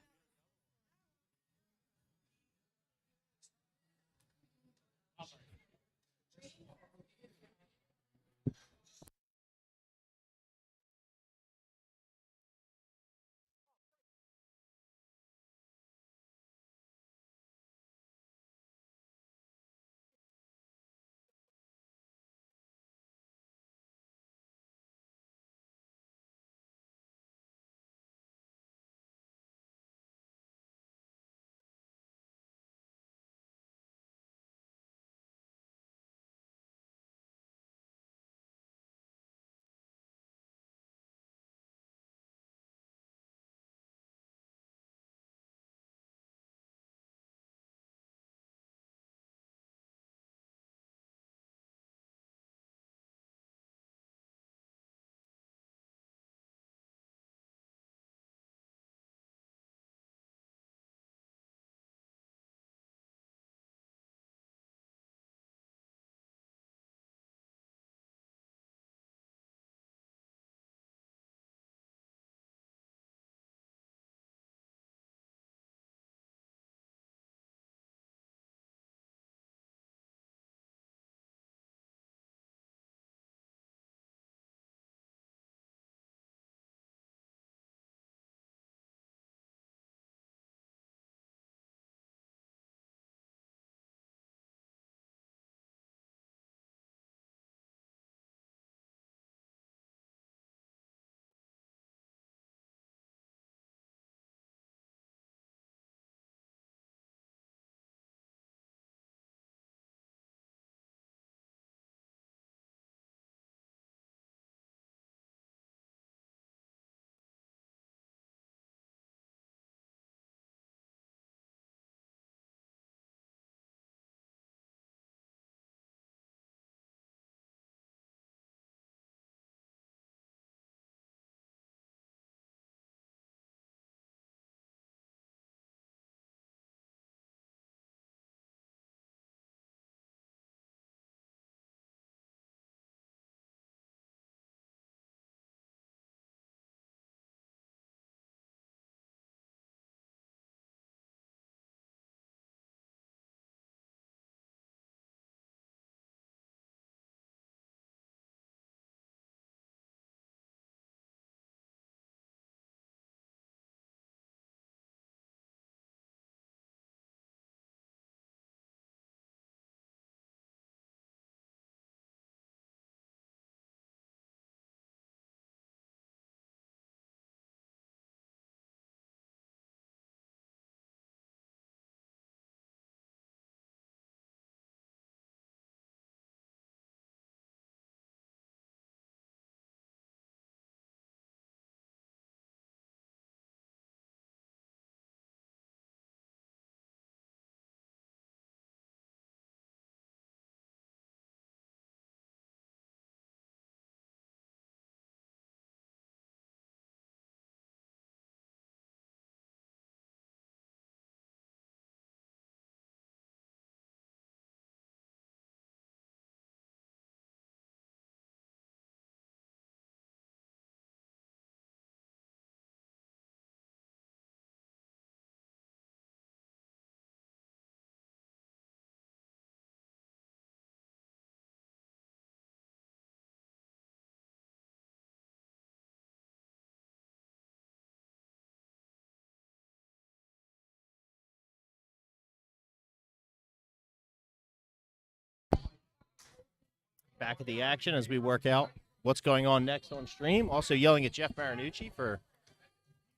Back at the action as we work out what's going on next on stream. Also yelling at Jeff Marinucci for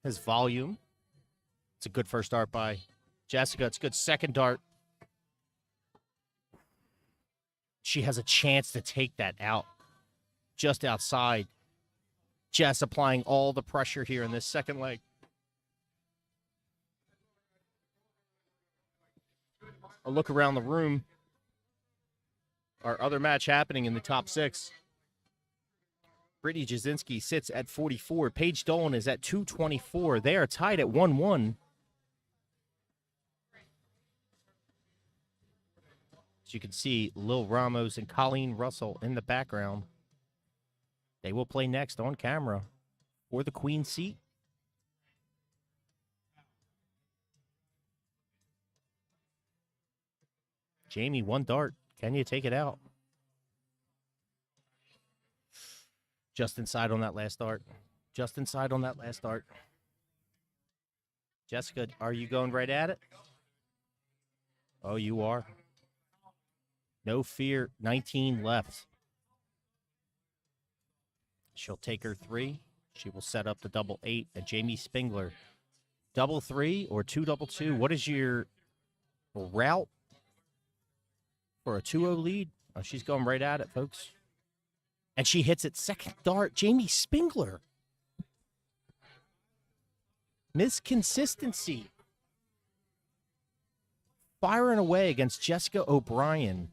his volume. It's a good first dart by Jessica. It's a good second dart. She has a chance to take that out just outside. Jess applying all the pressure here in this second leg. A look around the room. Our other match happening in the top 6. Brittany Jasinski sits at 44. Paige Dolan is at 224. They are tied at 1-1. As you can see, Lil Ramos and Colleen Russell in the background. They will play next on camera for the Queen seat. Jamie, one dart. Can you take it out? Just inside on that last dart. Just inside on that last dart. Jessica, are you going right at it? Oh, you are. No fear. 19 left. She'll take her 3. She will set up the double 8. And Jamie Spingler. Double 3 or 2-2-2. What is your route for a 2-0 lead? Oh, she's going right at it, folks. And she hits it second dart. Jamie Spingler. Miss Consistency. Firing away against Jessica O'Brien.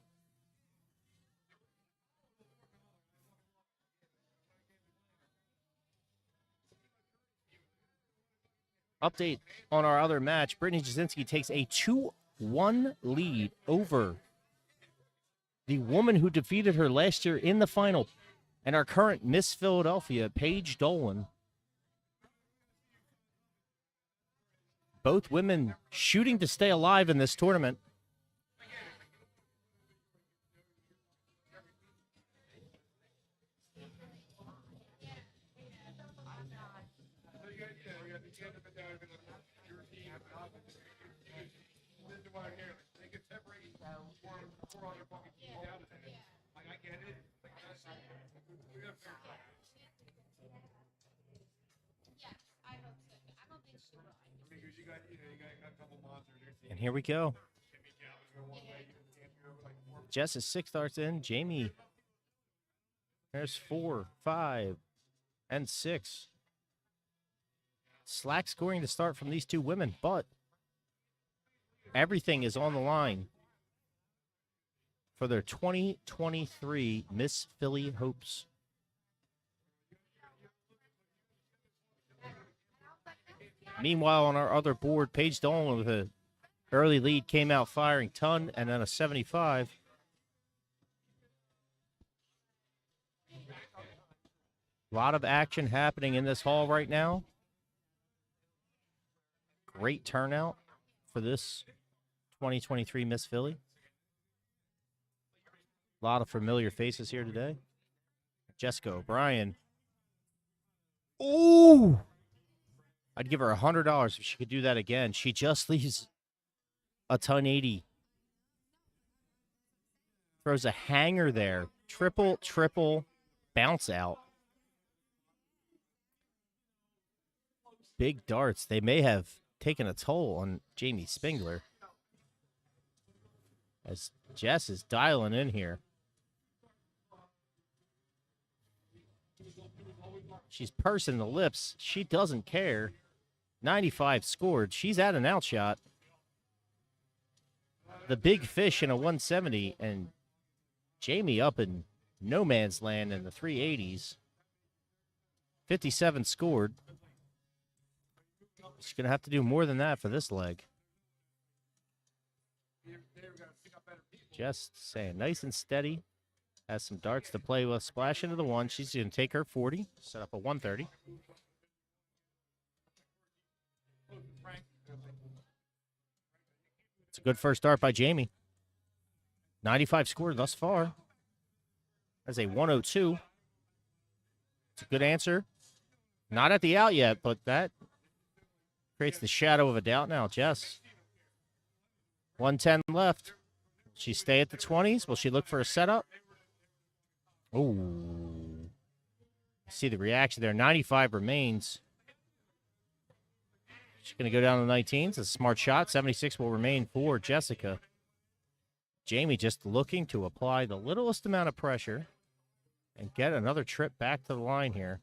Update on our other match. Brittany Jasinski takes a 2-1 lead over the woman who defeated her last year in the final and our current Miss Philadelphia, Paige Dolan. Both women shooting to stay alive in this tournament. And here we go. Jess is 6 darts in. Jamie, there's 4, 5, and 6. Slack scoring to start from these two women, but everything is on the line for their 2023 Miss Philly hopes. Meanwhile, on our other board, Paige Dolan with an early lead came out firing ton and then a 75. A lot of action happening in this hall right now. Great turnout for this 2023 Miss Philly. A lot of familiar faces here today. Jessica O'Brien. Ooh! I'd give her $100 if she could do that again. She just leaves a ton 80. Throws a hanger there. Triple bounce out. Big darts. They may have taken a toll on Jamie Spingler. As Jess is dialing in here. She's pursing the lips. She doesn't care. 95 scored. She's at an outshot. The big fish in a 170, and Jamie up in no man's land in the 380s. 57 scored. She's going to have to do more than that for this leg. Just saying, nice and steady. Has some darts to play with. Splash into the 1. She's going to take her 40. Set up a 130. It's a good first dart by Jamie. 95 scored thus far. That's a 102. It's a good answer. Not at the out yet, but that creates the shadow of a doubt now. Jess. 110 left. She stay at the 20s? Will she look for a setup? Oh. See the reaction there. 95 remains. She's going to go down to 19s. It's a smart shot. 76 will remain for Jessica. Jamie just looking to apply the littlest amount of pressure and get another trip back to the line here.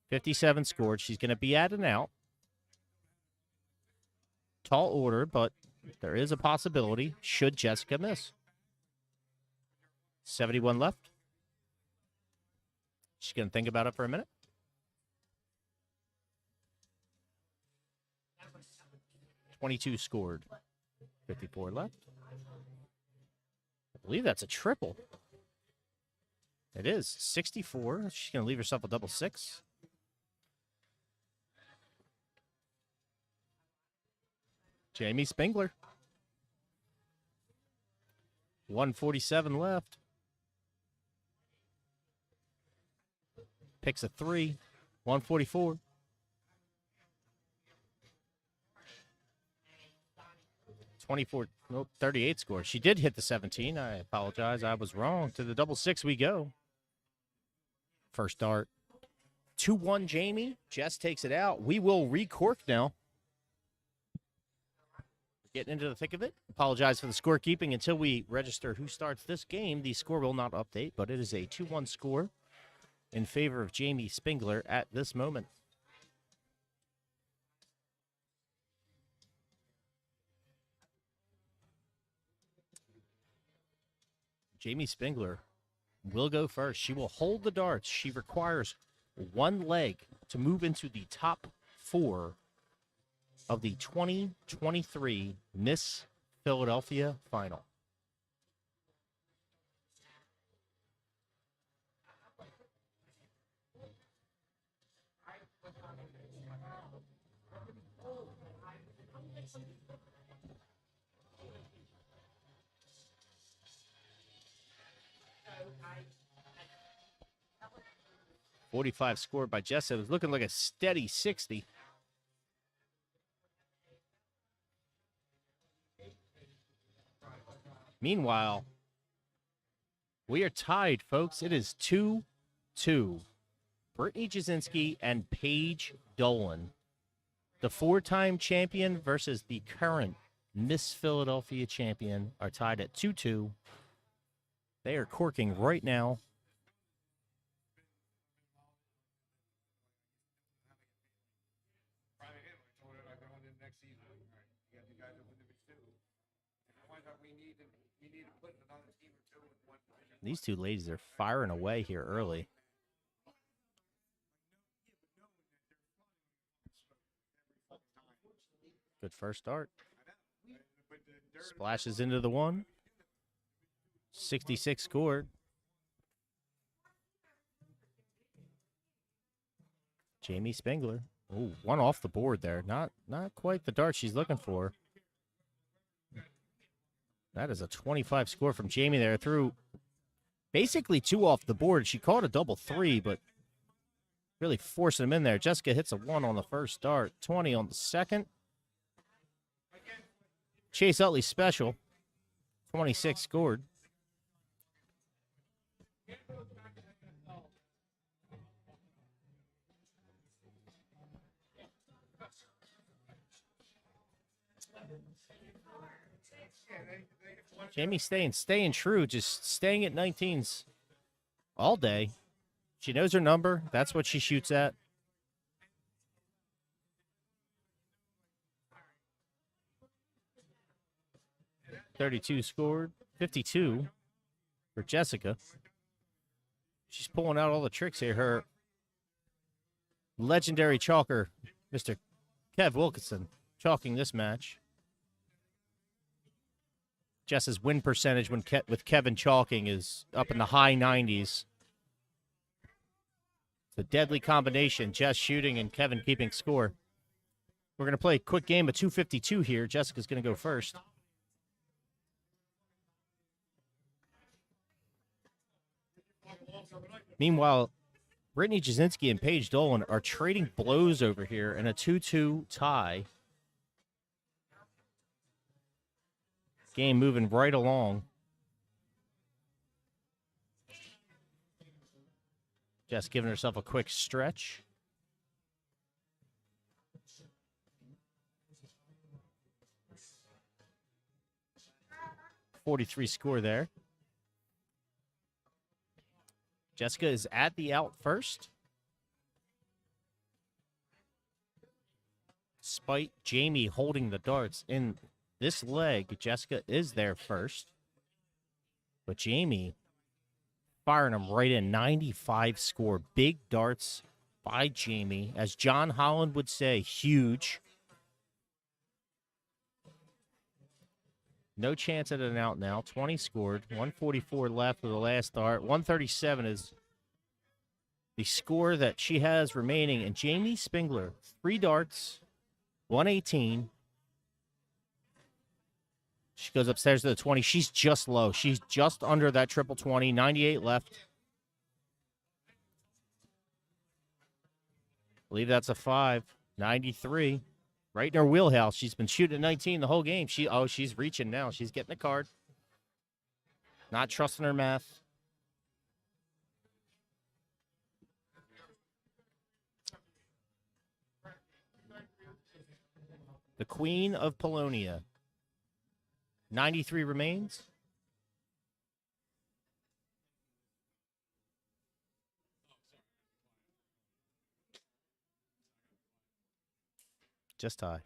57 scored. She's going to be at and out. Tall order, but there is a possibility should Jessica miss. 71 left. She's going to think about it for a minute. .22 scored. 54 left. I believe that's a triple. It is. 64. She's going to leave herself a double six. Jamie Spengler. 147 left. Picks a 3. 144. Nope, 38 score. She did hit the 17. I apologize. I was wrong. To the double six we go. First dart. 2-1 Jamie. Jess takes it out. We will recork now. Getting into the thick of it. Apologize for the scorekeeping until we register who starts this game. The score will not update, but it is a 2-1 score in favor of Jamie Spengler at this moment. Jamie Spengler will go first. She will hold the darts. She requires one leg to move into the top 4 of the 2023 Miss Philadelphia Final. .45 scored by Jess. It was looking like a steady 60. Meanwhile, we are tied, folks. It is 2-2. Brittany Jasinski and Paige Dolan, the 4-time champion versus the current Miss Philadelphia champion, are tied at 2-2. They are corking right now. These two ladies are firing away here early. Good first start. Splashes into the 1. 66 scored. Jamie Spengler. Oh, one off the board there. Not quite the dart she's looking for. That is a 25 score from Jamie there. Through basically 2 off the board. She caught a double 3, but really forcing them in there. Jessica hits a 1 on the first dart. 20 on the second. Chase Utley special. 26 scored. Jamie staying true, just staying at 19s all day. She knows her number. That's what she shoots at. .32 scored. 52 for Jessica. She's pulling out all the tricks here. Her legendary chalker, Mr. Kev Wilkinson, chalking this match. Jess's win percentage with Kevin chalking is up in the high 90s. It's a deadly combination, Jess shooting and Kevin keeping score. We're going to play a quick game of 252 here. Jessica's going to go first. Meanwhile, Brittany Jasinski and Paige Dolan are trading blows over here in a 2-2 tie. Game moving right along. Just giving herself a quick stretch. .43 score there. Jessica is at the out first. Despite Jamie holding the darts in this leg, Jessica is there first. But Jamie firing them right in. 95 score. Big darts by Jamie. As John Holland would say, huge. No chance at an out now. 20 scored. 144 left of the last dart. 137 is the score that she has remaining. And Jamie Spingler, 3 darts, 118. She goes upstairs to the 20. She's just low. She's just under that triple 20. 98 left. I believe that's a 5. 93. Right in her wheelhouse. She's been shooting at 19 the whole game. She's reaching now. She's getting the card. Not trusting her math. The Queen of Polonia. 93 remains. Just tie.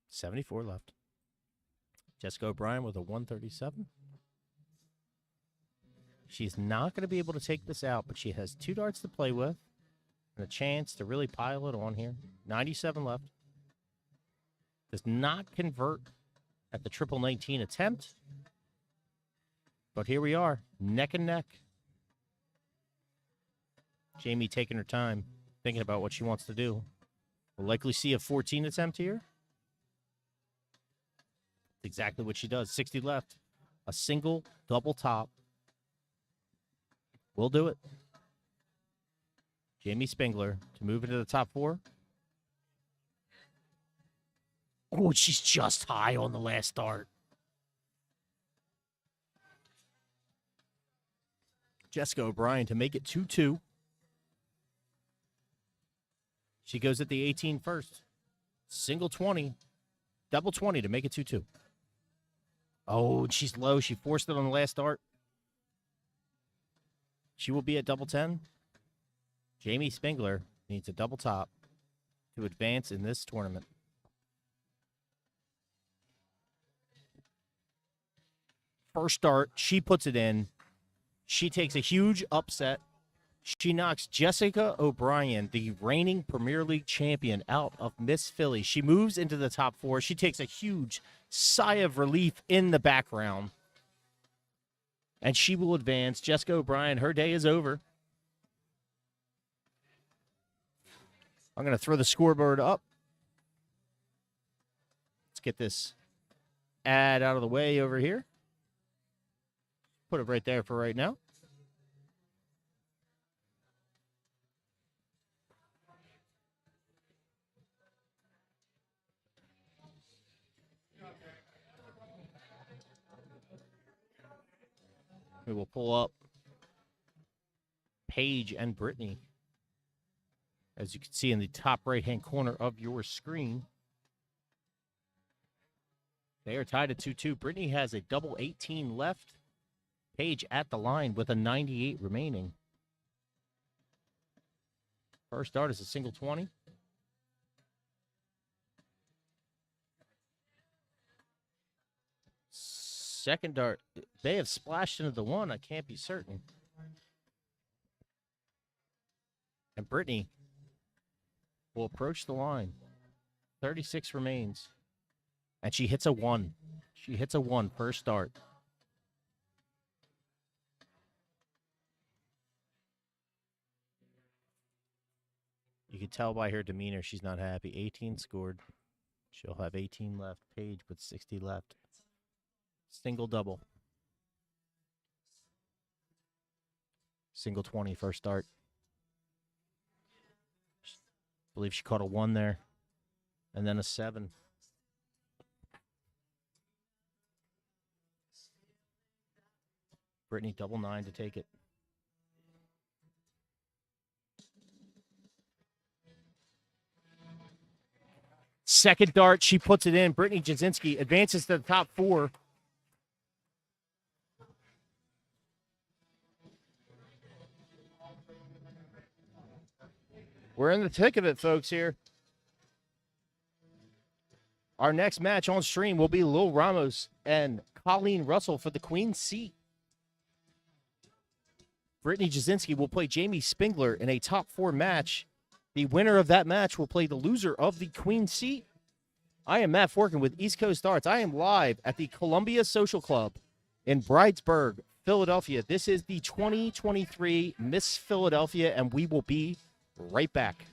74 left. Jessica O'Brien with a 137. She's not going to be able to take this out, but she has 2 darts to play with and a chance to really pile it on here. 97 left. Does not convert at the triple 19 attempt. But here we are, neck and neck. Jamie taking her time, thinking about what she wants to do. We'll likely see a 14 attempt here. Exactly what she does. 60 left. A single double top. We'll do it. Jamie Spingler to move into the top 4. Oh, she's just high on the last dart. Jessica O'Brien to make it 2-2. She goes at the 18 first. Single 20. Double 20 to make it 2-2. Oh, she's low. She forced it on the last dart. She will be at double 10. Jamie Spingler needs a double top to advance in this tournament. First dart, she puts it in. She takes a huge upset. She knocks Jessica O'Brien, the reigning Premier League champion, out of Miss Philly. She moves into the top 4. She takes a huge sigh of relief in the background. And she will advance. Jessica O'Brien, her day is over. I'm going to throw the scoreboard up. Let's get this ad out of the way over here. Put it right there for right now. We will pull up Paige and Brittany. As you can see in the top right-hand corner of your screen. They are tied at 2-2. Brittany has a double 18 left. Paige at the line with a 98 remaining. First dart is a single 20. Second dart, they have splashed into the 1. I can't be certain. And Brittany will approach the line. 36 remains. And she hits a 1. She hits a 1 first dart. You can tell by her demeanor she's not happy. 18 scored. She'll have 18 left. Paige with 60 left. Single double. Single 20 first start. Believe she caught a 1 there. And then a 7. Brittany double 9 to take it. Second dart, she puts it in. Brittany Jasinski advances to the top 4. We're in the thick of it, folks, here. Our next match on stream will be Lil Ramos and Colleen Russell for the Queen's seat. Brittany Jasinski will play Jamie Spingler in a top 4 match. The winner of that match will play the loser of the Queen's seat. I am Matt Forkin with East Coast Arts. I am live at the Columbia Social Club in Bridesburg, Philadelphia. This is the 2023 Miss Philadelphia, and we will be right back.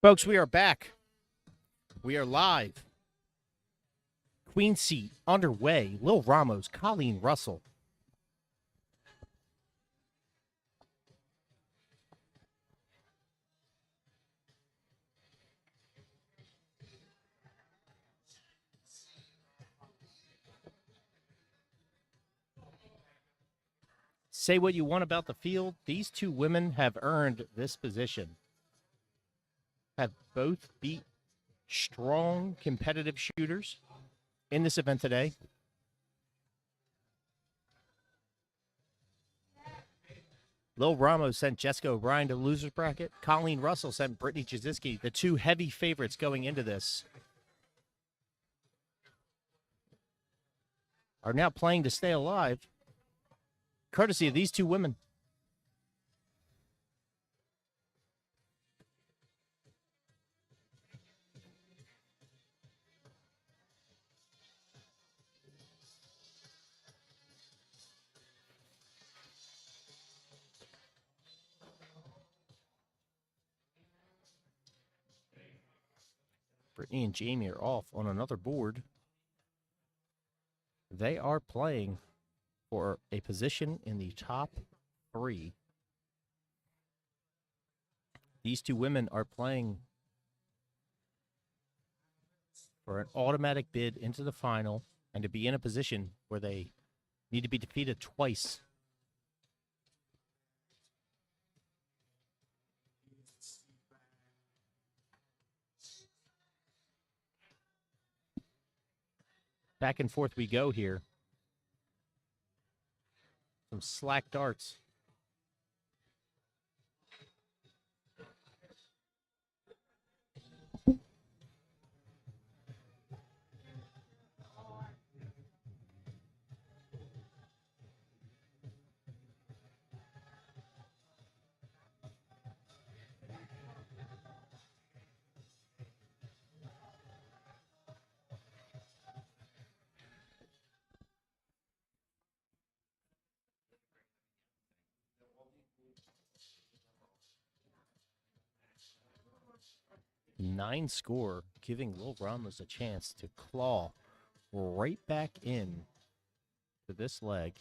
Folks, we are back. We are live. Queen seat underway. Lil Ramos, Colleen Russell. Say what you want about the field. These two women have earned this position. Have both beat strong competitive shooters in this event today. Lil Ramos sent Jessica O'Brien to the loser's bracket. Colleen Russell sent Brittany Jasinski, the two heavy favorites going into this, are now playing to stay alive, courtesy of these two women. Brittany and Jamie are off on another board. They are playing for a position in the top 3. These two women are playing for an automatic bid into the final and to be in a position where they need to be defeated twice. Back and forth we go here. Some slack darts. Nine score, giving Lil Ramos a chance to claw right back in to this leg.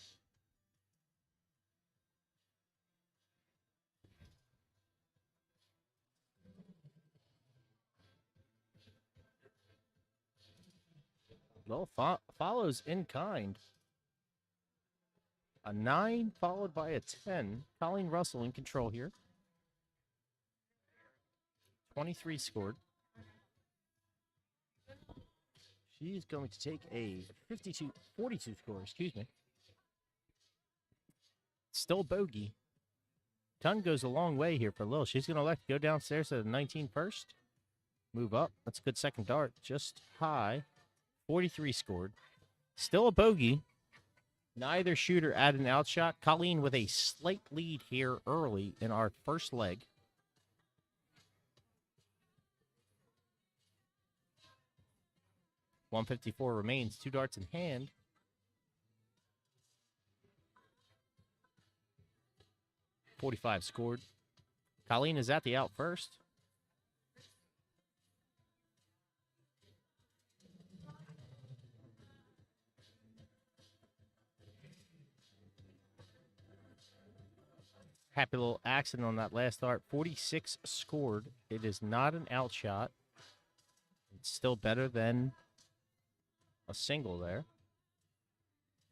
Lil follows in kind. A 9 followed by a 10. Colleen Russell in control here. 23 scored. She's going to take a 42 score, excuse me. Still bogey. Ton goes a long way here for Lil. She's going to elect to go downstairs at a 19 first. Move up. That's a good second dart. Just high. 43 scored. Still a bogey. Neither shooter added an outshot. Colleen with a slight lead here early in our first leg. .154 remains. 2 darts in hand. .45 scored. Colleen is at the out first. Happy little accident on that last dart. 46 scored. It is not an outshot. It's still better than a single there.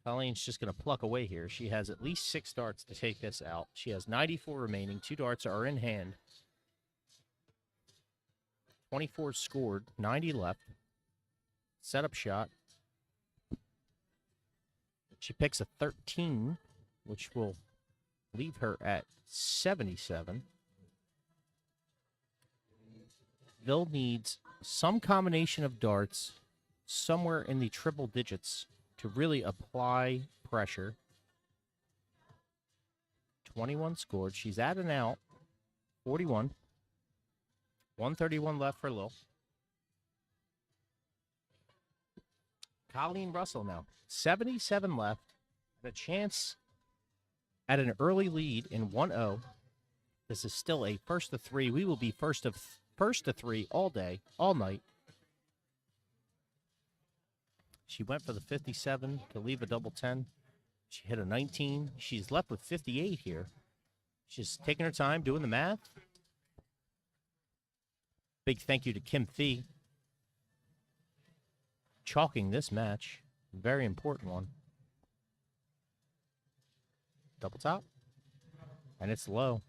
Colleen's just going to pluck away here. She has at least 6 darts to take this out. She has 94 remaining. 2 darts are in hand. 24 scored. 90 left. Setup shot. She picks a 13, which will leave her at 77. Bill needs some combination of darts somewhere in the triple digits to really apply pressure. 21 scored. She's at and out. 41. 131 left for Lil. Colleen Russell now. 77 left. The chance at an early lead in 1-0. This is still a first of 3. We will be first of first to 3 all day, all night. She went for the 57 to leave a double 10. She hit a 19. She's left with 58 here. She's taking her time doing the math. Big thank you to Kim Fee. Chalking this match. Very important one. Double top. And it's low.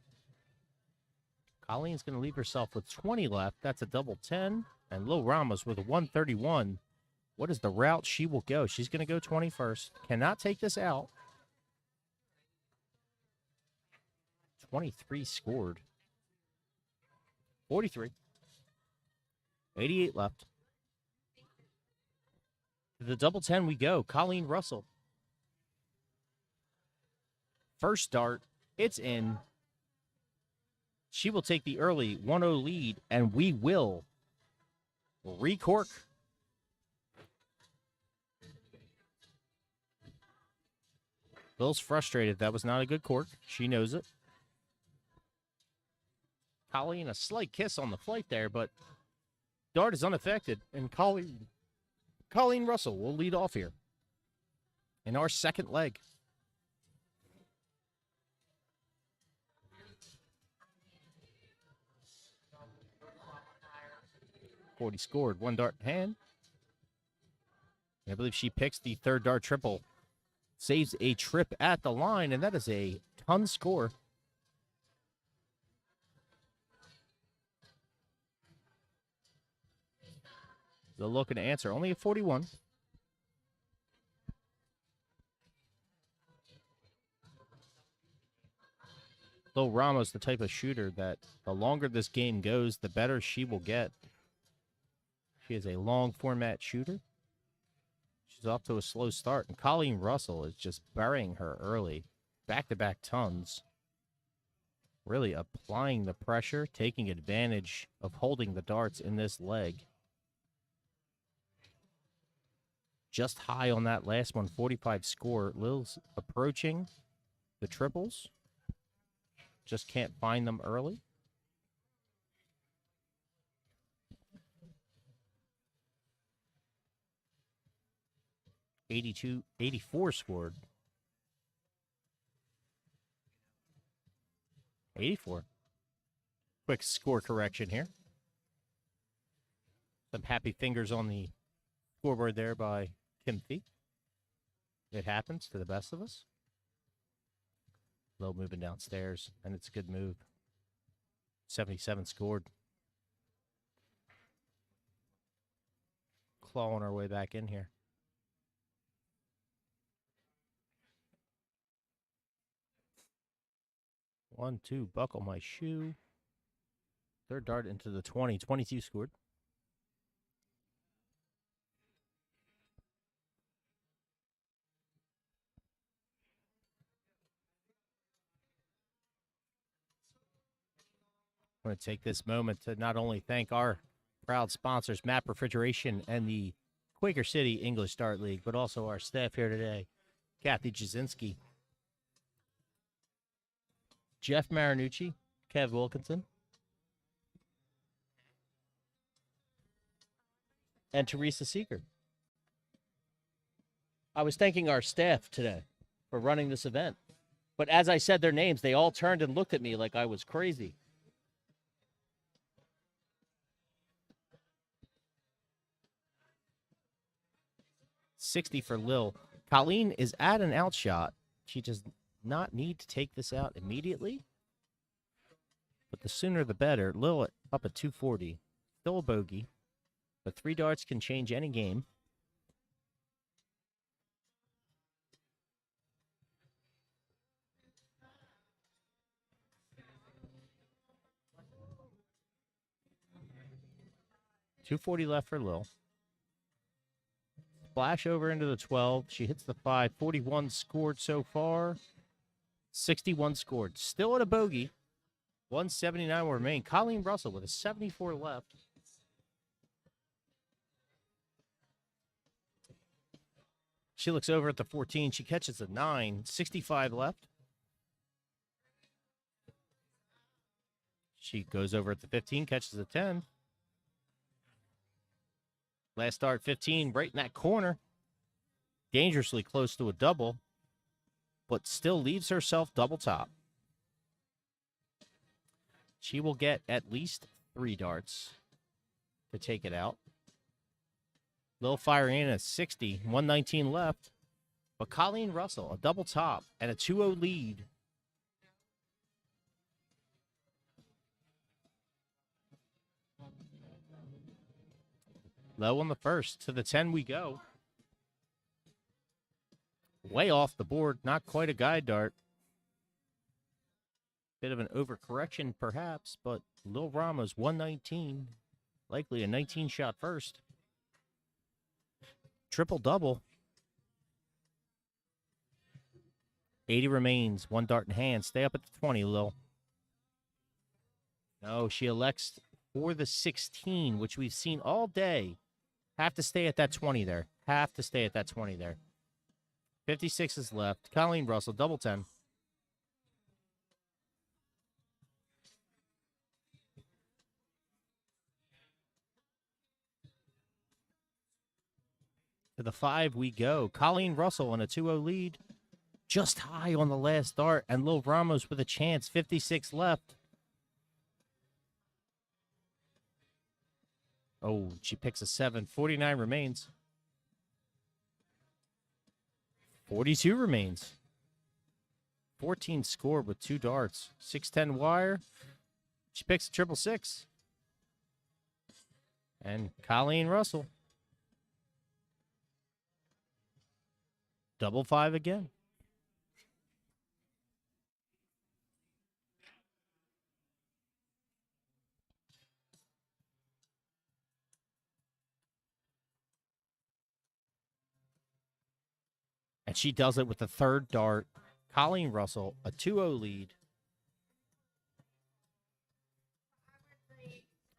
Colleen's going to leave herself with 20 left. That's a double 10. And Lil Ramos with a 131. What is the route she will go? She's going to go 21st. Cannot take this out. 23 scored. 43. 88 left. To the double 10 we go. Colleen Russell. First dart. It's in. She will take the early 1-0 lead, and we will recork. Lil's frustrated. That was not a good cork. She knows it. Colleen, a slight kiss on the flight there, but dart is unaffected, and Colleen Russell will lead off here in our second leg. Forty scored, 1 dart in hand. I believe she picks the third dart triple. Saves a trip at the line, and that is a ton score. They're looking to answer. Only a 41. Lil Ramos, the type of shooter that the longer this game goes, the better she will get. She is a long format shooter. She's off to a slow start, and Colleen Russell is just burying her early. Back-to-back tons. Really applying the pressure, taking advantage of holding the darts in this leg. Just high on that last one, 45 score. Lil's approaching the triples. Just can't find them early. $84 scored. 84. Quick score correction here. Some happy fingers on the scoreboard there by Kim Fee. It happens to the best of us. Low moving downstairs, and it's a good move. 77 scored. Clawing our way back in here. One, two, buckle my shoe. Third dart into the 20. 22 scored. I'm going to take this moment to not only thank our proud sponsors, MAP Refrigeration and the Quaker City English Dart League, but also our staff here today, Kathy Jasinski, Jeff Marinucci, Kev Wilkinson, and Teresa Seeger. I was thanking our staff today for running this event, but as I said their names, they all turned and looked at me like I was crazy. $60 for Lil. Colleen is at an outshot. She does not need to take this out immediately, but the sooner the better. Lil up at 240. Still a bogey, but 3 darts can change any game. $240 left for Lil. Splash over into the 12. She hits the 5. 41 scored so far. 61 scored. Still at a bogey. 179 will remain. Colleen Russell with a 74 left. She looks over at the 14. She catches a 9. 65 left. She goes over at the 15, catches a 10. Last start, 15, right in that corner. Dangerously close to a double, but still leaves herself double top. She will get at least 3 darts to take it out. Lil firing in at 60, 119 left. But Colleen Russell, a double top and a 2-0 lead. Low on the first. To the 10 we go. Way off the board. Not quite a guide dart. Bit of an overcorrection, perhaps, but Lil Ramos, 119. Likely a 19-shot first. Triple-double. 80 remains. 1 dart in hand. Stay up at the 20, Lil. No, she elects for the 16, which we've seen all day. Have to stay at that 20 there. Have to stay at that 20 there. 56 is left. Colleen Russell, double 10. To the 5 we go. Colleen Russell on a 2-0 lead. Just high on the last dart. And Lil Ramos with a chance. 56 left. Oh, she picks a 7. 49 remains. 42 remains. 14 scored with 2 darts. 610 wire. She picks a 666. And Colleen Russell. Double 5 again. And she does it with the 3rd dart. Colleen Russell, a 2-0 lead.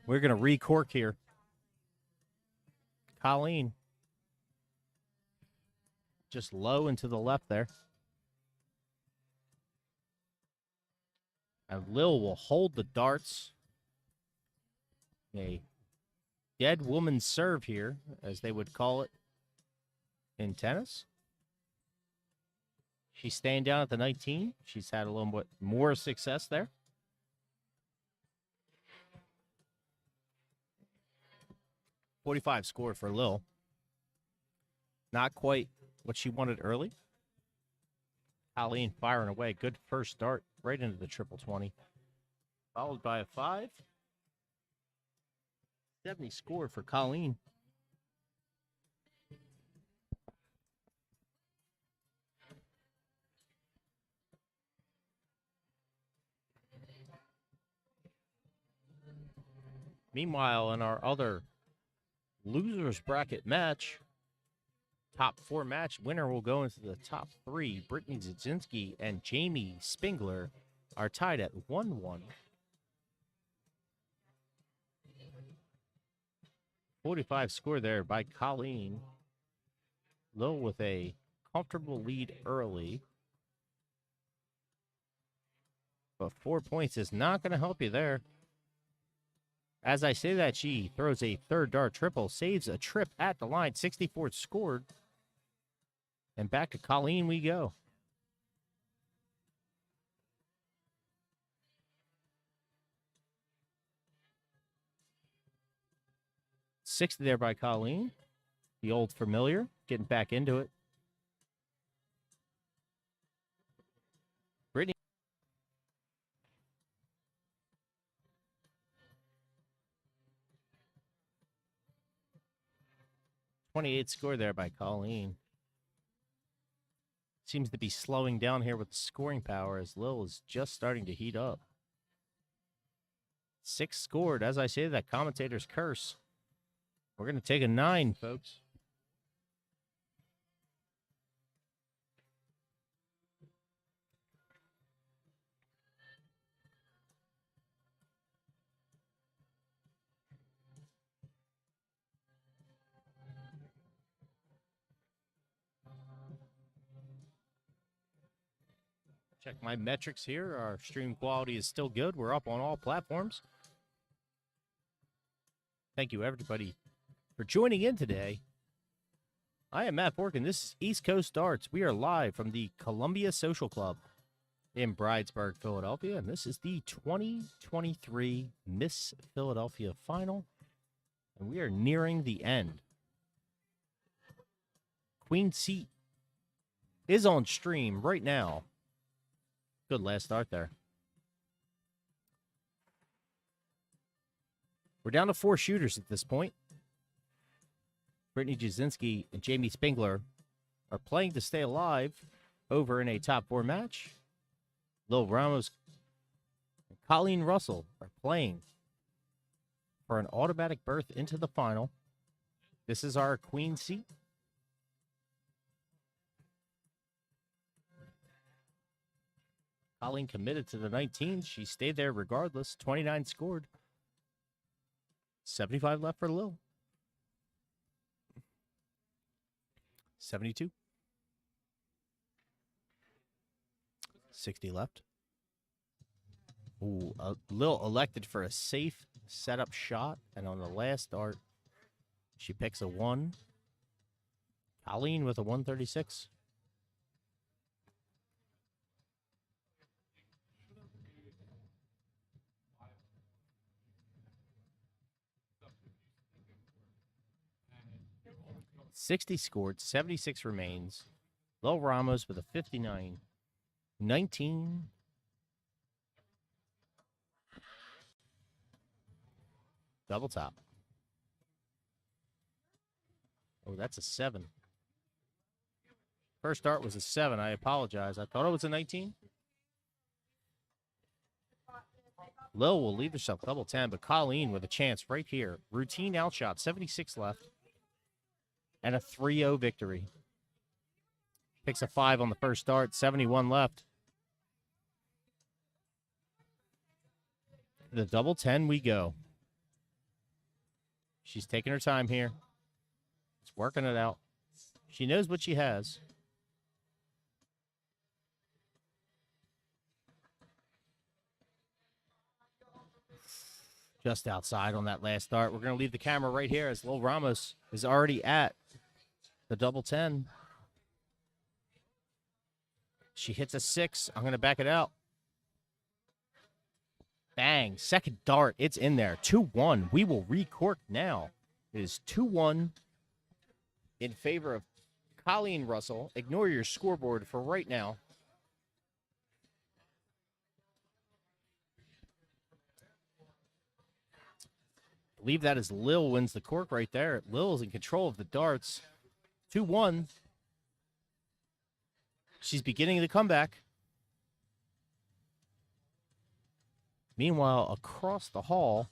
We're going to recork here. Colleen. Just low and to the left there. And Lil will hold the darts. A dead woman serve here, as they would call it in tennis. She's staying down at the 19. She's had a little bit more success there. .45 scored for Lil. Not quite what she wanted early. Colleen firing away. Good first start right into the 20. Followed by a 5. 70 scored for Colleen. Meanwhile, in our other losers bracket match, top 4 match winner will go into the top 3. Brittany Zazinski and Jamie Spingler are tied at 1-1. 45 score there by Colleen. Lil with a comfortable lead early. But 4 points is not going to help you there. As I say that, she throws a 3rd dart triple, saves a trip at the line. 64 scored. And back to Colleen we go. Sixth there by Colleen. The old familiar, getting back into it. Brittany. .28 score there by Colleen. Seems to be slowing down here with the scoring power as Lil is just starting to heat up. 6 scored. As I say, that commentator's curse. We're going to take a 9, folks. Check my metrics here. Our stream quality is still good. We're up on all platforms. Thank you, everybody, for joining in today. I am Matt Borkin. This is East Coast Darts. We are live from the Columbia Social Club in Bridesburg, Philadelphia, and this is the 2023 Miss Philadelphia Final, and we are nearing the end. Queen Seat is on stream right now. Good last start there. We're down to 4 shooters at this point. Brittany Jasinski and Jamie Spingler are playing to stay alive over in a top 4 match. Lil Ramos and Colleen Russell are playing for an automatic berth into the final. This is our Queen Seat. Colleen committed to the 19. She stayed there regardless. 29 scored. 75 left for Lil. 72. 60 left. Ooh, Lil elected for a safe setup shot, and on the last dart, she picks a 1. Colleen with a 136. $60 scored, 76 remains. Lil Ramos with a 59. 19. Double top. Oh, that's a 7. First start was a 7. I apologize. I thought it was a 19. Lil will leave herself double 10, but Colleen with a chance right here. Routine outshot, 76 left. And a 3-0 victory. Picks a 5 on the first start, 71 left. The double 10 we go. She's taking her time here. It's working it out. She knows what she has. Just outside on that last start. We're going to leave the camera right here as Lil Ramos is already at the double 10. She hits a 6. I'm going to back it out. Bang. Second dart. It's in there. 2-1. We will recork now. It is 2-1 in favor of Colleen Russell. Ignore your scoreboard for right now. I believe that is Lil wins the cork right there. Lil is in control of the darts. 2-1. She's beginning the comeback. Meanwhile, across the hall,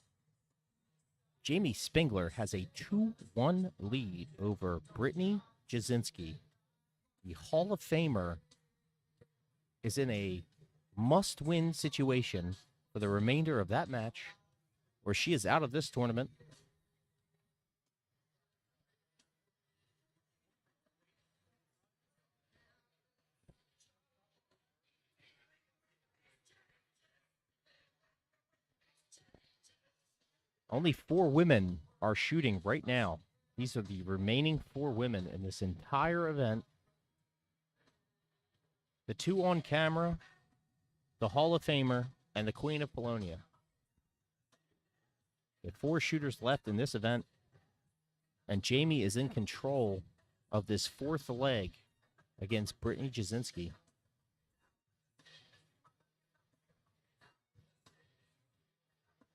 Jamie Spingler has a 2-1 lead over Brittany Jasinski. The Hall of Famer is in a must-win situation for the remainder of that match, where she is out of this tournament. Only 4 women are shooting right now. These are the remaining 4 women in this entire event. The 2 on camera, the Hall of Famer, and the Queen of Polonia. We have 4 shooters left in this event, and Jamie is in control of this 4th leg against Brittany Jasinski.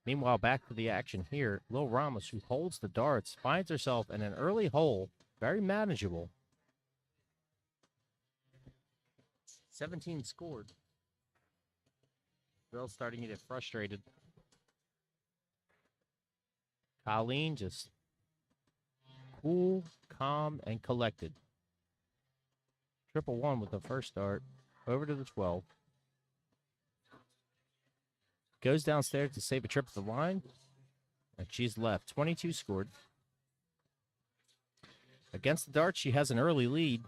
Meanwhile, back to the action here. Lil Ramos, who holds the darts, finds herself in an early hole, very manageable. 17 scored. Girl's starting to get frustrated. Colleen just cool, calm, and collected. 1-1 with the first start. Over to the 12. Goes downstairs to save a trip to the line. And she's left. 22 scored. Against the darts, she has an early lead.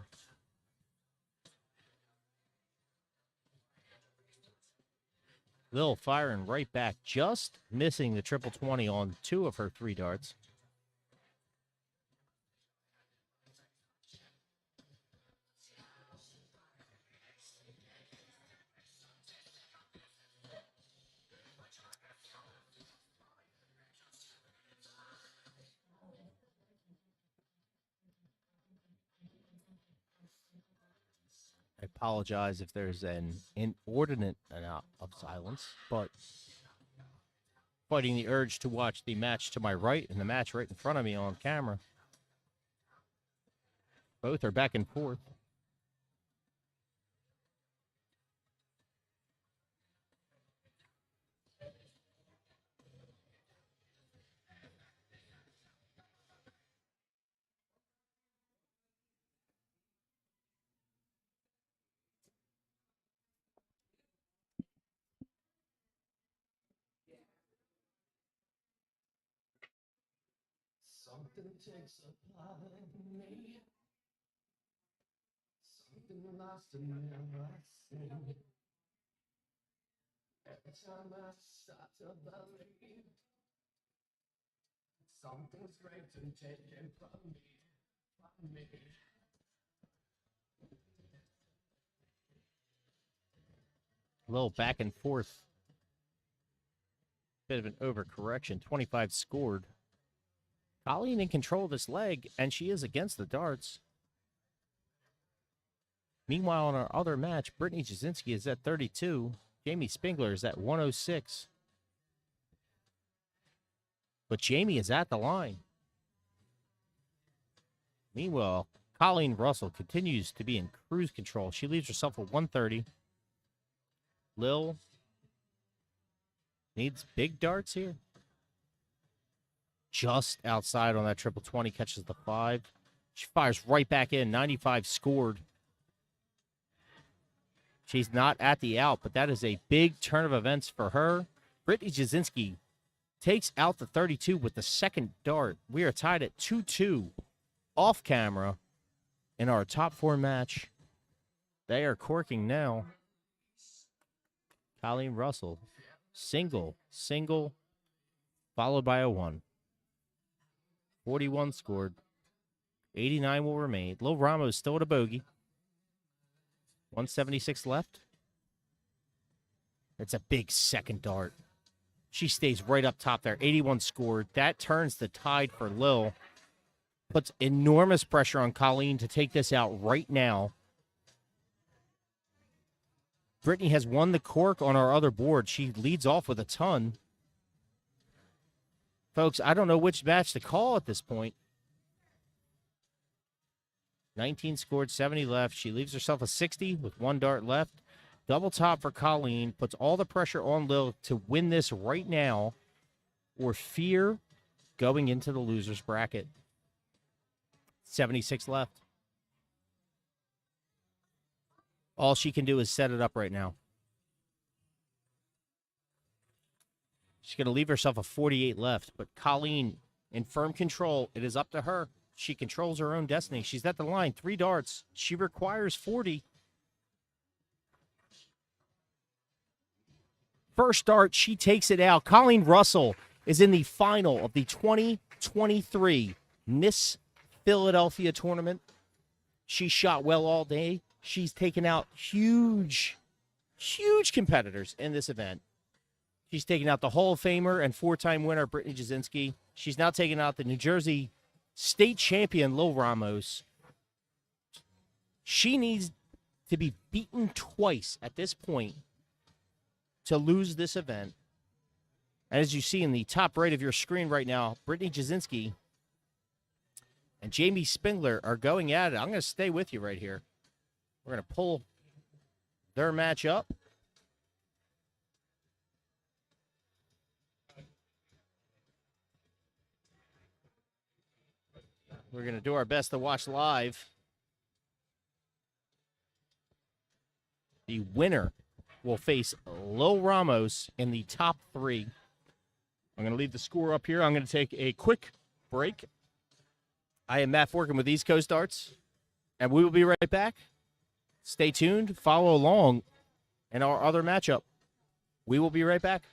Lil firing right back, just missing the triple 20 on 2 of her 3 darts. I apologize if there's an inordinate amount of silence, but fighting the urge to watch the match to my right and the match right in front of me on camera. Both are back and forth. Something takes a part of me. Something lost and never seen. Every time I start to believe something's great and taken from me, from me. A little back and forth. Bit of an overcorrection. 25 scored. Colleen in control of this leg, and she is against the darts. Meanwhile, in our other match, Brittany Jasinski is at 32. Jamie Spingler is at 106. But Jamie is at the line. Meanwhile, Colleen Russell continues to be in cruise control. She leaves herself at 130. Lil needs big darts here. Just outside on that triple 20, catches the 5. She fires right back in, 95 scored. She's not at the out, but that is a big turn of events for her. Brittany Jasinski takes out the 32 with the second dart. We are tied at 2-2 off camera in our top 4 match. They are corking now. Colleen Russell, single, followed by a 1. 41 scored. 89 will remain. Lil Ramos still at a bogey. 176 left. It's a big second dart. She stays right up top there. 81 scored. That turns the tide for Lil. Puts enormous pressure on Colleen to take this out right now. Brittany has won the cork on our other board. She leads off with a ton. Folks, I don't know which match to call at this point. 19 scored, 70 left. She leaves herself a 60 with 1 dart left. Double top for Colleen. Puts all the pressure on Lil to win this right now or fear going into the loser's bracket. 76 left. All she can do is set it up right now. She's going to leave herself a 48 left, but Colleen in firm control. It is up to her. She controls her own destiny. She's at the line. 3 darts. She requires 40. First dart, she takes it out. Colleen Russell is in the final of the 2023 Miss Philadelphia tournament. She shot well all day. She's taken out huge competitors in this event. She's taken out the Hall of Famer and 4-time winner Brittany Jasinski. She's now taken out the New Jersey state champion Lil Ramos. She needs to be beaten twice at this point to lose this event. As you see in the top right of your screen right now, Brittany Jasinski and Jamie Spingler are going at it. I'm going to stay with you right here. We're going to pull their match up. We're going to do our best to watch live. The winner will face Lil Ramos in the top 3. I'm going to leave the score up here. I'm going to take a quick break. I am Matt Forkin with East Coast Darts, and we will be right back. Stay tuned. Follow along in our other matchup. We will be right back.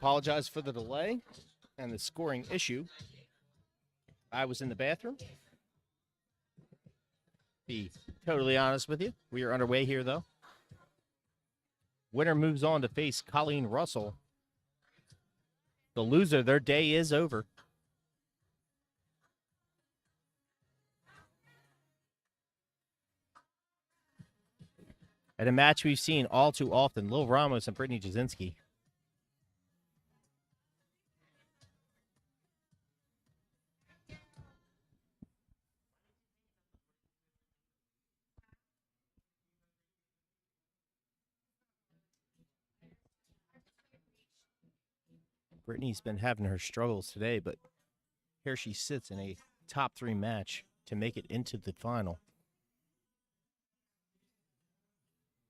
Apologize for the delay and the scoring issue. I was in the bathroom. Be totally honest with you. We are underway here, though. Winner moves on to face Colleen Russell. The loser, their day is over. At a match we've seen all too often, Lil Ramos and Brittany Jasinski. Brittany's been having her struggles today, but here she sits in a top 3 match to make it into the final.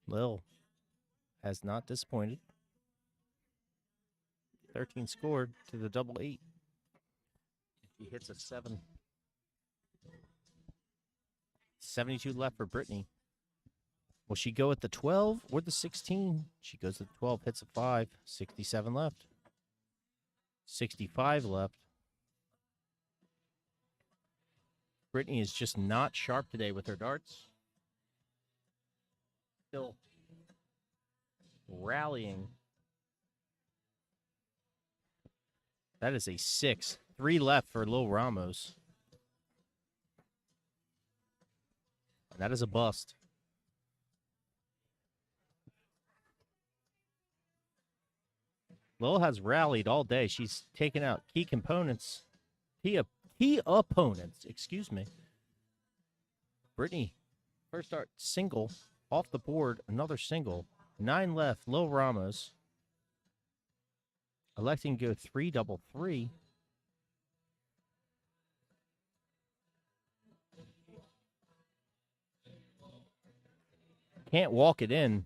Lil has not disappointed. 13 scored to the double 8. She hits a 7. 72 left for Brittany. Will she go at the 12 or the 16? She goes at the 12, hits a 5. 67 left. 65 left. Brittany is just not sharp today with her darts. Still rallying. That is a 6. 3 left for Lil Ramos. And that is a bust. Lil has rallied all day. She's taken out key components. Key opponents, excuse me. Brittany, first start single, off the board, another single. 9 left, Lil Ramos. Electing to go 3 double 3. Can't walk it in.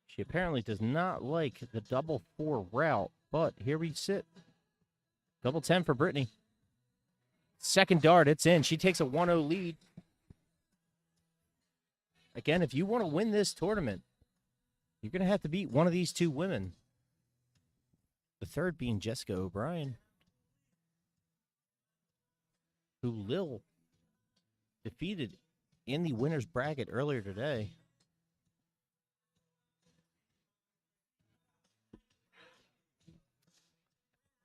She apparently does not like the double 4 route, but here we sit. Double 10 for Brittany. Second dart, it's in. She takes a 1-0 lead. Again, if you want to win this tournament, you're going to have to beat one of these 2 women. The third being Jessica O'Brien, who Lil defeated in the winner's bracket earlier today.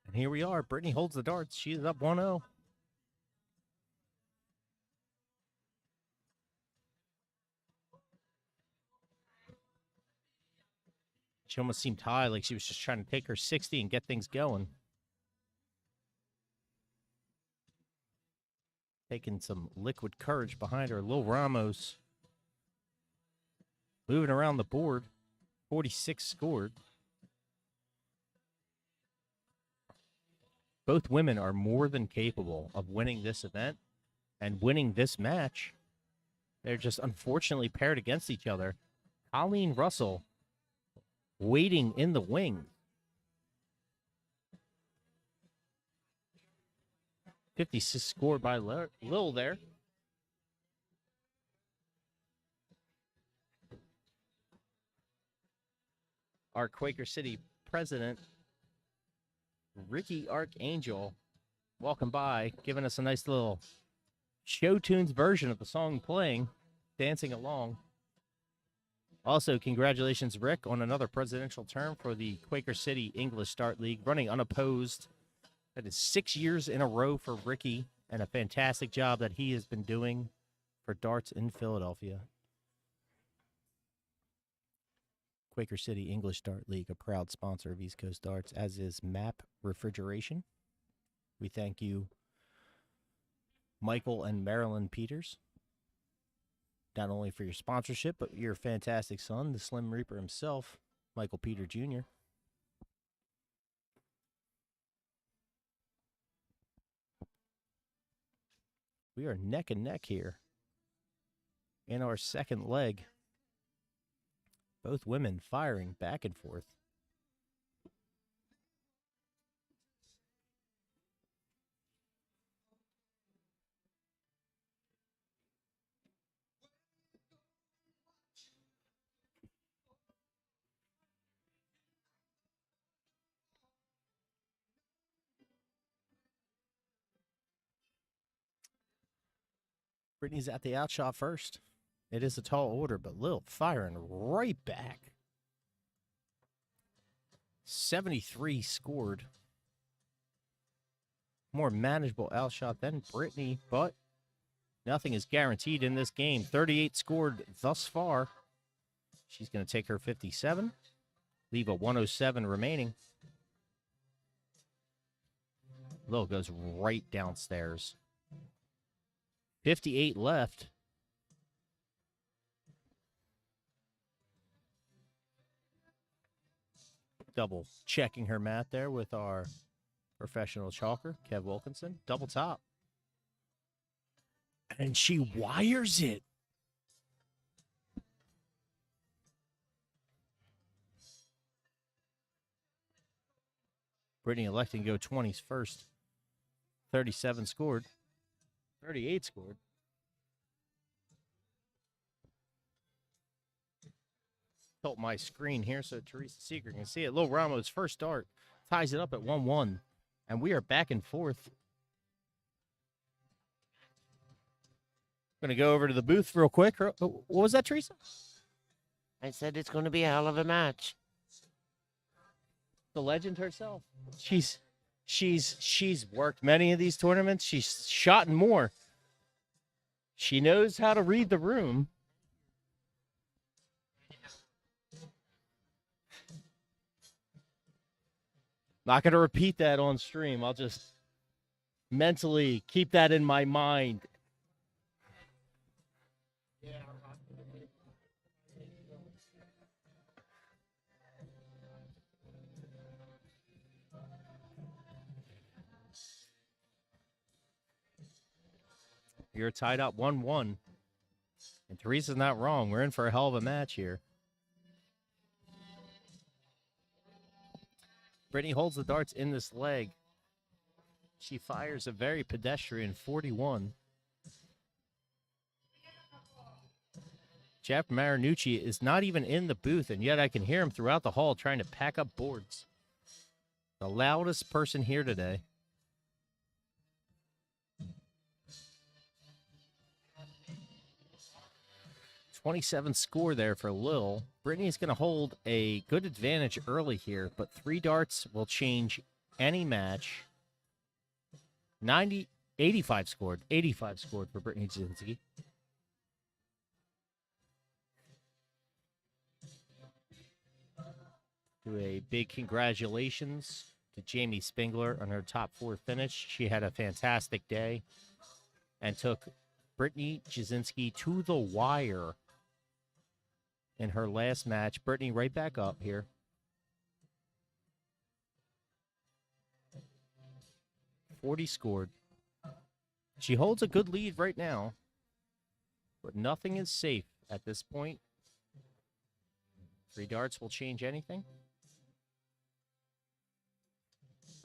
And here we are. Brittany holds the darts. She is up 1-0. She almost seemed high, like she was just trying to take her 60 and get things going. Taking some liquid courage behind her. Lil Ramos moving around the board. 46 scored. Both women are more than capable of winning this event and winning this match. They're just unfortunately paired against each other. Colleen Russell waiting in the wing. 56 scored by Lil there. Our Quaker City president, Ricky Archangel, welcome by, giving us a nice little show tunes version of the song playing, dancing along. Also, congratulations, Rick, on another presidential term for the Quaker City English Dart League, running unopposed. That is 6 years in a row for Ricky, and a fantastic job that he has been doing for darts in Philadelphia. Quaker City English Dart League, a proud sponsor of East Coast Darts, as is MAP Refrigeration. We thank you, Michael and Marilyn Peters, not only for your sponsorship, but your fantastic son, the Slim Reaper himself, Michael Peter Jr. We are neck and neck here in our second leg. Both women firing back and forth. Brittany's at the outshot first. It is a tall order, but Lil firing right back. 73 scored. More manageable outshot than Brittany, but nothing is guaranteed in this game. 38 scored thus far. She's going to take her 57. Leave a 107 remaining. Lil goes right downstairs. 58 left. Double checking her math there with our professional chalker, Kev Wilkinson. Double top. And she wires it. Brittany electing to go 20s first. 37 scored. 38 scored. Tilt my screen here so Teresa Seeger can see it. Lil Ramos' first dart ties it up at 1-1. And we are back and forth. Going to go over to the booth real quick. What was that, Teresa? I said it's going to be a hell of a match. The legend herself. She's worked many of these tournaments. She's shot in more. She knows how to read the room. Not going to repeat that on stream. I'll just mentally keep that in my mind. You're tied up 1-1. And Teresa's not wrong. We're in for a hell of a match here. Brittany holds the darts in this leg. She fires a very pedestrian 41. Jeff Marinucci is not even in the booth, and yet I can hear him throughout the hall trying to pack up boards. The loudest person here today. .27 score there for Lil. Brittany's going to hold a good advantage early here, but 3 darts will change any match. 85 scored. 85 scored for Brittany Jasinski. Do a big congratulations to Jamie Spingler on her top 4 finish. She had a fantastic day and took Brittany Jasinski to the wire in her last match. Brittany right back up here. .40 scored. She holds a good lead right now, but nothing is safe at this point. 3 darts will change anything.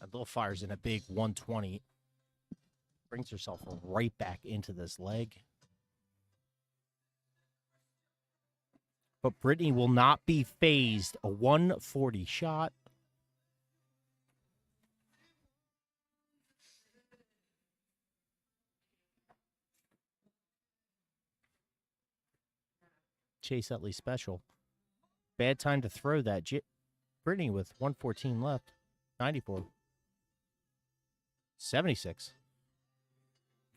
And Lil fires in a big 120. Brings herself right back into this leg. But Brittany will not be phased. A 140 shot. Chase Utley special. Bad time to throw that. Brittany with 114 left. 94. 76.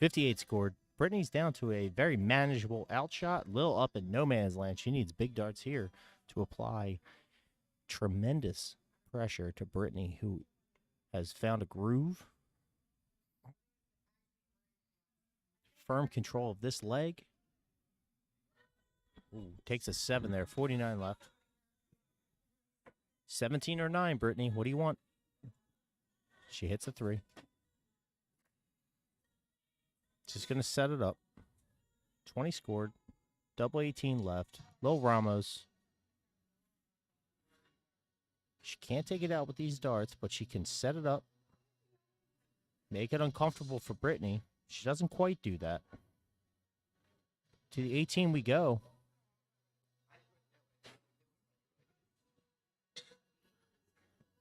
58 scored. Brittany's down to a very manageable outshot. Lil up in no man's land. She needs big darts here to apply tremendous pressure to Brittany, who has found a groove. Firm control of this leg. Ooh, takes a 7 there. 49 left. 17 or 9, Brittany. What do you want? She hits a 3. Just going to set it up. 20 scored. Double 18 left. Lil Ramos. She can't take it out with these darts, but she can set it up. Make it uncomfortable for Brittany. She doesn't quite do that. To the 18 we go.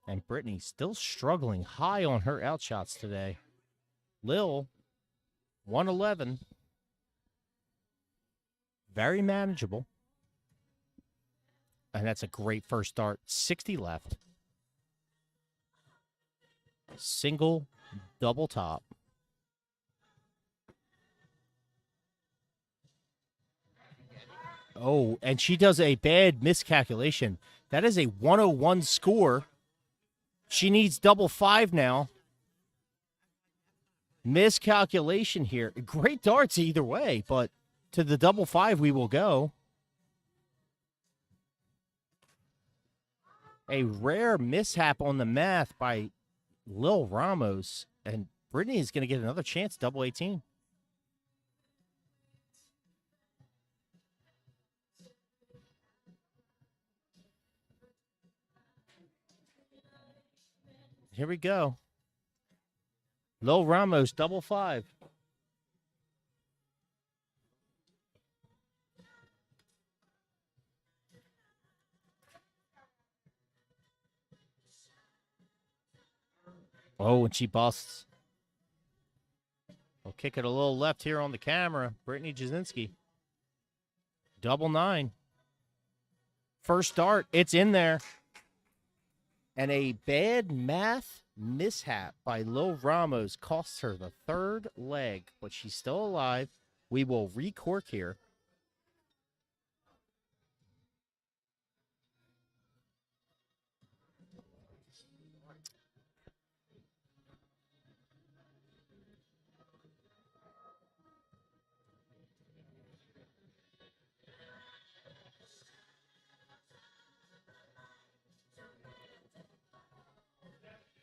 And Brittany still struggling high on her outshots today. Lil, 111. Very manageable. And that's a great first start. 60 left. Single, double top. Oh, and she does a bad miscalculation. That is a 101 score. She needs double five now. Miscalculation here. Great darts either way, but to the double five we will go. A rare mishap on the math by Lil Ramos, and Brittany is going to get another chance, double 18. Here we go. Lil Ramos, double five. Oh, and she busts. We'll kick it a little left here on the camera. Brittany Jasinski. Double nine. First dart, it's in there. And a bad math mishap by Lil Ramos costs her the third leg, but she's still alive. We will recork here.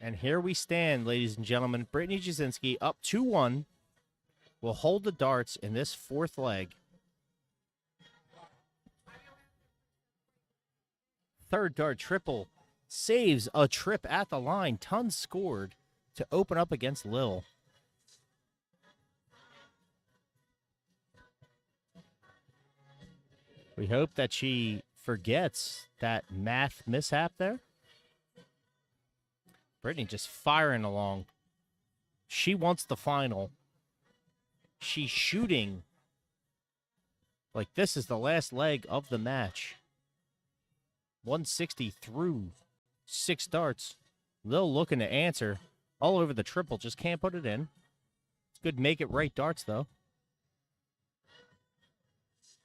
And here we stand, ladies and gentlemen. Brittany Jasinski up 2-1. Will hold the darts in this fourth leg. Third dart triple. Saves a trip at the line. Tons scored to open up against Lil. We hope that she forgets that math mishap there. Brittany just firing along. She wants the final. She's shooting like this is the last leg of the match. 160 through 6 darts. Lil looking to answer. All over the triple, just can't put it in. It's good make it right darts, though.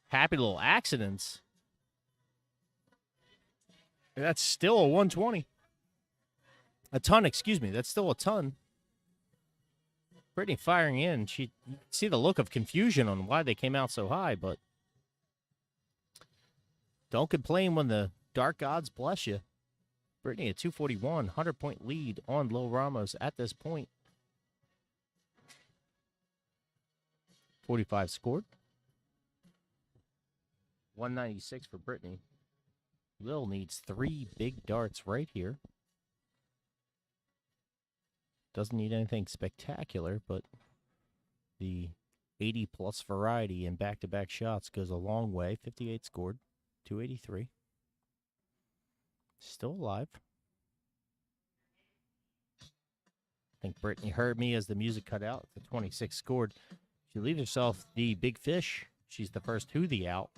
Happy little accidents. That's still a 120. A ton, excuse me. That's still a ton. Brittany firing in. You can see the look of confusion on why they came out so high, but don't complain when the dark gods bless you. Brittany at 241, 100-point lead on Lil Ramos at this point. 45 scored. 196 for Brittany. Lil needs 3 big darts right here. Doesn't need anything spectacular, but the 80-plus variety in back-to-back shots goes a long way. 58 scored, 283. Still alive. I think Brittany heard me as the music cut out. The 26 scored. She leaves herself the big fish. She's the first to the out.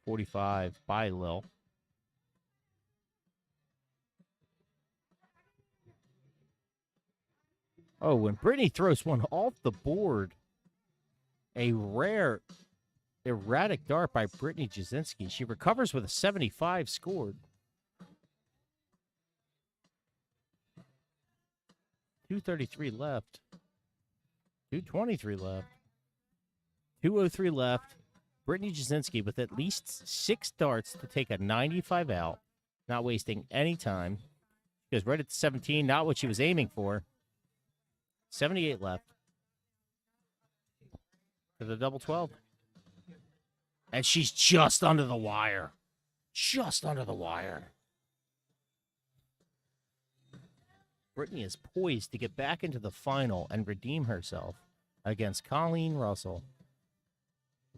.45 by Lil. Oh, when Brittany throws one off the board, a rare, erratic dart by Brittany Jasinski. She recovers with a 75 scored. 233 left. 223 left. 203 left. Brittany Jasinski with at least 6 darts to take a 95 out. Not wasting any time. She goes right at 17, not what she was aiming for. 78 left. For the double 12. And she's just under the wire. Just under the wire. Brittany is poised to get back into the final and redeem herself against Colleen Russell.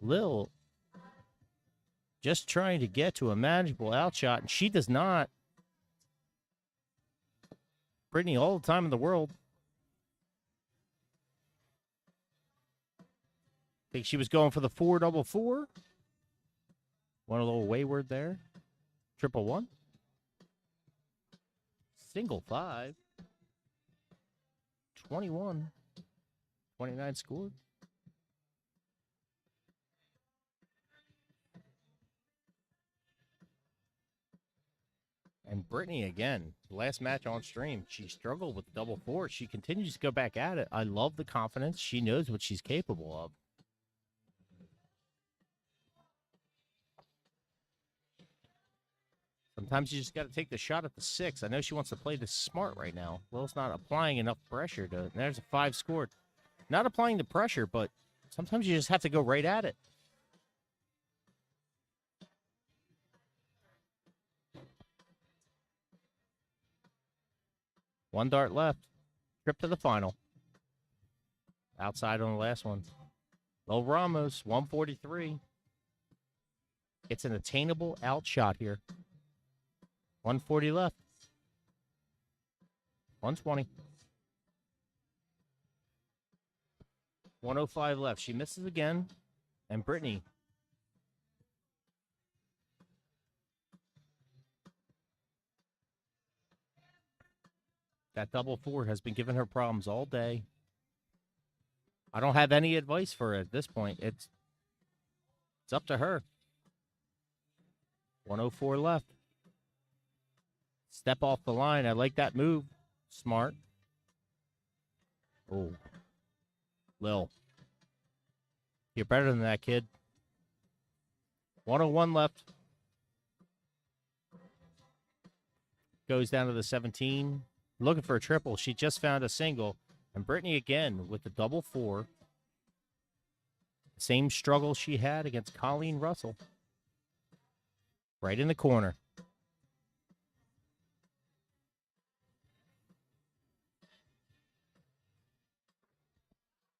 Lil just trying to get to a manageable outshot, and she does not. Brittany all the time in the world. Think she was going for the 4-double-4. Went a little wayward there. 1-1-1. Single 5. 21. 29 scored. And Brittany again, last match on stream, she struggled with double 4. She continues to go back at it. I love the confidence. She knows what she's capable of. Sometimes you just got to take the shot at the 6. I know she wants to play this smart right now. Lil's not applying enough pressure to. There's a 5 scored. Not applying the pressure, but sometimes you just have to go right at it. One dart left. Trip to the final. Outside on the last one. Lil Ramos, 143. It's an attainable outshot here. 140 left. 120. 105 left. She misses again. And Brittany. That double 4 has been giving her problems all day. I don't have any advice for her at this point. It's up to her. 104 left. Step off the line. I like that move. Smart. Oh. Lil. You're better than that, kid. 101 left. Goes down to the 17. Looking for a triple. She just found a single. And Brittany again with the double 4. Same struggle she had against Colleen Russell. Right in the corner.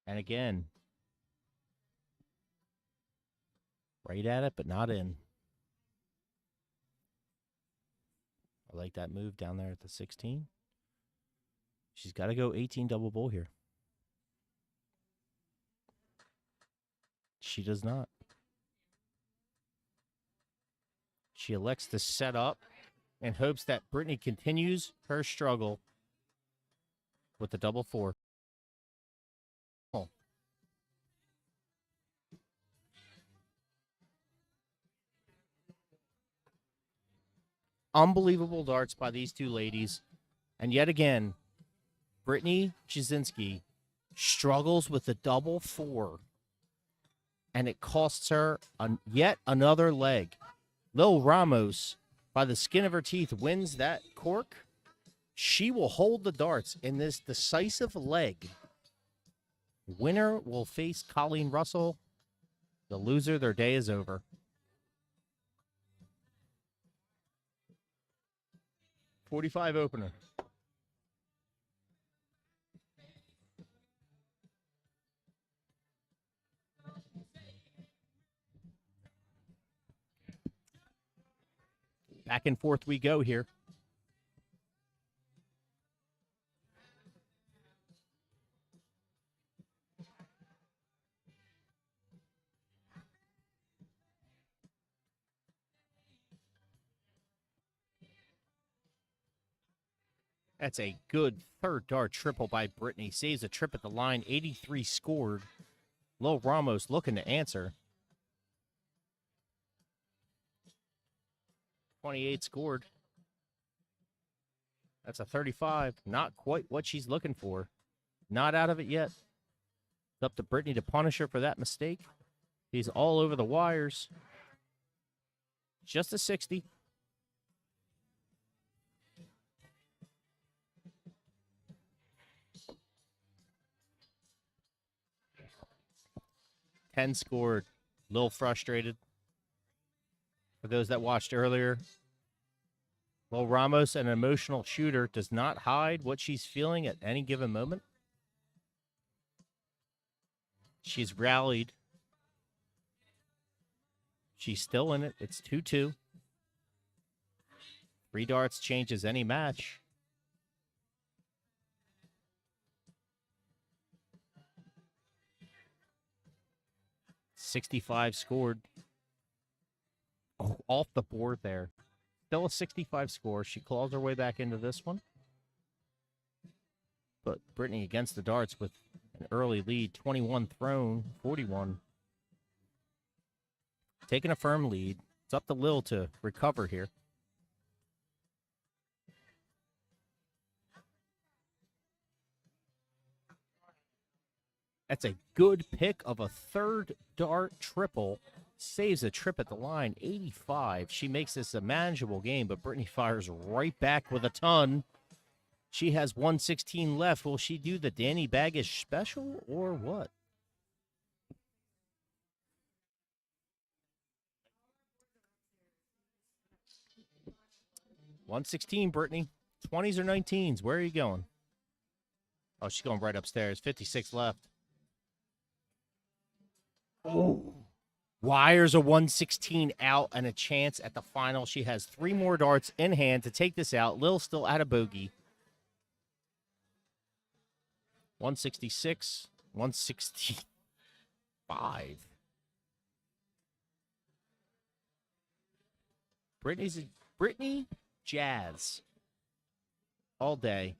And again. Right at it, but not in. I like that move down there at the 16. She's got to go 18 double bull here. She does not. She elects to set up and hopes that Brittany continues her struggle with the double 4. Oh. Unbelievable darts by these two ladies. And yet again, Brittany Jasinski struggles with the double 4, and it costs her yet another leg. Lil Ramos, by the skin of her teeth, wins that cork. She will hold the darts in this decisive leg. Winner will face Colleen Russell. The loser, their day is over. .45 opener. Back and forth we go here. That's a good third dart triple by Brittany. Saves a trip at the line. 83 scored. Lil Ramos looking to answer. 28 scored. That's a 35. Not quite what she's looking for. Not out of it yet. It's up to Brittany to punish her for that mistake. He's all over the wires. Just a 60. Ten scored. A little frustrated. For those that watched earlier, Lil Ramos, an emotional shooter, does not hide what she's feeling at any given moment. She's rallied. She's still in it. It's 2-2. 3 darts changes any match. 65 scored. Oh, off the board there. Still a 65 score. She claws her way back into this one. But Brittany against the darts with an early lead. 21 thrown, 41. Taking a firm lead. It's up to Lil to recover here. That's a good pick of a third dart triple. Saves a trip at the line, 85. She makes this a manageable game, but Brittany fires right back with a ton. She has 116 left. Will she do the Danny Baggish special or what? $116, Brittany. 20s or 19s? Where are you going? Oh, she's going right upstairs. 56 left. Oh. Wires a 116 out and a chance at the final. She has 3 more darts in hand to take this out. Lil still at a bogey. 166, 165. Brittany Jazz. All day.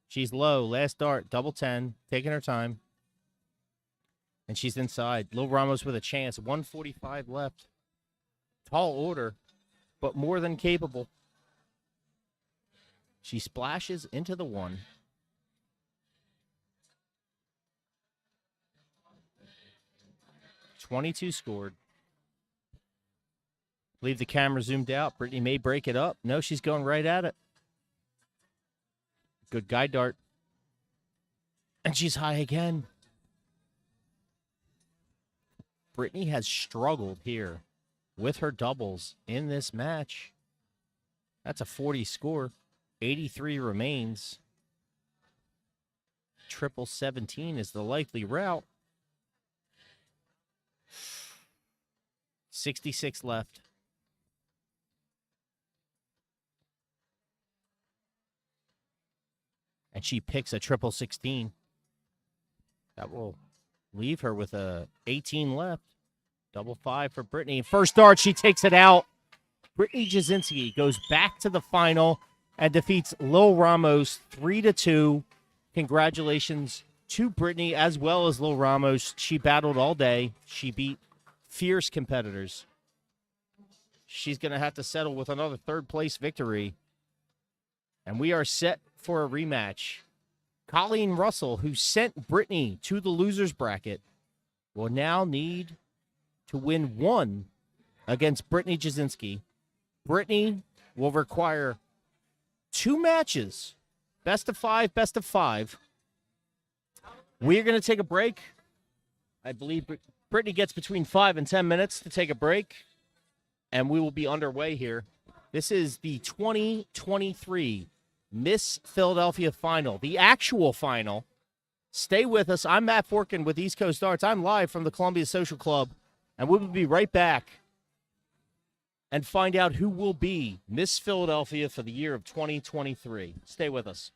She's low. Last dart, double 10. Taking her time. And she's inside. Lil Ramos with a chance. 145 left. Tall order, but more than capable. She splashes into the 1. $22 scored. Leave the camera zoomed out. Brittany may break it up. No, she's going right at it. Good guide dart. And she's high again. Brittany has struggled here with her doubles in this match. That's a 40 score. 83 remains. Triple 17 is the likely route. 66 left. And she picks a triple 16. That will leave her with a 18 left. Double 5 for Brittany. First dart, she takes it out. Brittany Jasinski goes back to the final and defeats Lil Ramos 3-2. Congratulations to Brittany as well as Lil Ramos. She battled all day. She beat fierce competitors. She's going to have to settle with another third-place victory. And we are set for a rematch. Colleen Russell, who sent Brittany to the loser's bracket, will now need to win 1 against Brittany Jasinski. Brittany will require 2 matches. Best of 5, best of 5. We are going to take a break. I believe Brittany gets between 5 and 10 minutes to take a break, and we will be underway here. This is the 2023 Miss Philadelphia final, the actual final. Stay with us. I'm Matt Forkin with East Coast Darts. I'm live from the Columbia Social Club, and we will be right back and find out who will be Miss Philadelphia for the year of 2023. Stay with us.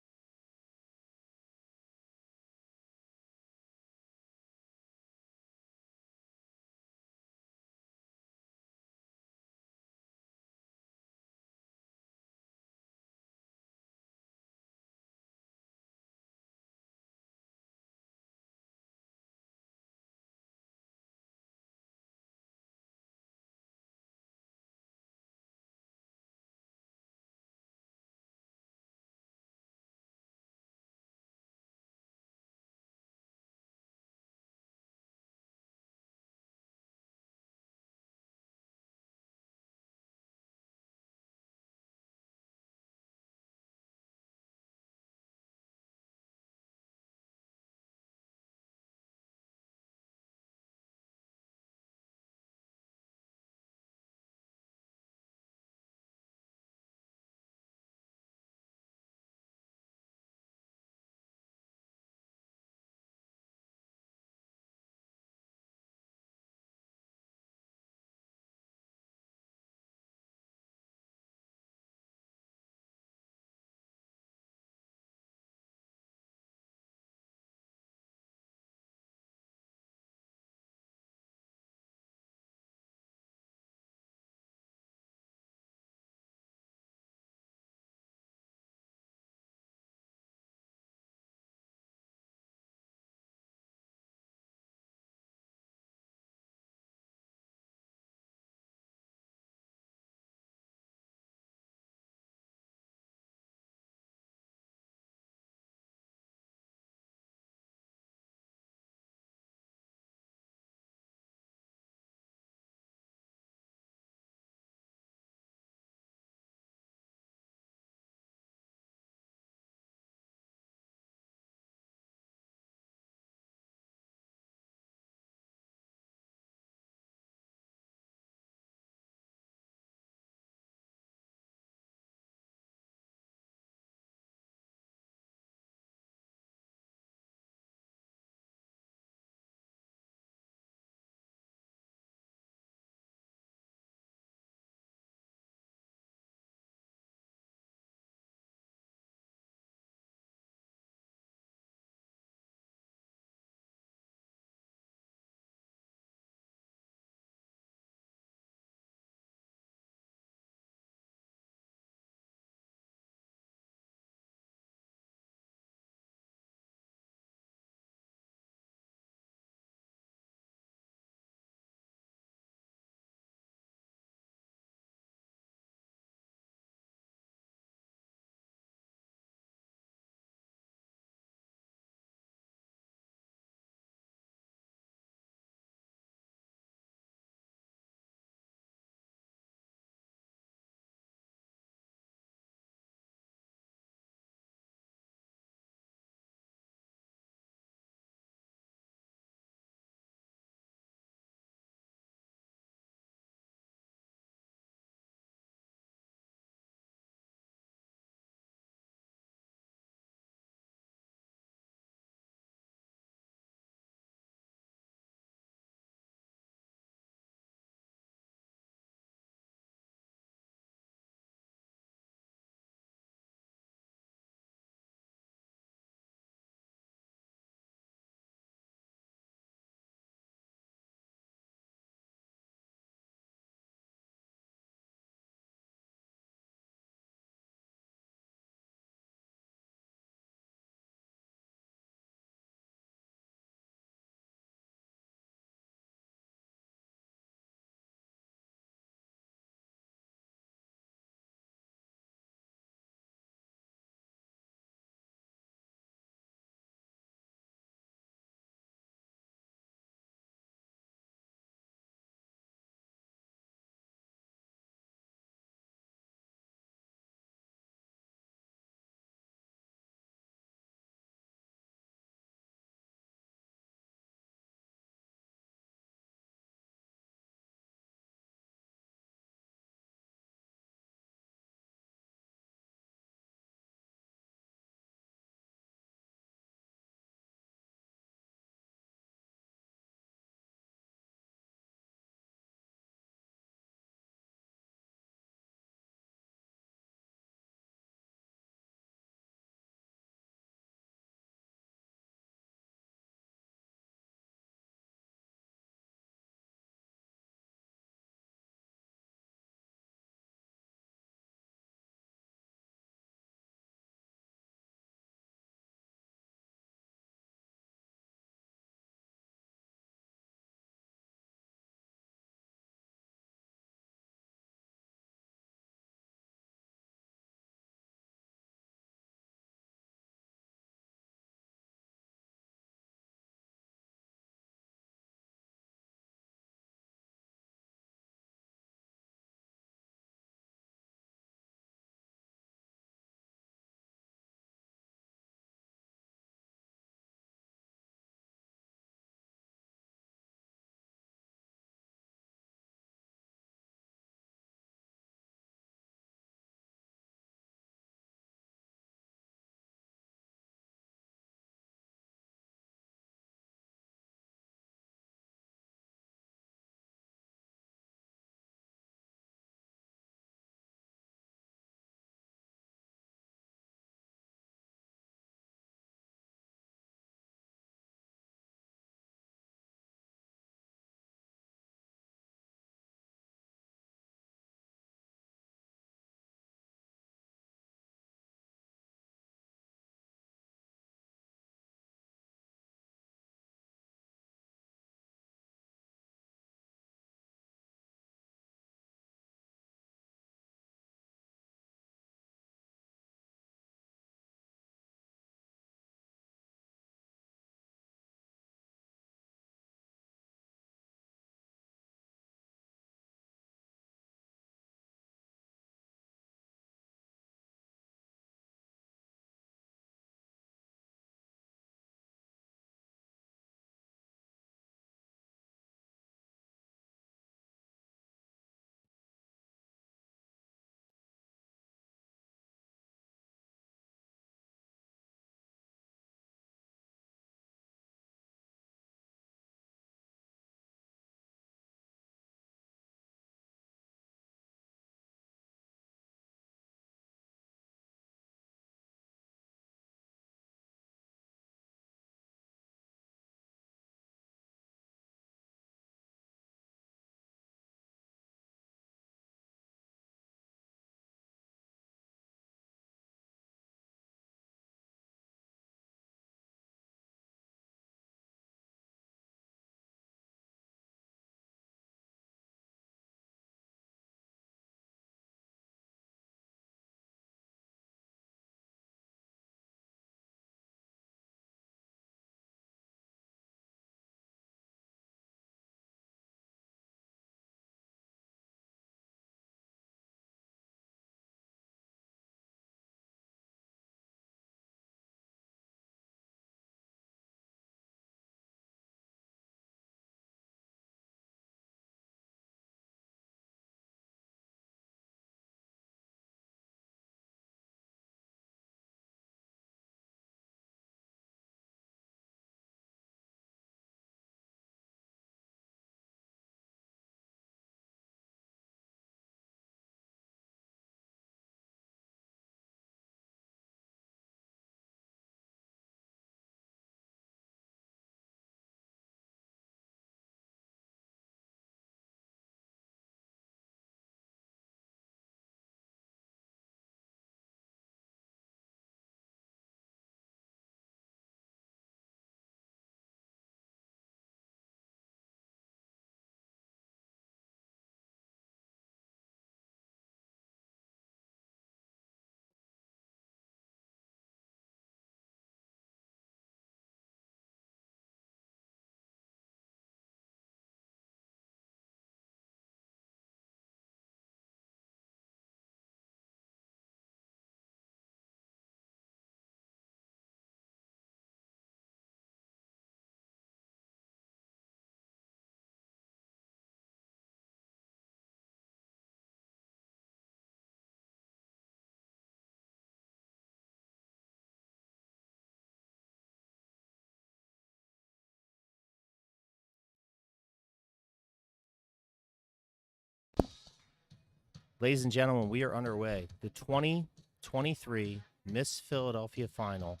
Ladies and gentlemen, we are underway. The 2023 Miss Philadelphia Final.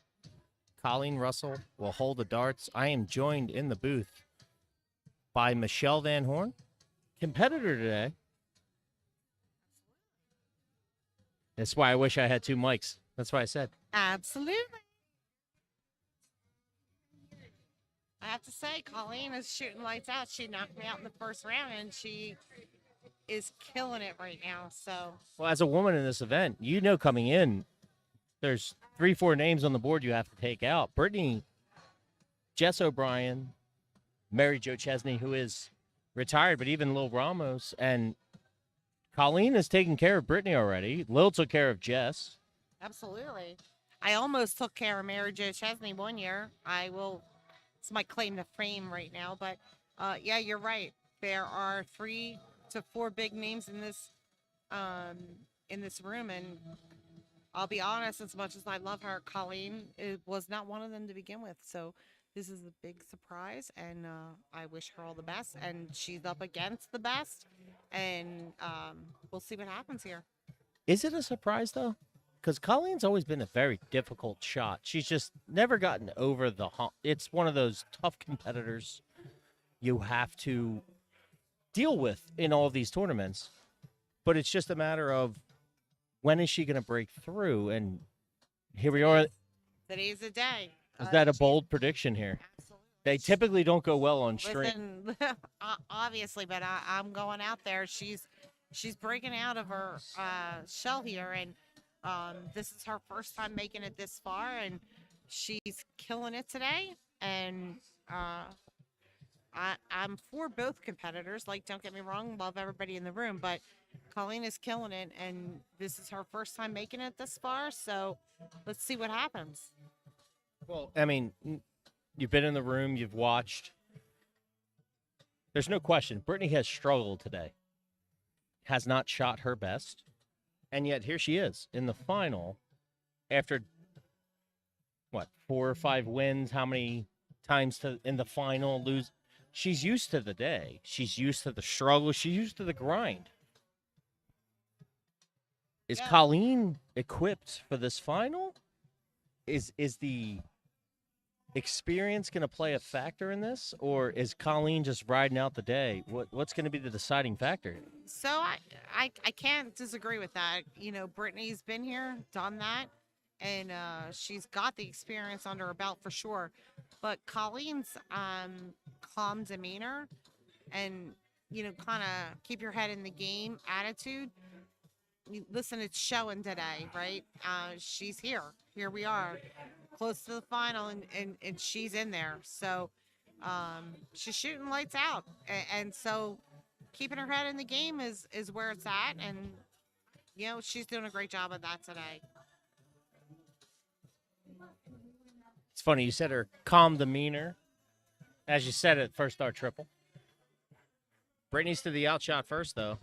Colleen Russell will hold the darts. I am joined in the booth by Michelle Van Horn, competitor today. That's why I wish I had two mics. That's why I said. Absolutely. I have to say, Colleen is shooting lights out. She knocked me out in the first round, and she is killing it right now. So, Well, as a woman in this event, you know coming in, there's 3-4 names on the board you have to take out. Brittany, Jess O'Brien, Mary Jo Chesney, who is retired, but even Lil Ramos, and Colleen is taking care of Brittany already. Lil took care of Jess. absolutely. I almost took care of Mary Jo Chesney one year. It's my claim to fame right now, but yeah, you're right. There are 3 to 4 big names in this room, and I'll be honest, as much as I love her, Colleen was not one of them to begin with. So this is a big surprise, and I wish her all the best. And she's up against the best, and we'll see what happens here. Is it a surprise, though? Because Colleen's always been a very difficult shot. She's just never gotten over the hump. It's one of those tough competitors you have to deal with in all of these tournaments. But it's just a matter of when is she going to break through? And here we are. Today's the day. Is that a bold prediction here? Absolutely. They typically don't go well on stream. Listen, obviously, but I'm going out there. She's breaking out of her shell here, and this is her first time making it this far, and she's killing it today. And I'm for both competitors. Like, don't get me wrong, love everybody in the room, but Colleen is killing it, and this is her first time making it this far. So let's see what happens. Well, I mean, you've been in the room, you've watched. There's no question. Brittany has struggled today, has not shot her best, and yet here she is in the final after, 4 or 5 wins? How many times in the final lose? She's used to the day. She's used to the struggle. She's used to the grind. Is Colleen equipped for this final? Is the experience going to play a factor in this, or is Colleen just riding out the day? What's going to be the deciding factor? So I can't disagree with that. You know, Brittany's been here, done that, and she's got the experience under her belt for sure. But Colleen's calm demeanor and, kind of keep your head in the game attitude. Listen, it's showing today, right? She's here. Here we are, close to the final, and she's in there. So she's shooting lights out. And so keeping her head in the game is where it's at. And, she's doing a great job of that today. It's funny, you said her calm demeanor. As you said it, first star triple. Brittany's to the outshot first, though.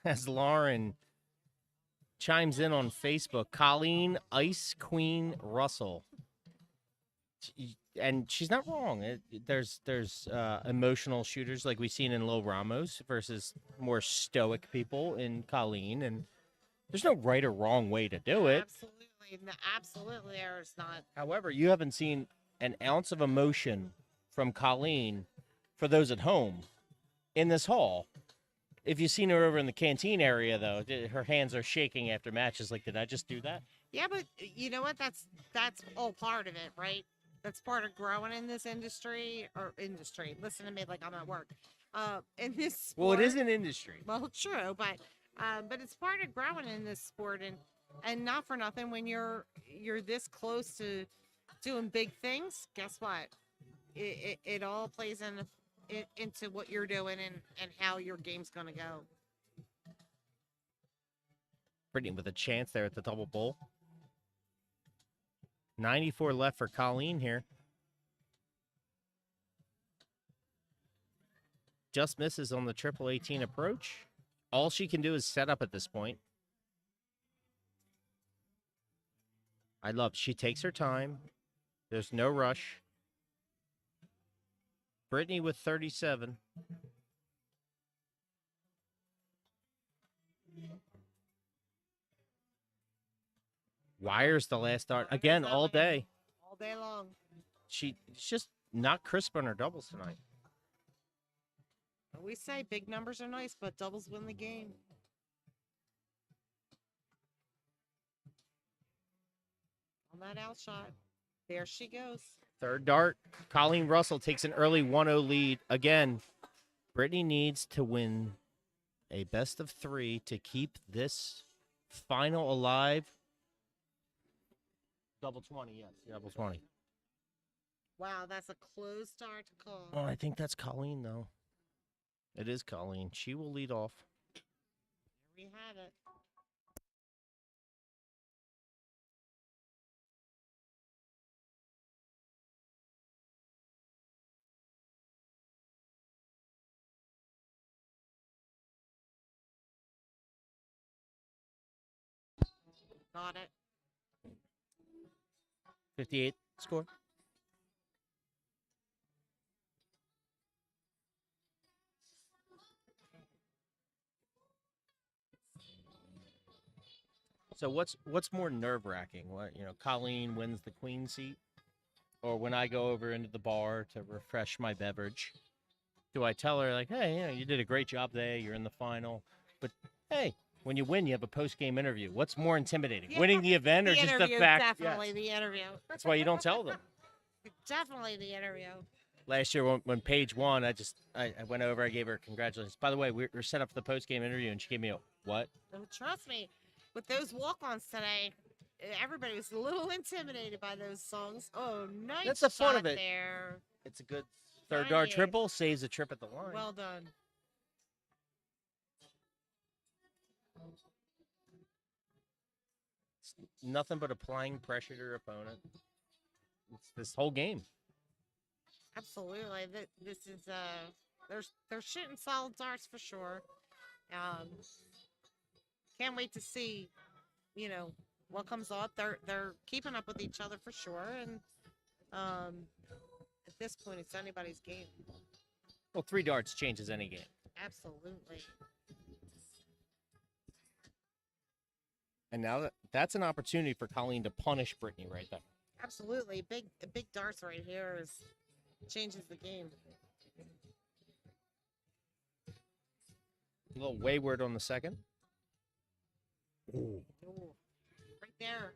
As Lauren chimes in on Facebook, Colleen Ice Queen Russell. And she's not wrong. There's emotional shooters like we've seen in Lil Ramos versus more stoic people in Colleen. And there's no right or wrong way to do it. Absolutely, there's not. However, you haven't seen an ounce of emotion from Colleen for those at home in this hall. If you've seen her over in the canteen area, though, her hands are shaking after matches. Like, did I just do that? Yeah, but you know what? That's all part of it, right? That's part of growing in this industry. Listen to me like I'm at work. In this sport, well, it is an industry. Well, true, but it's part of growing in this sport, and not for nothing. When you're this close to doing big things, guess what? It all plays into what you're doing and how your game's gonna go. Brittany with a chance there at the double bowl. 94 left for Colleen here. Just misses on the triple 18 approach. All she can do is set up at this point. She takes her time. There's no rush. Brittany with 37. Wires the last dart again all day. All day long. She's just not crisp on her doubles tonight. We say big numbers are nice, but doubles win the game. On that out shot. There she goes. Third dart. Colleen Russell takes an early 1-0 lead. Again, Brittany needs to win a best of 3 to keep this final alive. Double 20, yes. Double 20. Wow, that's a close start to call. Oh, I think that's Colleen, though. It is Colleen. She will lead off. There we have it. Got it. 58 score. So what's more nerve-wracking? What, Colleen wins the queen seat, or when I go over into the bar to refresh my beverage, do I tell her like, hey, you did a great job today, you're in the final, but hey, when you win, you have a post-game interview. What's more intimidating, Yeah, winning the event or the just the interview, fact? Definitely Yes. the interview. That's why you don't tell them. Definitely the interview. Last year when Paige won, I went over, I gave her congratulations. By the way, we're set up for the post-game interview, and she gave me a what? Oh, trust me, with those walk-ons today, everybody was a little intimidated by those songs. Oh, nice That's the fun shot of it. there. It's a good third dart 98. triple, saves a trip at the line. Well done. It's nothing but applying pressure to your opponent. It's this whole game. Absolutely. This is they're shooting solid darts for sure. Can't wait to see, what comes up. They're keeping up with each other for sure, and at this point, it's anybody's game. Well, 3 darts changes any game. Absolutely. And now that's an opportunity for Colleen to punish Brittany right there. Absolutely. Big darts right here changes the game. A little wayward on the second. Ooh, right there.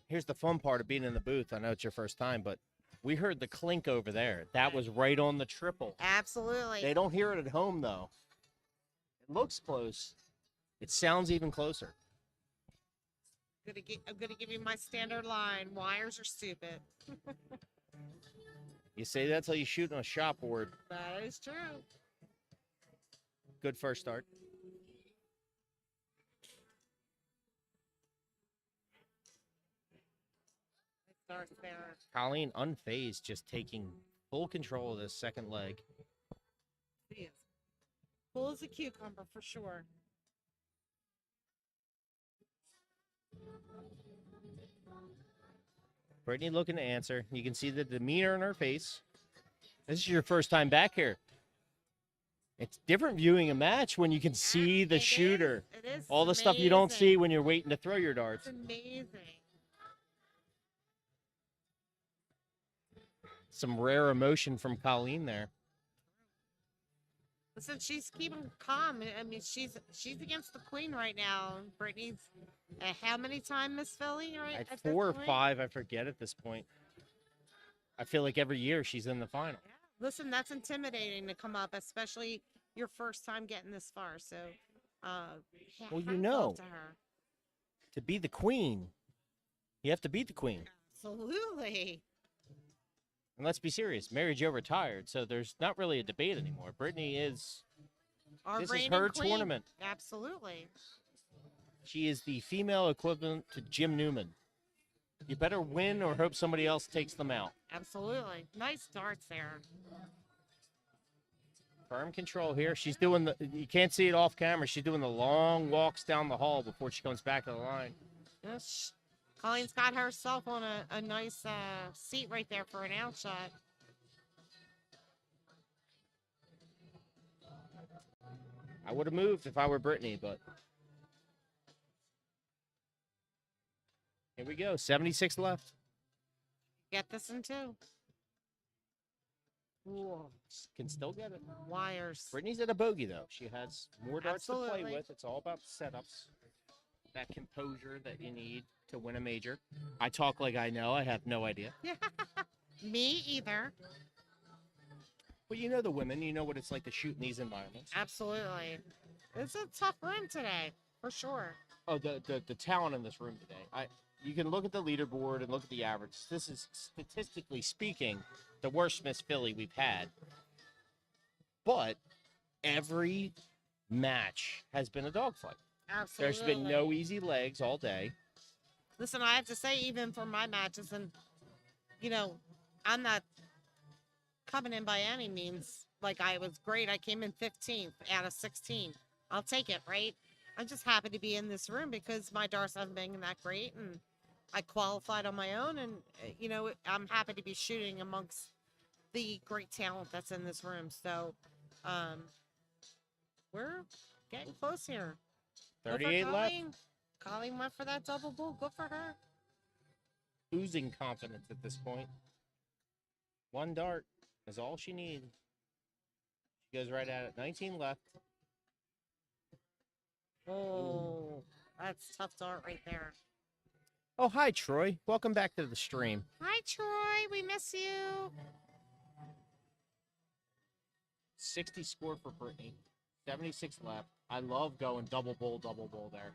Here's the fun part of being in the booth. I know it's your first time, but we heard the clink over there. That was right on the triple. Absolutely. They don't hear it at home, though. It looks close. It sounds even closer. I'm gonna give you my standard line. Wires are stupid. You say that till you shoot on a shot board. That is true. Good first start. Start there. Colleen unfazed, just taking full control of this second leg. She is cool as a cucumber for sure. Brittany looking to answer. You can see the demeanor in her face. This is your first time back here. It's different viewing a match when you can see the shooter. It is All the stuff you don't see amazing. when you're waiting to throw your darts. It's amazing. Some rare emotion from Colleen there. Listen, she's keeping calm. I mean, she's against the queen right now. Brittany's how many time Miss Philly, right? At this 4 or point? 5, I forget at this point. I feel like every year she's in the final. Listen, that's intimidating to come up, especially your first time getting this far. So, Well, you hats know. off to her. To be the queen, you have to beat the queen. Absolutely. And let's be serious, Mary Jo retired, so there's not really a debate anymore. Brittany is, Our this is reigning her queen. tournament. Absolutely. She is the female equivalent to Jim Newman. You better win or hope somebody else takes them out. Absolutely. Nice darts there. Firm control here. She's doing you can't see it off camera. She's doing the long walks down the hall before she comes back to the line. Yes. Colleen's got herself on a nice seat right there for an out shot. I would have moved if I were Brittany, but Here we go. 76 left. Get this in two. Ooh, Can still get it. wires. Brittany's at a bogey, though. She has more darts to play Absolutely. with. It's all about setups. That composure that you need to win a major. I talk like I know. I have no idea. Me either. But you know the women. You know what it's like to shoot in these environments. Absolutely. It's a tough room today, for sure. Oh, the talent in this room today. You can look at the leaderboard and look at the average. This is, statistically speaking, the worst Miss Philly we've had. But every match has been a dogfight. Absolutely. There's been no easy legs all day. Listen, I have to say, even for my matches, and, you know, I'm not coming in by any means like I was great. I came in 15th out of 16. I'll take it, right? I'm just happy to be in this room because my darts haven't been that great, and I qualified on my own, and, you know, I'm happy to be shooting amongst the great talent that's in this room. So, we're getting close here. Go for 38 left. Colleen. Colleen went for that double bull. Good for her. Oozing confidence at this point. One dart is all she needs. She goes right at it. 19 left. Oh, that's tough dart right there. Oh, hi, Troy. Welcome back to the stream. Hi, Troy. We miss you. 60 score for Brittany. 76 left. I love going double bowl there.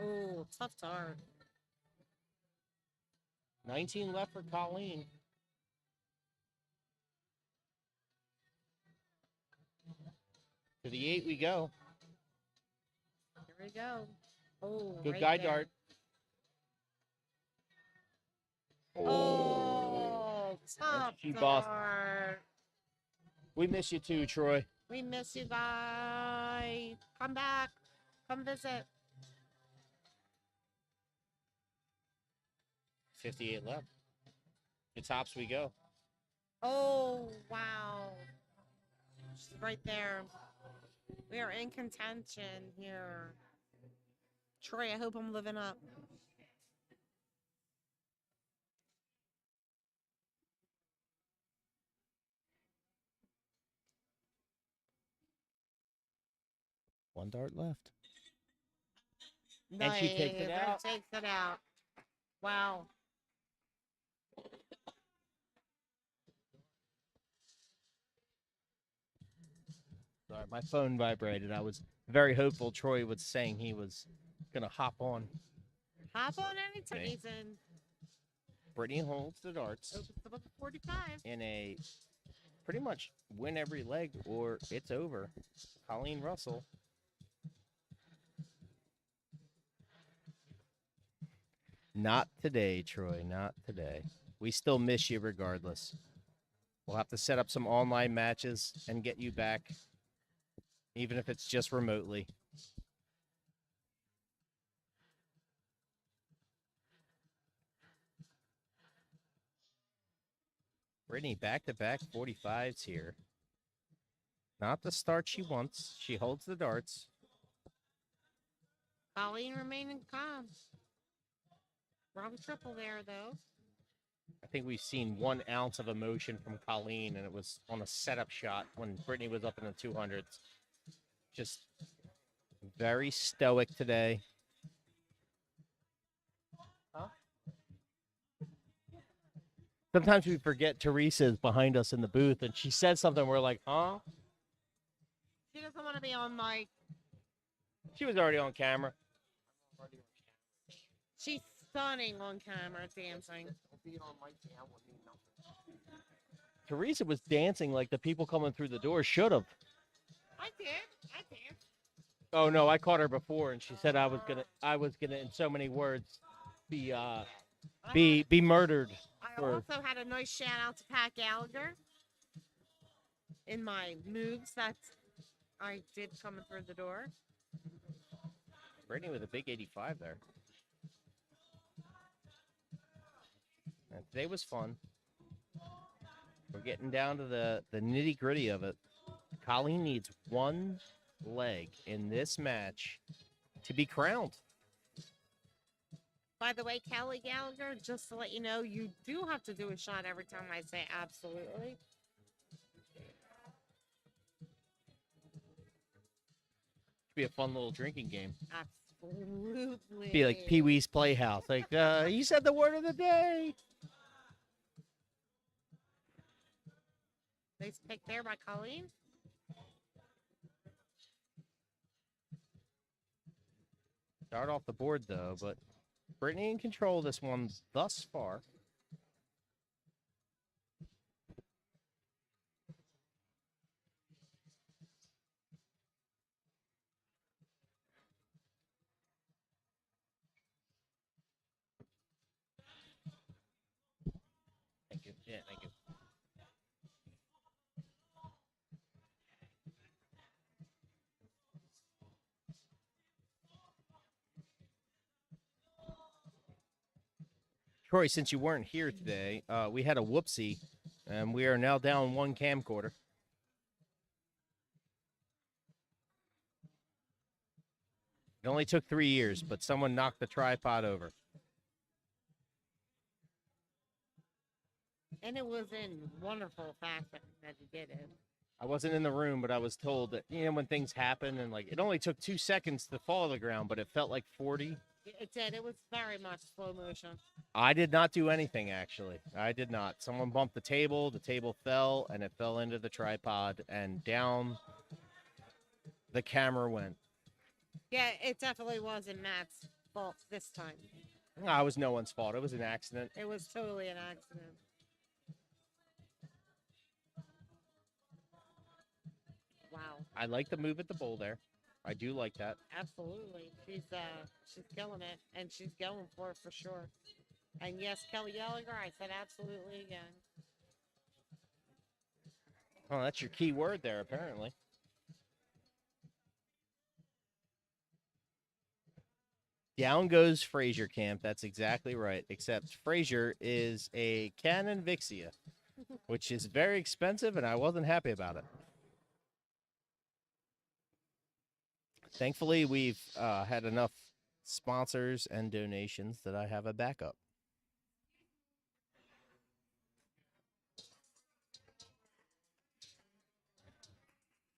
Oh, tough dart. 19 left for Colleen. To the 8 we go. Here we go. Oh, Good right guide there. dart. Oh, tough she bossed. dart. We miss you too, Troy. We miss you guys. Come back. Come visit. 58 left. The tops we go. Oh, wow. She's right there. We are in contention here. Troy, I hope I'm living up. One dart left. Nice. And she takes it out. Takes it out. Wow. Sorry, my phone vibrated. I was very hopeful Troy was saying he was going to hop on. Hop on any Okay. reason. Brittany holds the darts Opens up to 45. in a pretty much win every leg or it's over. Colleen Russell. Not today, Troy. Not today. We still miss you regardless. We'll have to set up some online matches and get you back, even if it's just remotely. Brittany, back-to-back 45s here. Not the start she wants. She holds the darts. Colleen remaining calm. Wrong triple there, though. I think we've seen 1 ounce of emotion from Colleen, and it was on a setup shot when Brittany was up in the 200s. Just very stoic today. Huh? Sometimes we forget Teresa's behind us in the booth, and she said something. We're like, huh? She doesn't want to be on mic. She was already on camera. She's stunning on camera dancing. Teresa was dancing like the people coming through the door should have. I did. I did. Oh no, I caught her before, and she said I was gonna, in so many words, be murdered. I for- also had a nice shout out to Pat Gallagher in my moves that I did coming through the door. Brittany with a big 85 there. And today was fun. We're getting down to the nitty gritty of it. Colleen needs 1 leg in this match to be crowned. By the way, Kelly Gallagher, just to let you know, you do have to do a shot every time I say absolutely. Be a fun little drinking game. Absolutely. Be like Pee Wee's Playhouse. Like, you said the word of the day. Nice pick there by Colleen. Start off the board, though, but Brittany in control of this one thus far. Thank you. Yeah, thank you. Troy, since you weren't here today, we had a whoopsie, and we are now down one camcorder. It only took 3 years, but someone knocked the tripod over. And it was in wonderful fashion that he did it. I wasn't in the room, but I was told that, you know, when things happen and like it only took 2 seconds to fall to the ground, but it felt like 40. It did. It was very much slow motion. I did not do anything, actually. I did not. Someone bumped the table fell, and it fell into the tripod, and down the camera went. Yeah, it definitely wasn't Matt's fault this time. No, it was no one's fault. It was an accident. It was totally an accident. Wow. I like the move at the bowl there. I do like that. Absolutely. She's killing it, and she's going for it for sure. And yes, Kelly Gallagher, I said absolutely again. Oh, that's your key word there, apparently. Down goes Frazier Camp. That's exactly right. Except Frazier is a Canon Vixia, which is very expensive, and I wasn't happy about it. Thankfully, we've had enough sponsors and donations that I have a backup.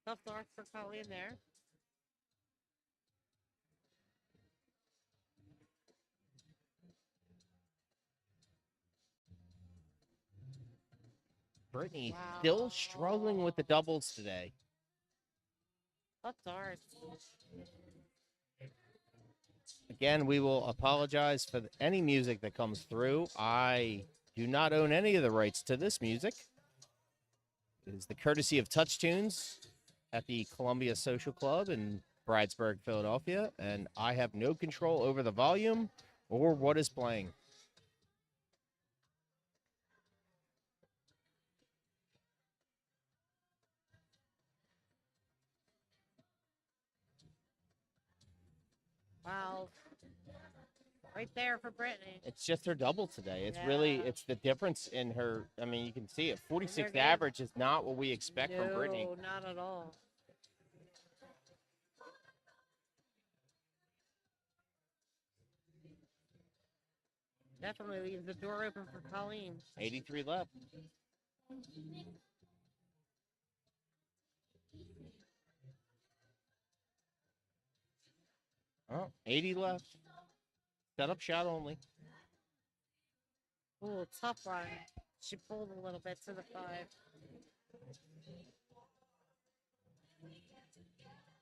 Tough start for Colleen there. Brittany Wow. still struggling with the doubles today. Tough start. Again, we will apologize for any music that comes through. I do not own any of the rights to this music. It is the courtesy of Touch Tunes at the Columbia Social Club in Bridesburg, Philadelphia, and I have no control over the volume or what is playing. Wow. Right there for Brittany. It's just her double today. It's really, it's the difference in her. I mean, you can see it. 46 average is not what we expect from Brittany. No, not at all. Definitely leaves the door open for Colleen. 83 left. Oh, 80 left. Setup shot only. Ooh, tough one. She pulled a little bit to the 5.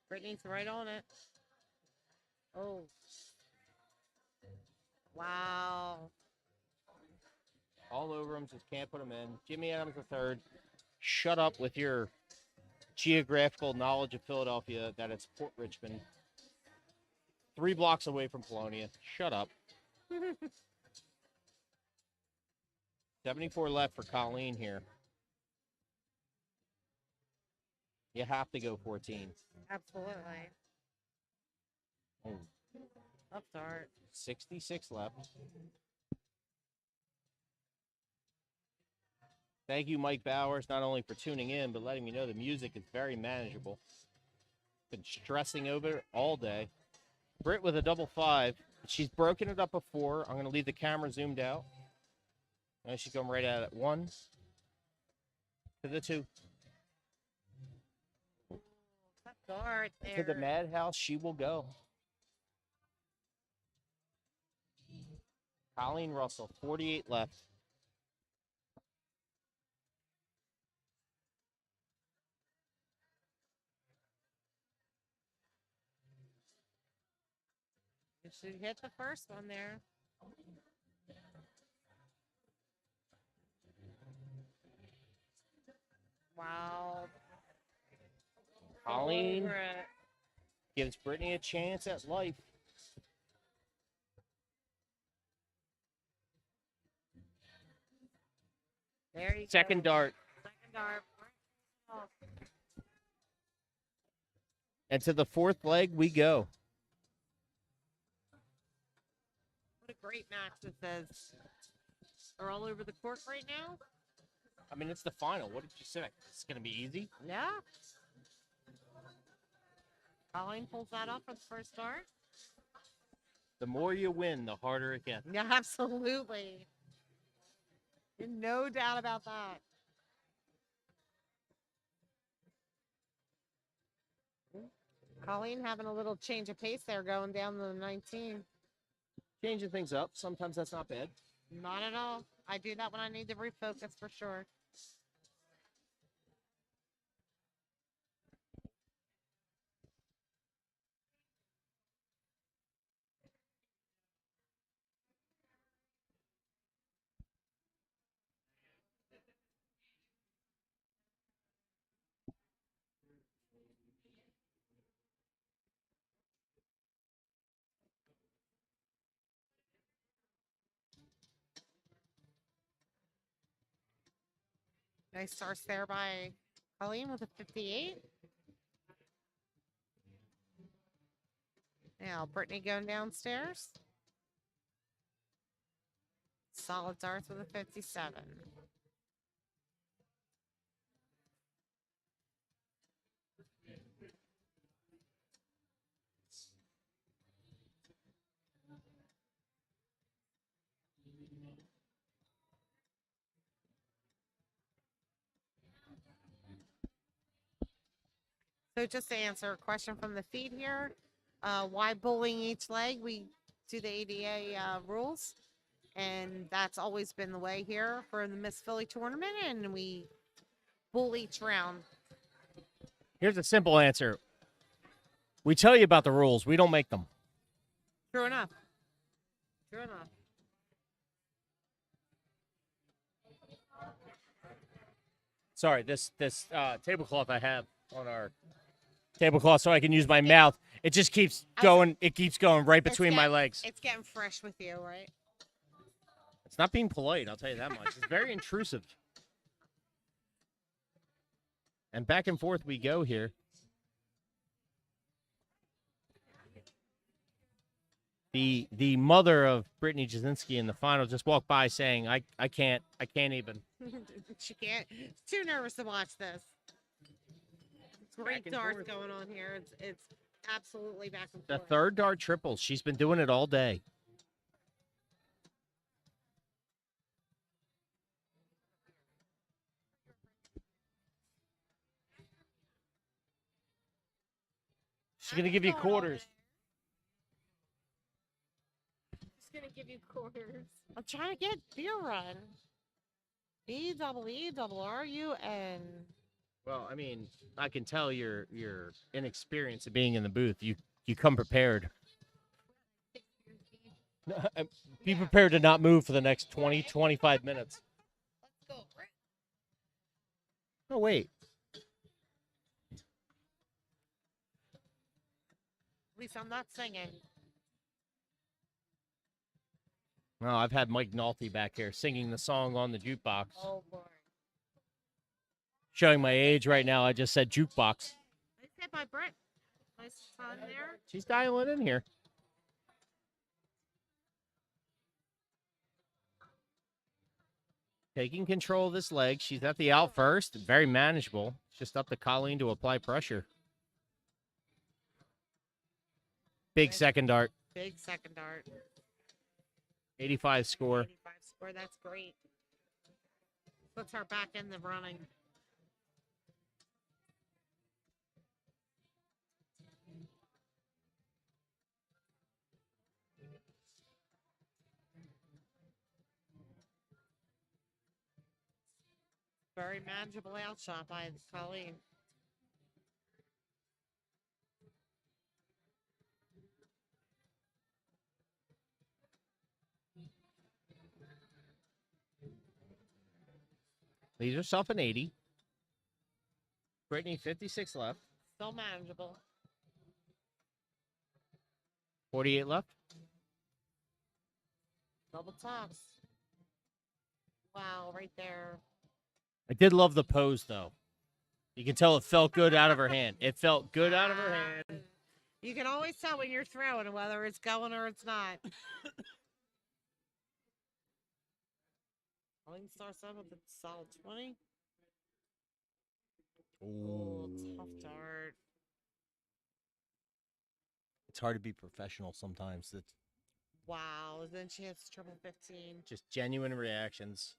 Brittany's right on it. Oh. Wow. All over him, just can't put him in. Jimmy Adams III. Shut up with your geographical knowledge of Philadelphia that it's Port Richmond. 3 blocks away from Polonia. Shut up. 74 left for Colleen here. You have to go 14. Absolutely. Oh, Up start. 66 left. Thank you, Mike Bowers, not only for tuning in, but letting me know the music is very manageable. Been stressing over it all day. Britt with a double 5. She's broken it up before. I'm going to leave the camera zoomed out. And she's going right at it. 1 to the 2. Dart To the there. madhouse she will go. Colleen Russell, 48 left. You should hit the first one there. Wow. Colleen Over it. gives Brittany a chance at life. There you Second go. dart. Second dart. Oh, And to the 4th leg we go. what a great match this is. They're all over the court right now. I mean, it's the final. What did you say? It's going to be easy? Yeah. Colleen pulls that up for the first dart. The more you win, the harder it gets. Yeah, absolutely. No doubt about that. Colleen having a little change of pace there, going down to the 19. Changing things up. Sometimes that's not bad. Not at all. I do that when I need to refocus for sure. Nice starts there by Colleen with a 58. Now Brittany going downstairs. Solid darts with a 57. So just to answer a question from the feed here, why bowling each leg? We do the ADA rules, and that's always been the way here for the Miss Philly tournament, and we bowl each round. Here's a simple answer. We tell you about the rules. We don't make them. True enough. True enough. Sorry, this tablecloth I have on our tablecloth so I can use my mouth. It just keeps going. It keeps going right between my legs. It's getting fresh with you, right? It's not being polite, I'll tell you that much. It's very intrusive. And back and forth we go here. The mother of Brittany Jasinski in the final just walked by saying, I can't even. She can't. Too nervous to watch this. Great and darts forth. going on here. It's absolutely back and The forth. third dart triples. She's been doing it all day. She's going to give you quarters. Just gonna give you quarters. I'm trying to get beer run. BEERUN. Well, I mean, I can tell your inexperience of being in the booth. You come prepared. Be prepared to not move for the next 20, 25 minutes. Let's go. Oh, wait. At least I'm not singing. No, I've had Mike Nolte back here singing the song on the jukebox. Oh boy. Showing my age right now, I just said jukebox. I said by Brett. Nice fun there. She's dialing in here. Taking control of this leg. She's at the out first. Very manageable. It's just up to Colleen to apply pressure. Big second dart. Big second dart. 85 score. 85 score. That's great. Puts her back in the running. Very manageable outshot by Colleen. Leaves herself an 80. Brittany, 56 left. Still manageable. 48 left. Double tops. Wow, right there. I did love the pose, though. You can tell it felt good out of her hand. It felt good out of her hand. You can always tell when you're throwing whether it's going or it's not. Colleen starts up with a solid 20. Oh, tough dart. It's hard to be professional sometimes. It's Wow. Then she hits triple 15. just genuine reactions.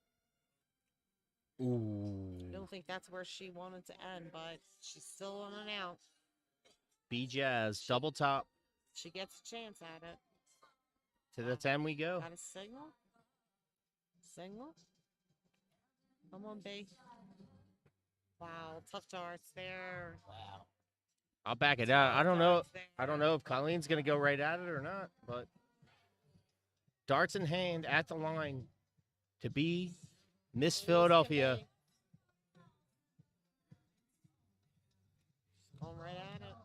Ooh. I don't think that's where she wanted to end, but she's still on and out. B Jazz, double top. She gets a chance at it. To the 10 we go. Got a signal? Signal? Come on, B. Wow, tough darts there. Wow. I'll back it out. I don't know if Colleen's gonna go right at it or not, but darts in hand at the line to be Miss Philadelphia. Going right at it.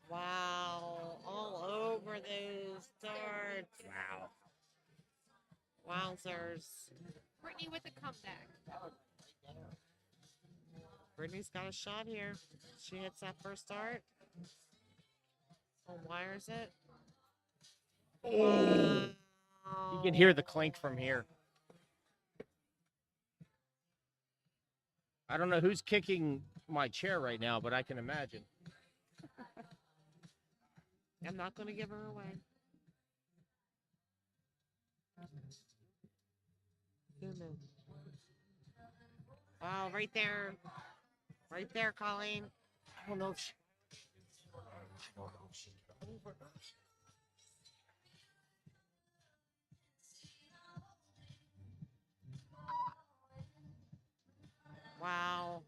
Wow, all over those darts. Wow. Wowzers. Brittany with the comeback. Brittany's got a shot here. She hits that first dart. Oh, wires it. You can hear the clink from here. I don't know who's kicking my chair right now, but I can imagine. I'm not going to give her away. Wow, right there. Right there, Colleen. I don't know if she... Wow.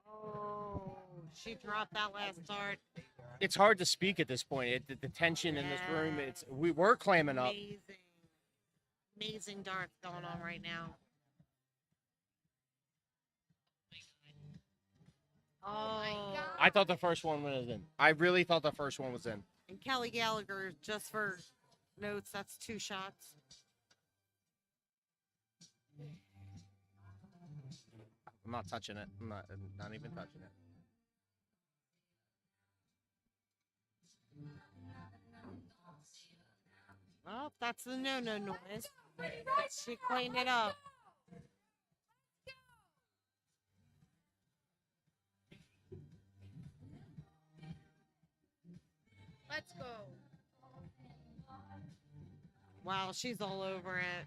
Oh, she dropped that last dart. It's hard to speak at this point. The tension in this room, we were clamming up. Amazing. Amazing darts going on right now. Oh. I thought the first one was in. I really thought the first one was in. And Kelly Gallagher, just for notes, that's 2 shots. I'm not touching it. I'm not even touching it. Well, that's the no-no noise. She cleaned it up. Let's go. Wow, she's all over it.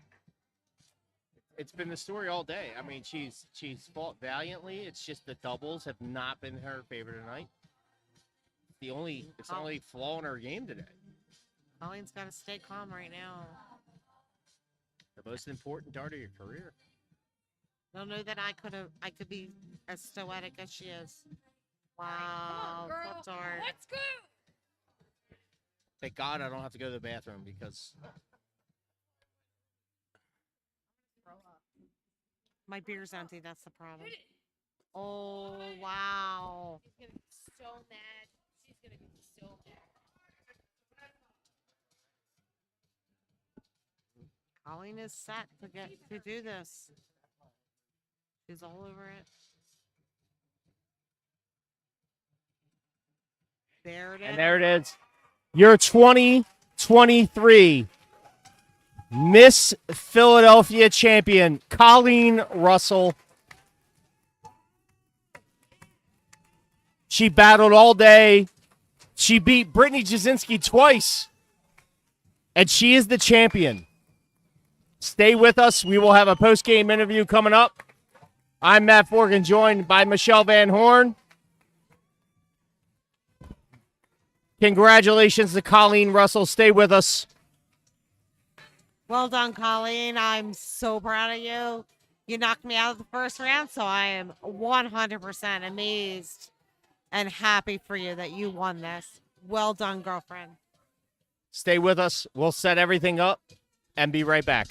It's been the story all day. I mean, she's fought valiantly. It's just the doubles have not been her favorite tonight. It's the only flaw in her game today. Colleen's got to stay calm right now. The most important dart of your career. Don't know that I could be as stoic as she is. Wow, Come on, girl. tough dart. Let's go. Thank God I don't have to go to the bathroom because My beer's empty. That's the problem. Oh, wow. She's gonna be so mad. She's gonna Colleen is set to do this. She's all over it. There it is. And there it is. Your 2023 Miss Philadelphia champion, Colleen Russell. She battled all day. She beat Brittany Jasinski twice. And she is the champion. Stay with us. We will have a post-game interview coming up. I'm Matt Forgan, joined by Michelle Van Horn. Congratulations to Colleen Russell. Stay with us. Well done, Colleen. I'm so proud of you. You knocked me out of the first round, so I am 100% amazed and happy for you that you won this. Well done, girlfriend. Stay with us. We'll set everything up and be right back.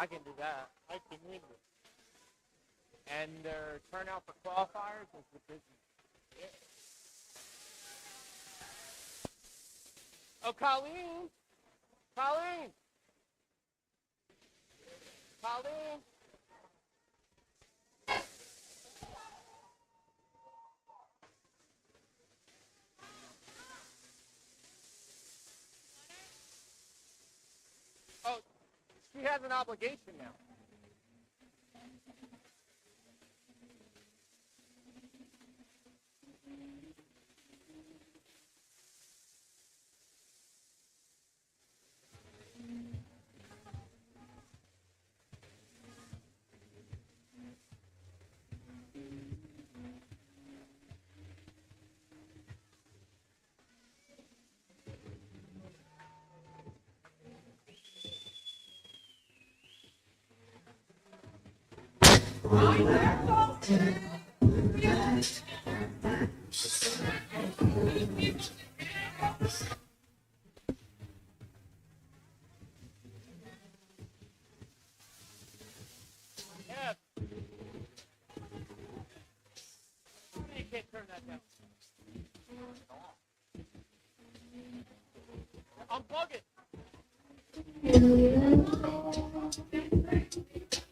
I can do that. I can win it. And their turnout for qualifiers is the business. Oh, Colleen! Colleen! Colleen! Oh, she has an obligation now. Yes. You can't turn that down. Unplug it. We'll be right back.